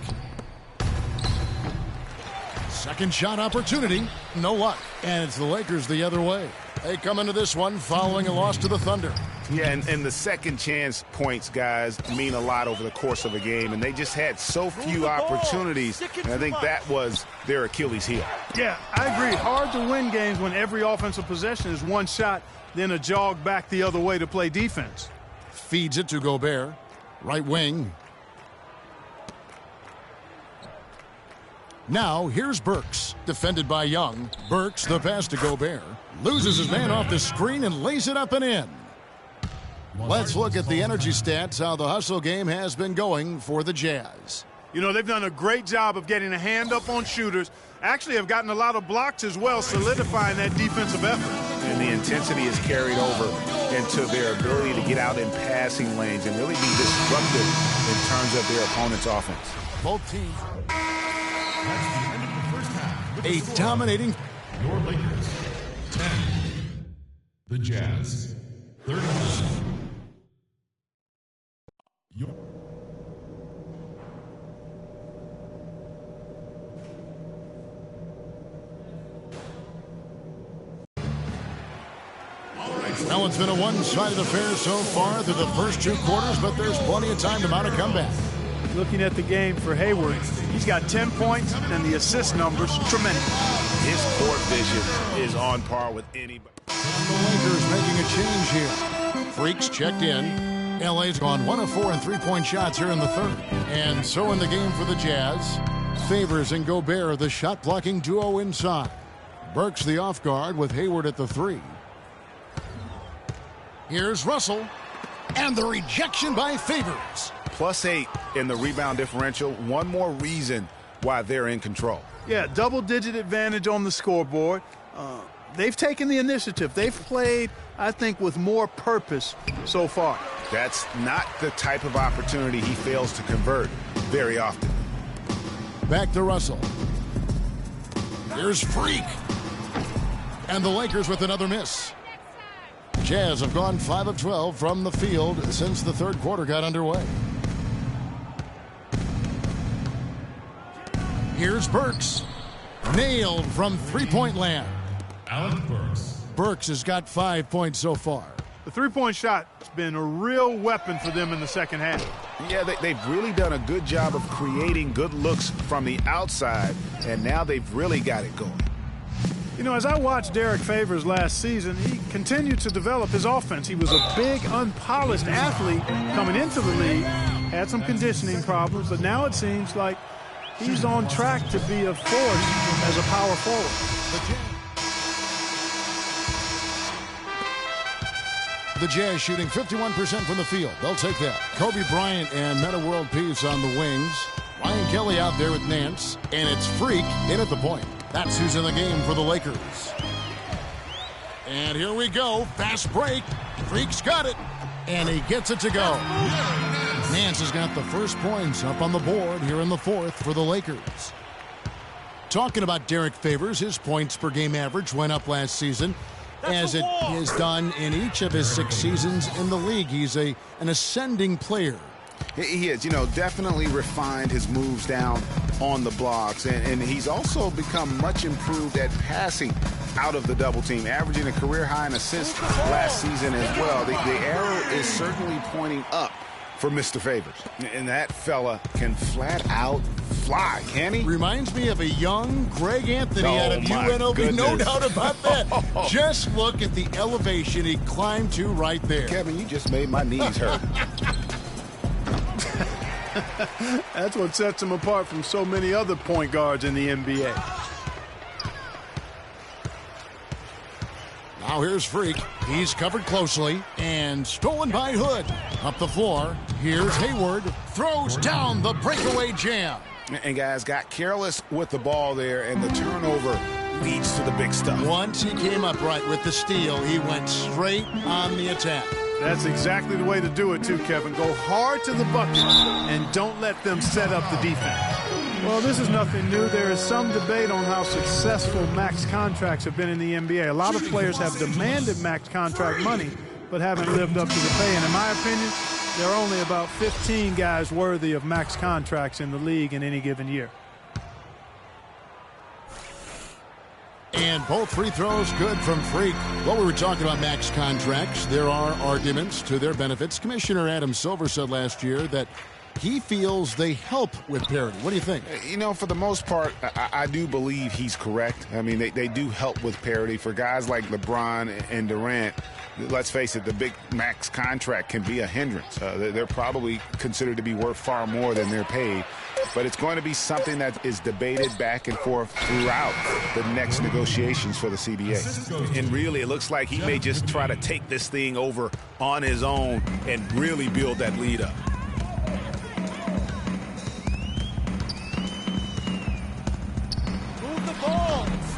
[SPEAKER 15] Second shot opportunity. No luck. And it's the Lakers the other way. They come into this one following a loss to the Thunder.
[SPEAKER 16] Yeah, and the second chance points, guys, mean a lot over the course of a game. And they just had so few opportunities. And I think that was their Achilles heel.
[SPEAKER 18] Yeah, I agree. Hard to win games when every offensive possession is one shot, then a jog back the other way to play defense.
[SPEAKER 15] Feeds it to Gobert. Right wing. Now, here's Burks, defended by Young. Burks, the pass to Gobert. Loses his man off the screen and lays it up and in. Let's look at the energy stats, how the hustle game has been going for the Jazz.
[SPEAKER 18] You know, they've done a great job of getting a hand up on shooters. Actually have gotten a lot of blocks as well, solidifying that defensive effort.
[SPEAKER 16] And the intensity is carried over into their ability to get out in passing lanes and really be disruptive in terms of their opponent's offense.
[SPEAKER 15] Both teams. A dominating.
[SPEAKER 4] Your Lakers, 10. The Jazz, 39.
[SPEAKER 15] Now it's been a one-sided affair so far through the first 2 quarters, but there's plenty of time to mount a comeback.
[SPEAKER 18] Looking at the game for Hayward, he's got 10 points, and the assist numbers tremendous.
[SPEAKER 16] His court vision is on par with anybody.
[SPEAKER 15] The Lakers making a change here. Freaks checked in. LA's gone 1 of 4 in three-point shots here in the third. And so in the game for the Jazz, Favors and Gobert, the shot-blocking duo inside. Burks the off guard with Hayward at the 3. Here's Russell. And the rejection by Favors.
[SPEAKER 16] +8 in the rebound differential. One more reason why they're in control.
[SPEAKER 18] Yeah, double-digit advantage on the scoreboard. they've taken the initiative. They've played, I think, with more purpose so far.
[SPEAKER 16] That's not the type of opportunity he fails to convert very often.
[SPEAKER 15] Back to Russell. Here's Freak. And the Lakers with another miss. Jazz have gone 5 of 12 from the field since the third quarter got underway. Here's Burks. Nailed from three-point land.
[SPEAKER 4] Alec Burks.
[SPEAKER 15] Burks has got 5 points so far.
[SPEAKER 18] The three-point shot has been a real weapon for them in the second half.
[SPEAKER 16] Yeah, they've really done a good job of creating good looks from the outside, and now they've really got it going.
[SPEAKER 18] You know, as I watched Derek Favors last season, he continued to develop his offense. He was a big, unpolished athlete coming into the league, had some conditioning problems, but now it seems like he's on track to be a force as a power forward.
[SPEAKER 15] The Jazz shooting 51% from the field. They'll take that. Kobe Bryant and Meta World Peace on the wings. Ryan Kelly out there with Nance. And it's Freak in at the point. That's who's in the game for the Lakers. And here we go. Fast break. Freak's got it. And he gets it to go. Nance has got the first points up on the board here in the fourth for the Lakers. Talking about Derek Favors, his points per game average went up last season, as it has done in each of his 6 seasons in the league. He's an ascending player.
[SPEAKER 16] He is, definitely refined his moves down on the blocks, and he's also become much improved at passing out of the double team, averaging a career high in assists last season as well. The arrow is certainly pointing up for Mr. Favors, and that fella can flat out fly, can he?
[SPEAKER 15] Reminds me of a young Greg Anthony out of UNLV,
[SPEAKER 16] goodness.
[SPEAKER 15] no doubt about that. Just look at the elevation he climbed to right there.
[SPEAKER 16] Kevin, you just made my knees hurt.
[SPEAKER 18] That's what sets him apart from so many other point guards in the NBA.
[SPEAKER 15] Now here's Freak. He's covered closely and stolen by Hood. Up the floor, here's Hayward. Throws down the breakaway jam.
[SPEAKER 16] And guys got careless with the ball there, and the turnover leads to the big stuff.
[SPEAKER 15] Once he came up right with the steal, he went straight on the attack.
[SPEAKER 18] That's exactly the way to do it, too, Kevin. Go hard to the bucket and don't let them set up the defense. Well, this is nothing new. There is some debate on how successful max contracts have been in the NBA. A lot of players have demanded max contract money but haven't lived up to the pay. And in my opinion, there are only about 15 guys worthy of max contracts in the league in any given year.
[SPEAKER 15] And both free throws good from Freak. Well, we were talking about max contracts. There are arguments to their benefits. Commissioner Adam Silver said last year that he feels they help with parity. What do you think?
[SPEAKER 16] For the most part, I do believe he's correct. I mean, they do help with parity. For guys like LeBron and Durant, let's face it, the big max contract can be a hindrance. They're probably considered to be worth far more than they're paid. But it's going to be something that is debated back and forth throughout the next negotiations for the CBA. And really, it looks like he may just try to take this thing over on his own and really build that lead up.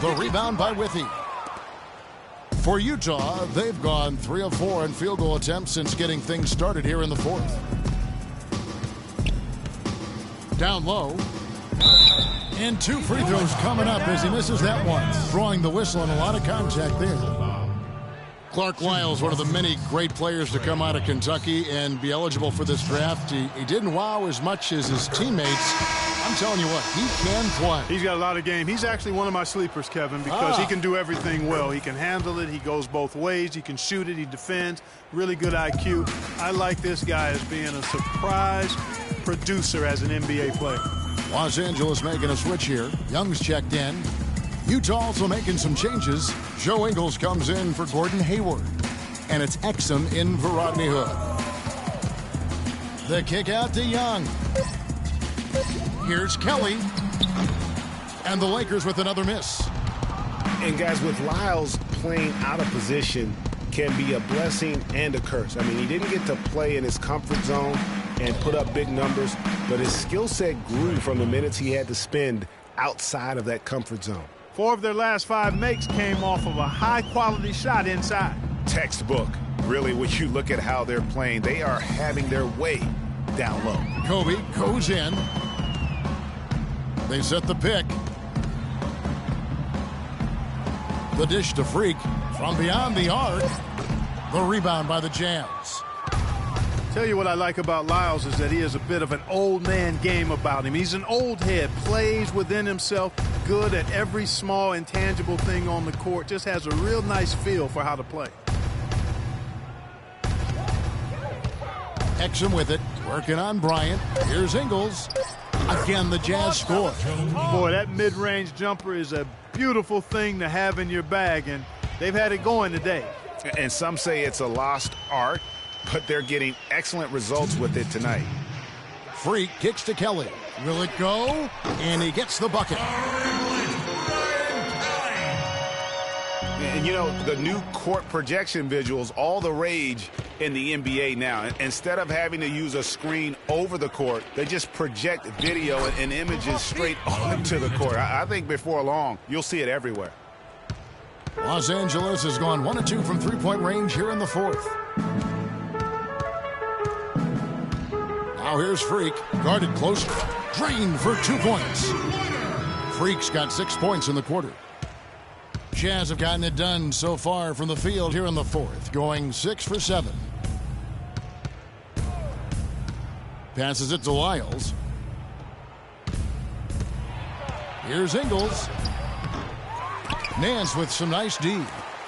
[SPEAKER 15] The rebound by Withy. For Utah, they've gone 3 of 4 in field goal attempts since getting things started here in the fourth. Down low. And 2 free throws coming up as he misses that one. Throwing the whistle and a lot of contact there. Clark Lyles, one of the many great players to come out of Kentucky and be eligible for this draft. He didn't wow as much as his teammates. I'm telling you what, he can play.
[SPEAKER 18] He's got a lot of game. He's actually one of my sleepers, Kevin, because he can do everything well. He can handle it. He goes both ways. He can shoot it. He defends. Really good IQ. I like this guy as being a surprise producer as an NBA player.
[SPEAKER 15] Los Angeles making a switch here. Young's checked in. Utah also making some changes. Joe Ingles comes in for Gordon Hayward. And it's Exum in for Rodney Hood. The kick out to Young. Here's Kelly. And the Lakers with another miss.
[SPEAKER 16] And guys, with Lyles playing out of position can be a blessing and a curse. I mean, he didn't get to play in his comfort zone and put up big numbers, but his skill set grew from the minutes he had to spend outside of that comfort zone.
[SPEAKER 18] 4 of their last 5 makes came off of a high-quality shot inside.
[SPEAKER 16] Textbook. Really, when you look at how they're playing, they are having their way down low.
[SPEAKER 15] Kobe goes in. They set the pick. The dish to Freak from beyond the arc. The rebound by the Jazz.
[SPEAKER 18] Tell you what I like about Lyles is that he has a bit of an old man game about him. He's an old head, plays within himself, good at every small intangible thing on the court, just has a real nice feel for how to play.
[SPEAKER 15] Exum with it, working on Bryant. Here's Ingles. Again, the Jazz score.
[SPEAKER 18] Boy, that mid-range jumper is a beautiful thing to have in your bag, and they've had it going today.
[SPEAKER 16] And some say it's a lost art, but they're getting excellent results with it tonight.
[SPEAKER 15] Freak kicks to Kelly. Will it go? And he gets the bucket.
[SPEAKER 16] And you know, the new court projection visuals, all the rage in the NBA now. Instead of having to use a screen over the court, they just project video and images straight onto the court. I think before long, you'll see it everywhere.
[SPEAKER 15] Los Angeles has gone 1 of 2 from three-point range here in the fourth. Now here's Freak, guarded close, drained for 2 points. Freak's got 6 points in the quarter. Jazz have gotten it done so far from the field here in the fourth, going 6 for 7. Passes it to Lyles. Here's Ingles. Nance with some nice D.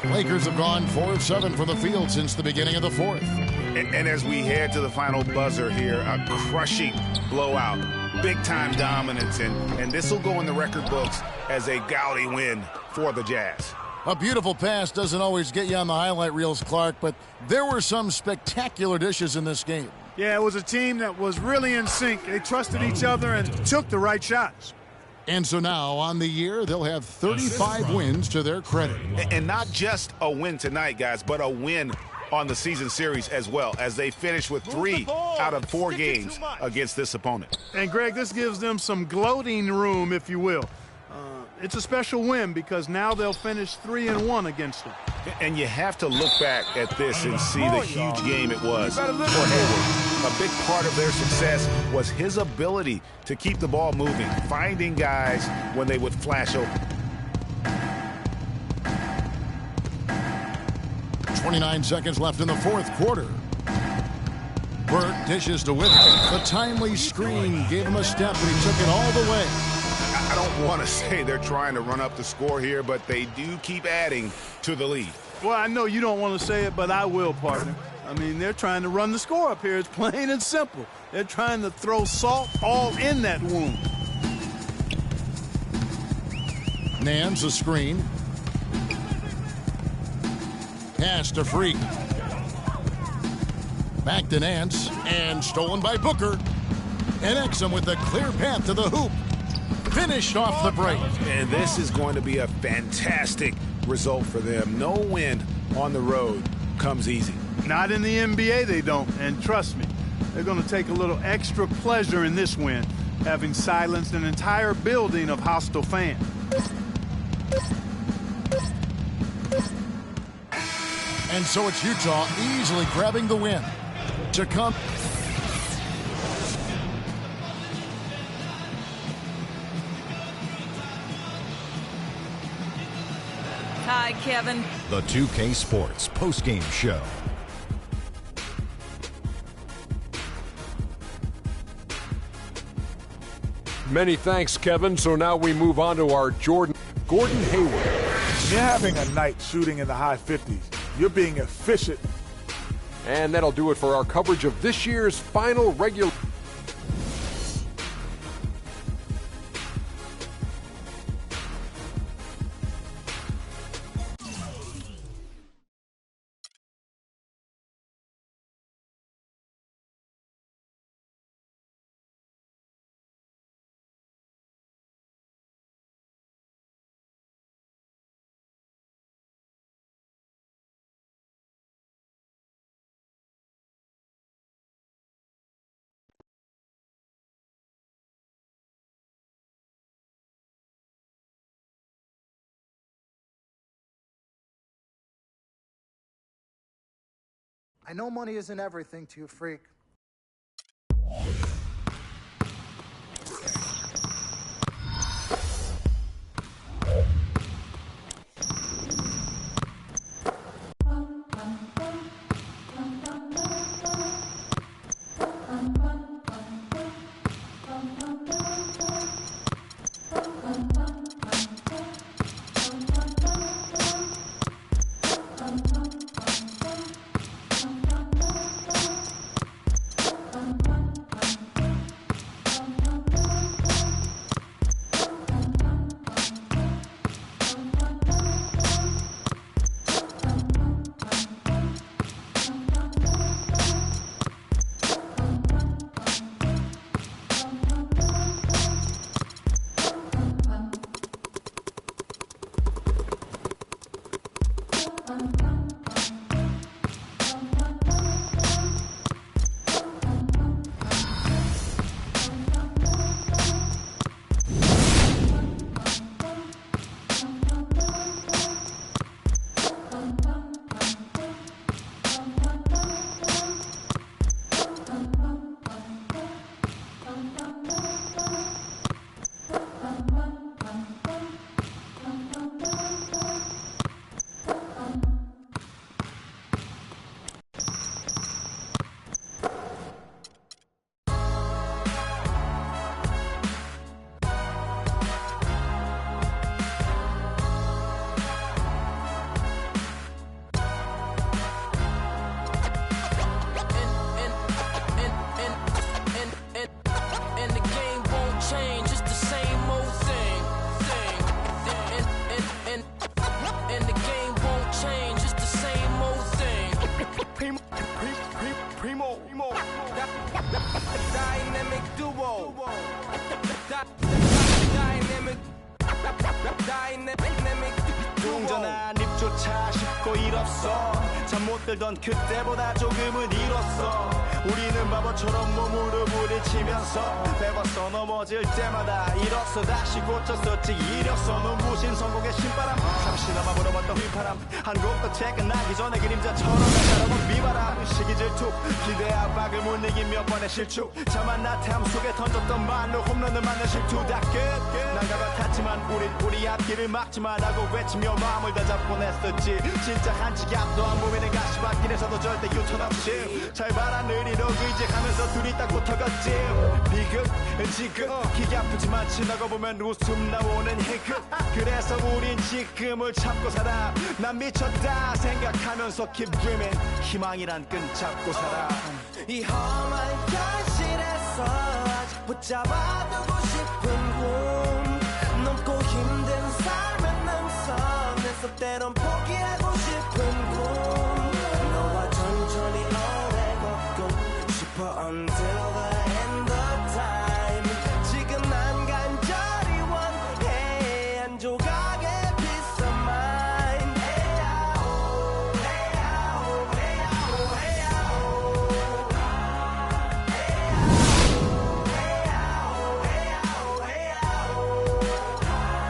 [SPEAKER 15] Lakers have gone 4 of 7 from the field since the beginning of the fourth.
[SPEAKER 16] And as we head to the final buzzer here, a crushing blowout, big-time dominance, and this will go in the record books as a gaudy win for the Jazz.
[SPEAKER 15] A beautiful pass doesn't always get you on the highlight reels, Clark, but there were some spectacular dishes in this game.
[SPEAKER 18] Yeah, it was a team that was really in sync. They trusted each other and took the right shots.
[SPEAKER 15] And so now, on the year, they'll have 35 wins to their credit.
[SPEAKER 16] And not just a win tonight, guys, but a win on the season series as well, as they finish with 3 out of 4 games against this opponent.
[SPEAKER 18] And, Greg, this gives them some gloating room, if you will. It's a special win because now they'll finish 3-1 against them.
[SPEAKER 16] And you have to look back at this and see the huge game it was for Hayward. A big part of their success was his ability to keep the ball moving, finding guys when they would flash open.
[SPEAKER 15] 29 seconds left in the fourth quarter. Burt dishes to Whitten. The timely screen gave him a step, and he took it all the way.
[SPEAKER 16] I don't want to say they're trying to run up the score here, but they do keep adding to the lead.
[SPEAKER 18] Well, I know you don't want to say it, but I will, partner. I mean, they're trying to run the score up here. It's plain and simple. They're trying to throw salt all in that wound.
[SPEAKER 15] Nance a screen. Pass to Freak. Back to Nance, and stolen by Booker. And Exum with a clear path to the hoop. Finished off the break.
[SPEAKER 16] And this is going to be a fantastic result for them. No win on the road comes easy.
[SPEAKER 18] Not in the NBA, they don't. And trust me, they're going to take a little extra pleasure in this win, having silenced an entire building of hostile fans.
[SPEAKER 15] And so it's Utah easily grabbing the win. To come.
[SPEAKER 5] Hi, Kevin.
[SPEAKER 6] The 2K Sports postgame show.
[SPEAKER 9] Many thanks, Kevin. So now we move on to our Gordon Hayward.
[SPEAKER 2] When you're having a night shooting in the high 50s, you're being efficient.
[SPEAKER 9] And that'll do it for our coverage of this year's final regular.
[SPEAKER 1] I know money isn't everything to you, freak.
[SPEAKER 10] 동전한 입조차 쉽고 일 없어 잠 못 들던 그때보다 조금은 일었어 우리는 바보처럼 몸으로 부딪히면서 배웠어 넘어질 때마다 일었어 다시 고쳤었지 이력서 눈부신 성공의 신바람 잠시나마 불어봤던 휘파람 한 곡도 채 끝나기 전에 그림자처럼 날아온 비바람 시기 질투 기대 압박을 못 이긴 몇 번의 실축 자만 나탐 속에 던졌던 말로 홈런을 맞는 실투 다 끝 난가 같았지만 우리 앞길을 막지만 하고 외치며 마음을 다잡곤 했었지 진짜 한치 앞도 안 보이는 가시밭길에서도 절대 유턴 없이 잘 봐라 느리로 의지하면서 둘이 딱 붙어갔지 비극 지금 기가 아프지만 지나고 보면 웃음 나오는 희극 그래서 우린 지금을 참고 살아 난 미쳤다 생각하면서 keep dreaming 희망이란 끈 잡고 살아
[SPEAKER 12] 이 험한 현실에서 아직 붙잡아두고 싶은 꿈 넘고 힘든 삶의 능선에서 때론 포기하고 싶은 꿈 너와 천천히 오래 걷고 싶어 until the end of time 지금 난 간절히 원해 한 조각의 peace of mind 헤야오 헤야오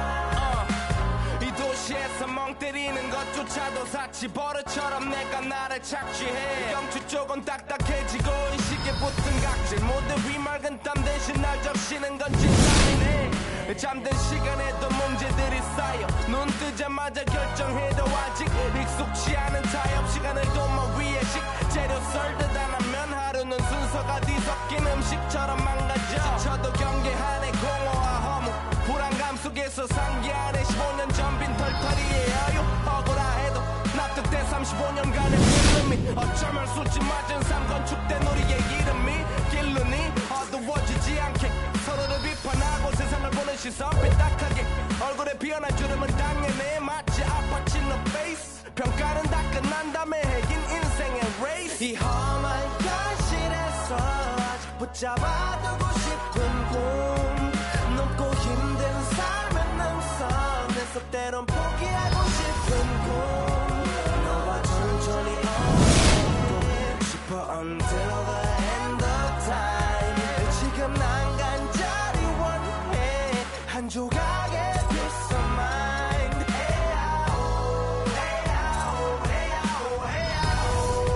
[SPEAKER 12] 헤야오
[SPEAKER 10] 이 도시에서 멍 때리는 것조차도 사치 버릇처럼 내가 나를 착취해 경추 쪽은 딱딱해지고 의식에 붙은 각질 모두 위맑은 땀 대신 날 적시는 건 진땀이네 잠든 시간에도 문제들이 쌓여 눈 뜨자마자 결정해도 아직 익숙치 않은 타협 시간을 도마 위에 식재료 썰듯 안 하면 하루는 순서가 뒤섞인 음식처럼 망가져 지쳐도 경계하네 공허와 허무 불안감 속에서 상기하네 15년 전 빈 털터리에 여유 억울해도 납득돼 35년간의 필름이 어쩌면 수치 맞은 삶 건축된 우리의 이름이 길르니 어두워지지 않게 서로를 비판하고 세상을 보는 시선 삐딱하게 얼굴에 피어난 주름은 당연해 마치 아파치는 페이스 평가는 다 끝난 다음에 핵인 인생의 레이스
[SPEAKER 12] 이 험한 현실에서 아직 붙잡아두고 싶은 꿈 넘고 힘든 삶의 능선에서 때론 포기하고 싶은 꿈 너와 천천히 오래 싶어 until the end of time 지금 난 간절히 원해 한 조각의 peace of mind 헤야오 헤야오 헤야오 헤야오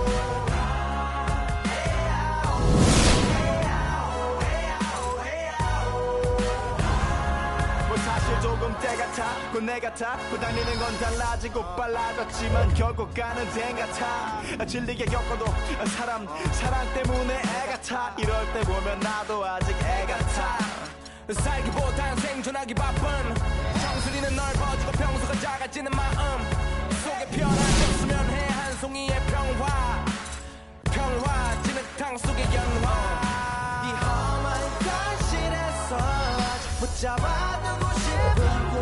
[SPEAKER 12] 자꾸 내가 닫고 다니는 건 달라지고 빨라졌지만 결국 가는 데 같아 질리게 겪어도 사랑 때문에 애 같아 이럴 때 보면 나도 아직 애 같아 살기보단 생존하기 바쁜 정수리는 넓어지고 평소가 작아지는 마음 속에 편안했으면 해 한 송이의 평화 진흙탕 속의 연화 이 험한 현실에서 아직 붙잡아두고 싶은 꿈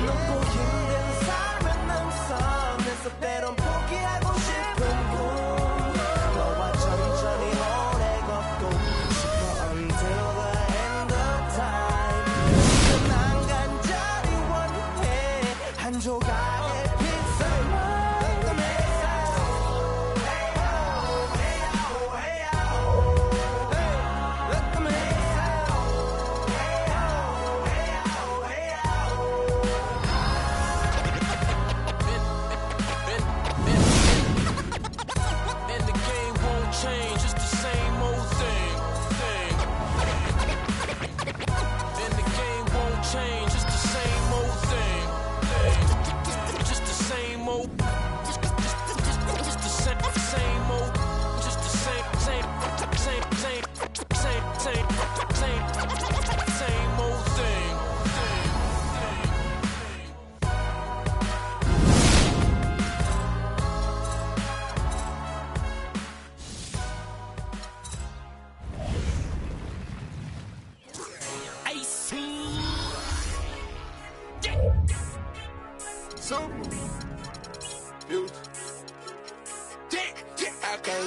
[SPEAKER 12] 높고 힘든 삶은 능선에서 때론 포기하고 싶은 꿈 너와 천천히 오래 걷고 싶어 until the end of time 지금 난 간절히 원해 한 조각의 빗살만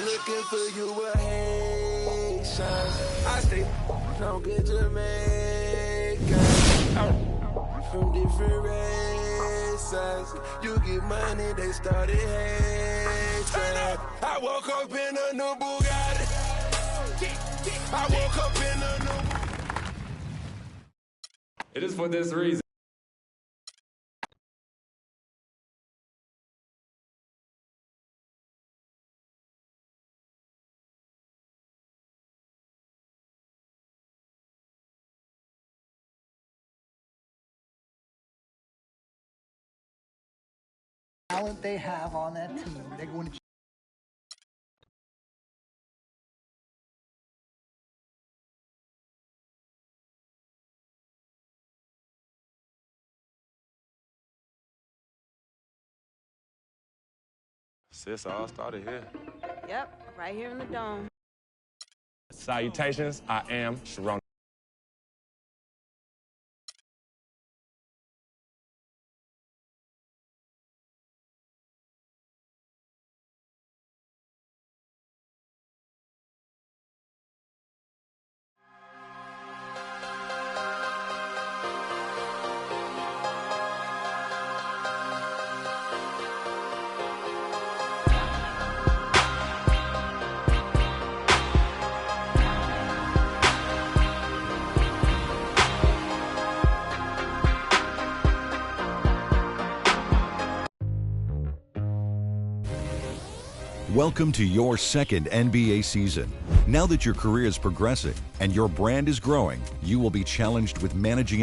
[SPEAKER 12] looking for you a Haitian. I stay from good Jamaica. From different races. You get money, they started hating. I woke up in a new Bugatti. I woke up in a new.
[SPEAKER 19] It is for this reason.
[SPEAKER 1] Talent they have on that team, they're going to.
[SPEAKER 19] Sis all started here.
[SPEAKER 22] Yep, right here in the dome.
[SPEAKER 19] Salutations, I am Sharon.
[SPEAKER 6] Welcome to your second NBA season. Now that your career is progressing and your brand is growing, you will be challenged with managing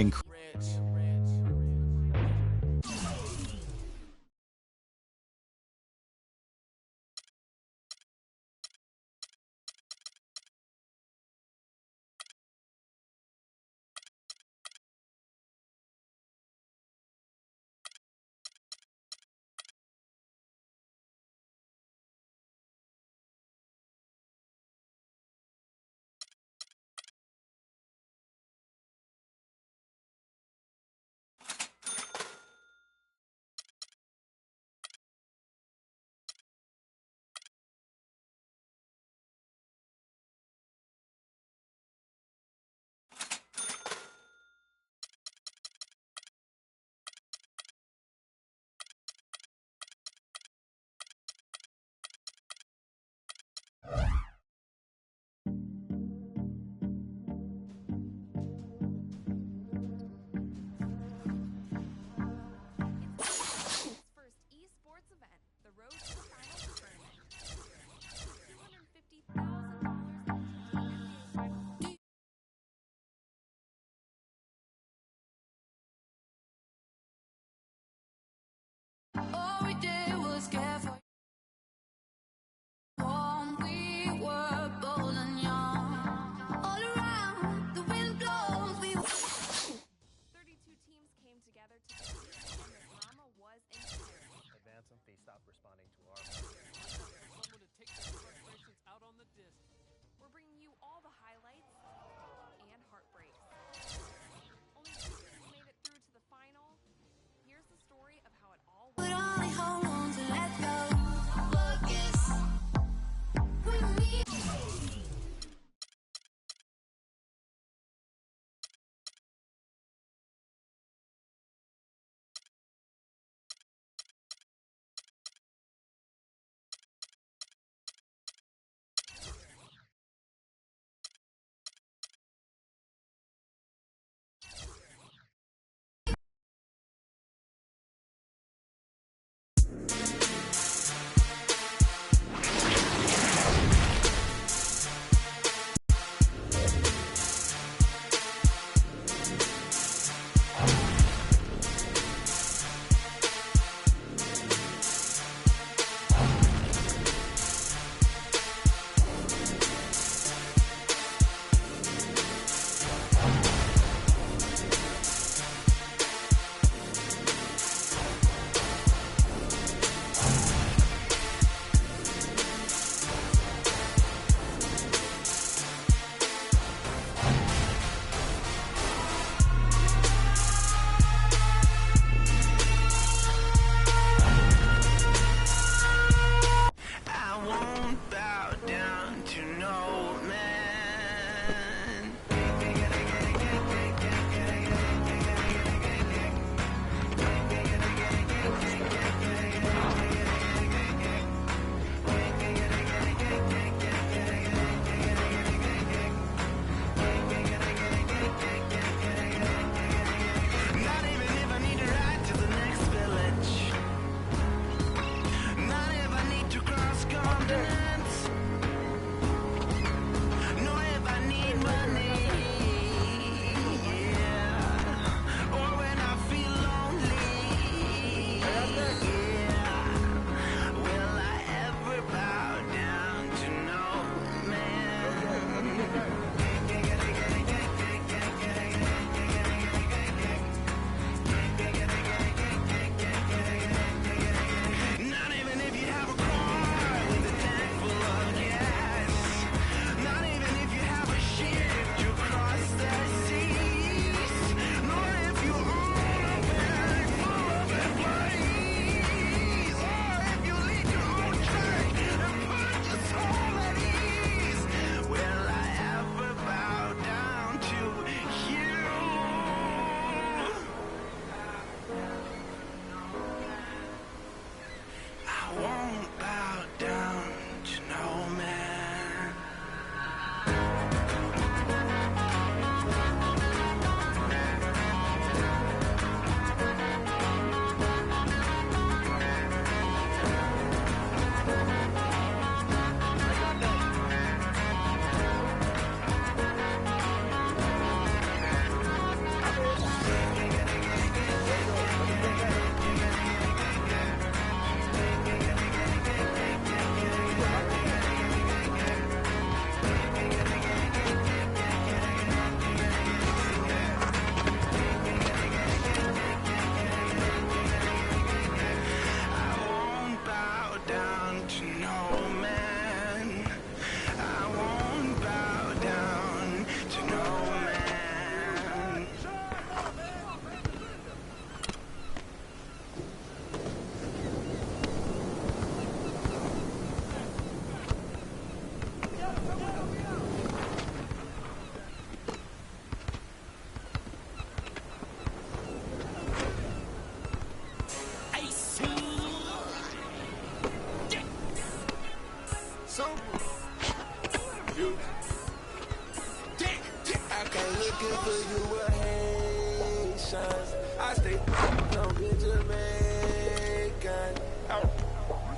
[SPEAKER 10] I stay on good Jamaican.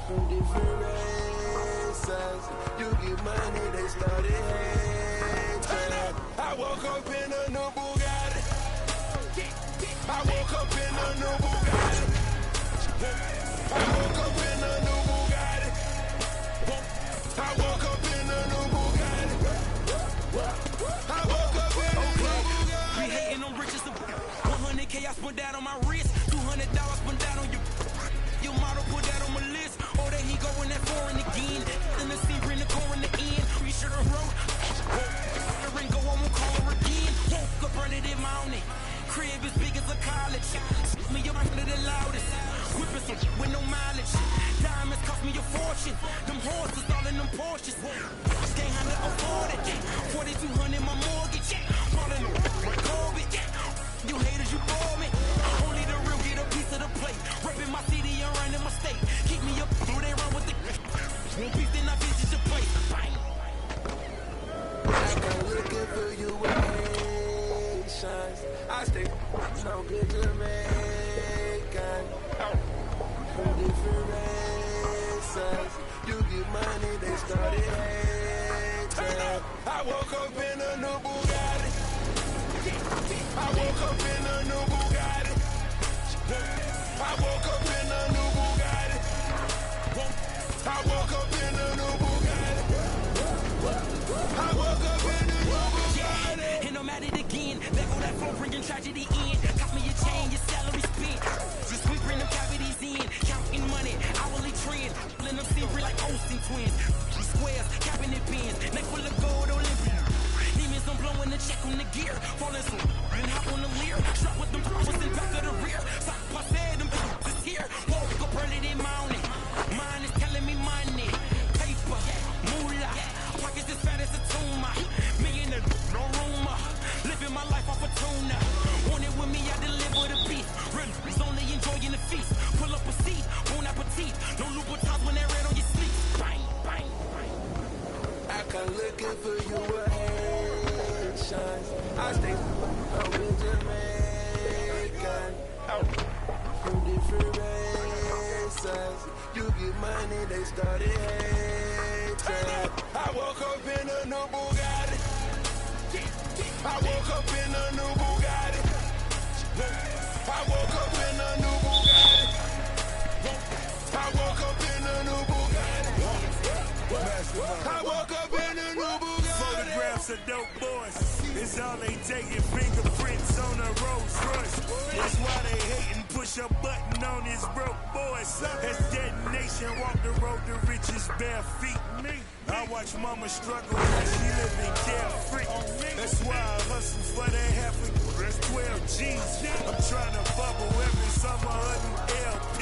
[SPEAKER 10] From different races. You get money, they started hating. I woke up in a new Bugatti. I woke up in a new Bugatti. I woke up in a new Bugatti. I woke up in a new Bugatti. I woke up in a new Bugatti.
[SPEAKER 13] We hating on riches of 100K I spent that on my wrist. $200 spent that on your model, put that on my list. Oh, there he going that foreign again. In the sea, bring the core in the end. We should have wrote. The ring go on, we'll call her again. Woke up, burn it in mountain. Crib as big as a college. Me up under the loudest. Whipping some with no mileage. Diamonds cost me a fortune. Them horses all in them Porsches. Can't handle afford it. 4,200 my mortgage. Falling my COVID. You haters, you bore me. Only the real get a piece of the plate. Repping my city and running my state. Keep me up, do they run with the one piece, then I visit your place. Bang.
[SPEAKER 10] I'm looking for you with patience. I stay so good Jamaican. From different races. You get money, they started hating. I woke up in a new Bugatti. I woke up in a new Bugatti. I woke up in a new Bugatti. I woke up in a new Bugatti. I woke up in a new Bugatti.
[SPEAKER 13] And I'm at it again. There go that flow bringing tragedy in. Got me a chain, your salary spent. Just we bring them cavities in. Counting money, hourly trend. Letting them see real like Olsen twins. Squares, cabinet bins. Neck full of gold Olympia. Demons, I'm blowing the check on the gear. Falling some and hop on the leer. Shot with them was in back of the rear. Sock I said them is here. Woke up early in morning. Mine is telling me money. Paper, moolah. Pockets as fat as a tumor. Me and the
[SPEAKER 10] started hating. I woke up in a new Bugatti. I woke up in a new Bugatti. I woke up in a new Bugatti. I woke up in a new Bugatti. I woke up in a new Bugatti.
[SPEAKER 3] Photographs of dope boys. It's all they taking, fingerprints on a Rolls Royce. That's why they hating, push a button on his broke boys. As detonation, walk the road to riches bare feet. I watch mama struggle as she living carefree. That's why I hustle for that half a 12 G's. I'm trying to bubble every summer a new LP.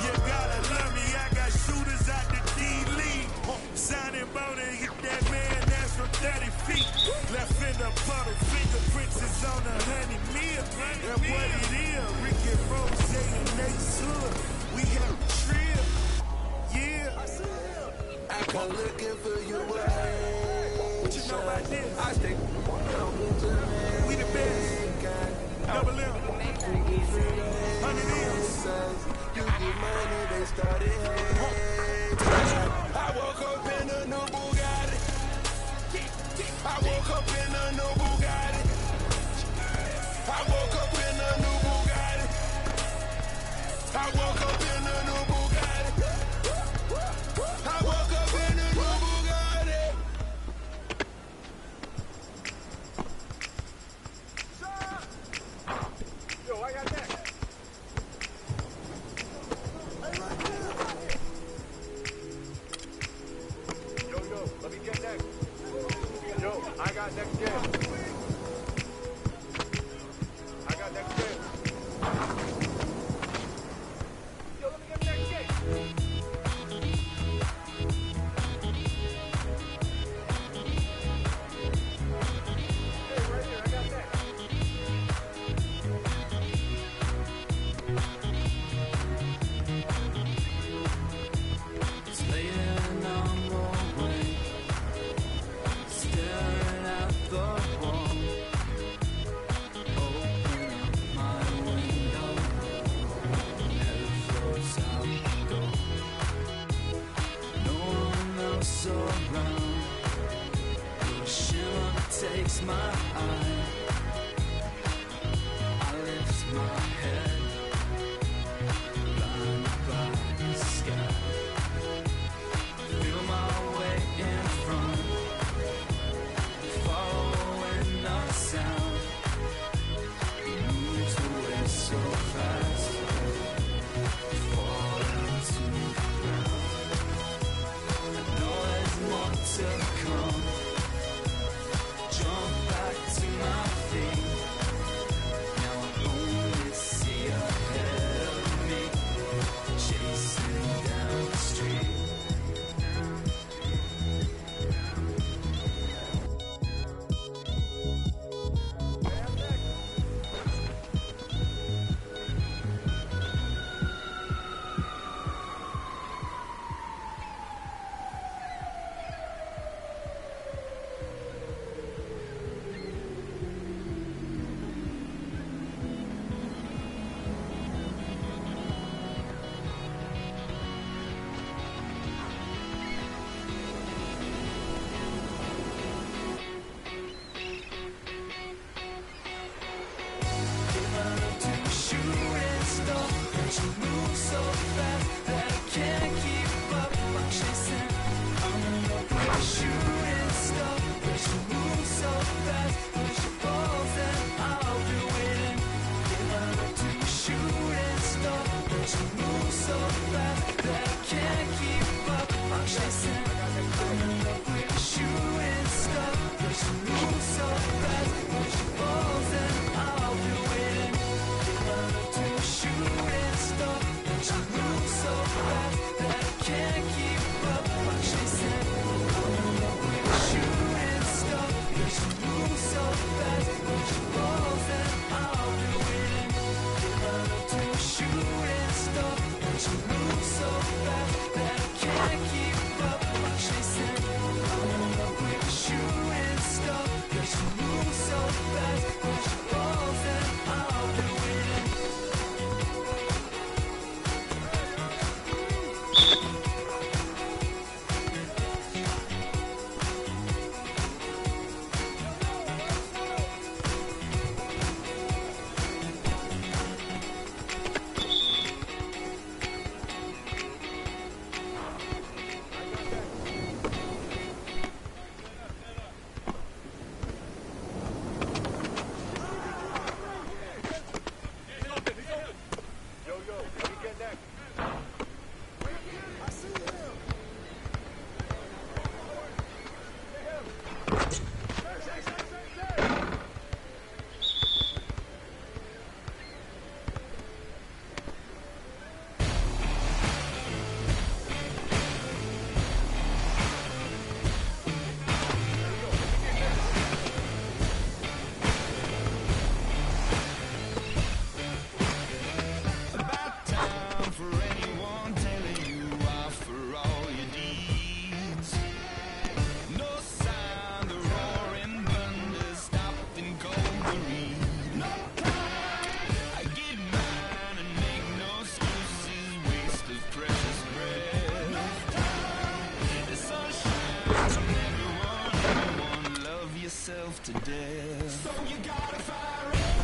[SPEAKER 3] You gotta love me, I got shooters out the D-League. Signing bone and hit that man, that's from 30 feet. Left in the puddle, fingerprints is on 100 mil. That's what it is. Rick and Rose and Nate's hood. We have a trip. Yeah.
[SPEAKER 10] I come looking for you. What
[SPEAKER 3] you know about this?
[SPEAKER 10] I stay.
[SPEAKER 3] We the best. Double M. 100 M's.
[SPEAKER 10] You get money, they started hating. I woke up in a new Bugatti. I woke up in a new Bugatti. I woke up in a new Bugatti. I woke up in a new Bugatti. I woke up in a new Bugatti.
[SPEAKER 3] Yo, I got that. Yo, let me get next. Yo, I got next game. I got next game. Yo, let me get next game. Hey, right here, I got that.
[SPEAKER 10] It's late and I'm awake, staring at the wall. Open up my window, head floats out the door. No one else around, the shimmer takes my eye. I lift my head, blinded by the sky. Feel my way in front, following the sound. It moves away so fast, falling to the ground. I know there's more to come. Jump back to my feet. Now I only see yourself to death. So you gotta fire up.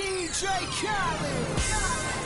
[SPEAKER 20] DJ Khaled.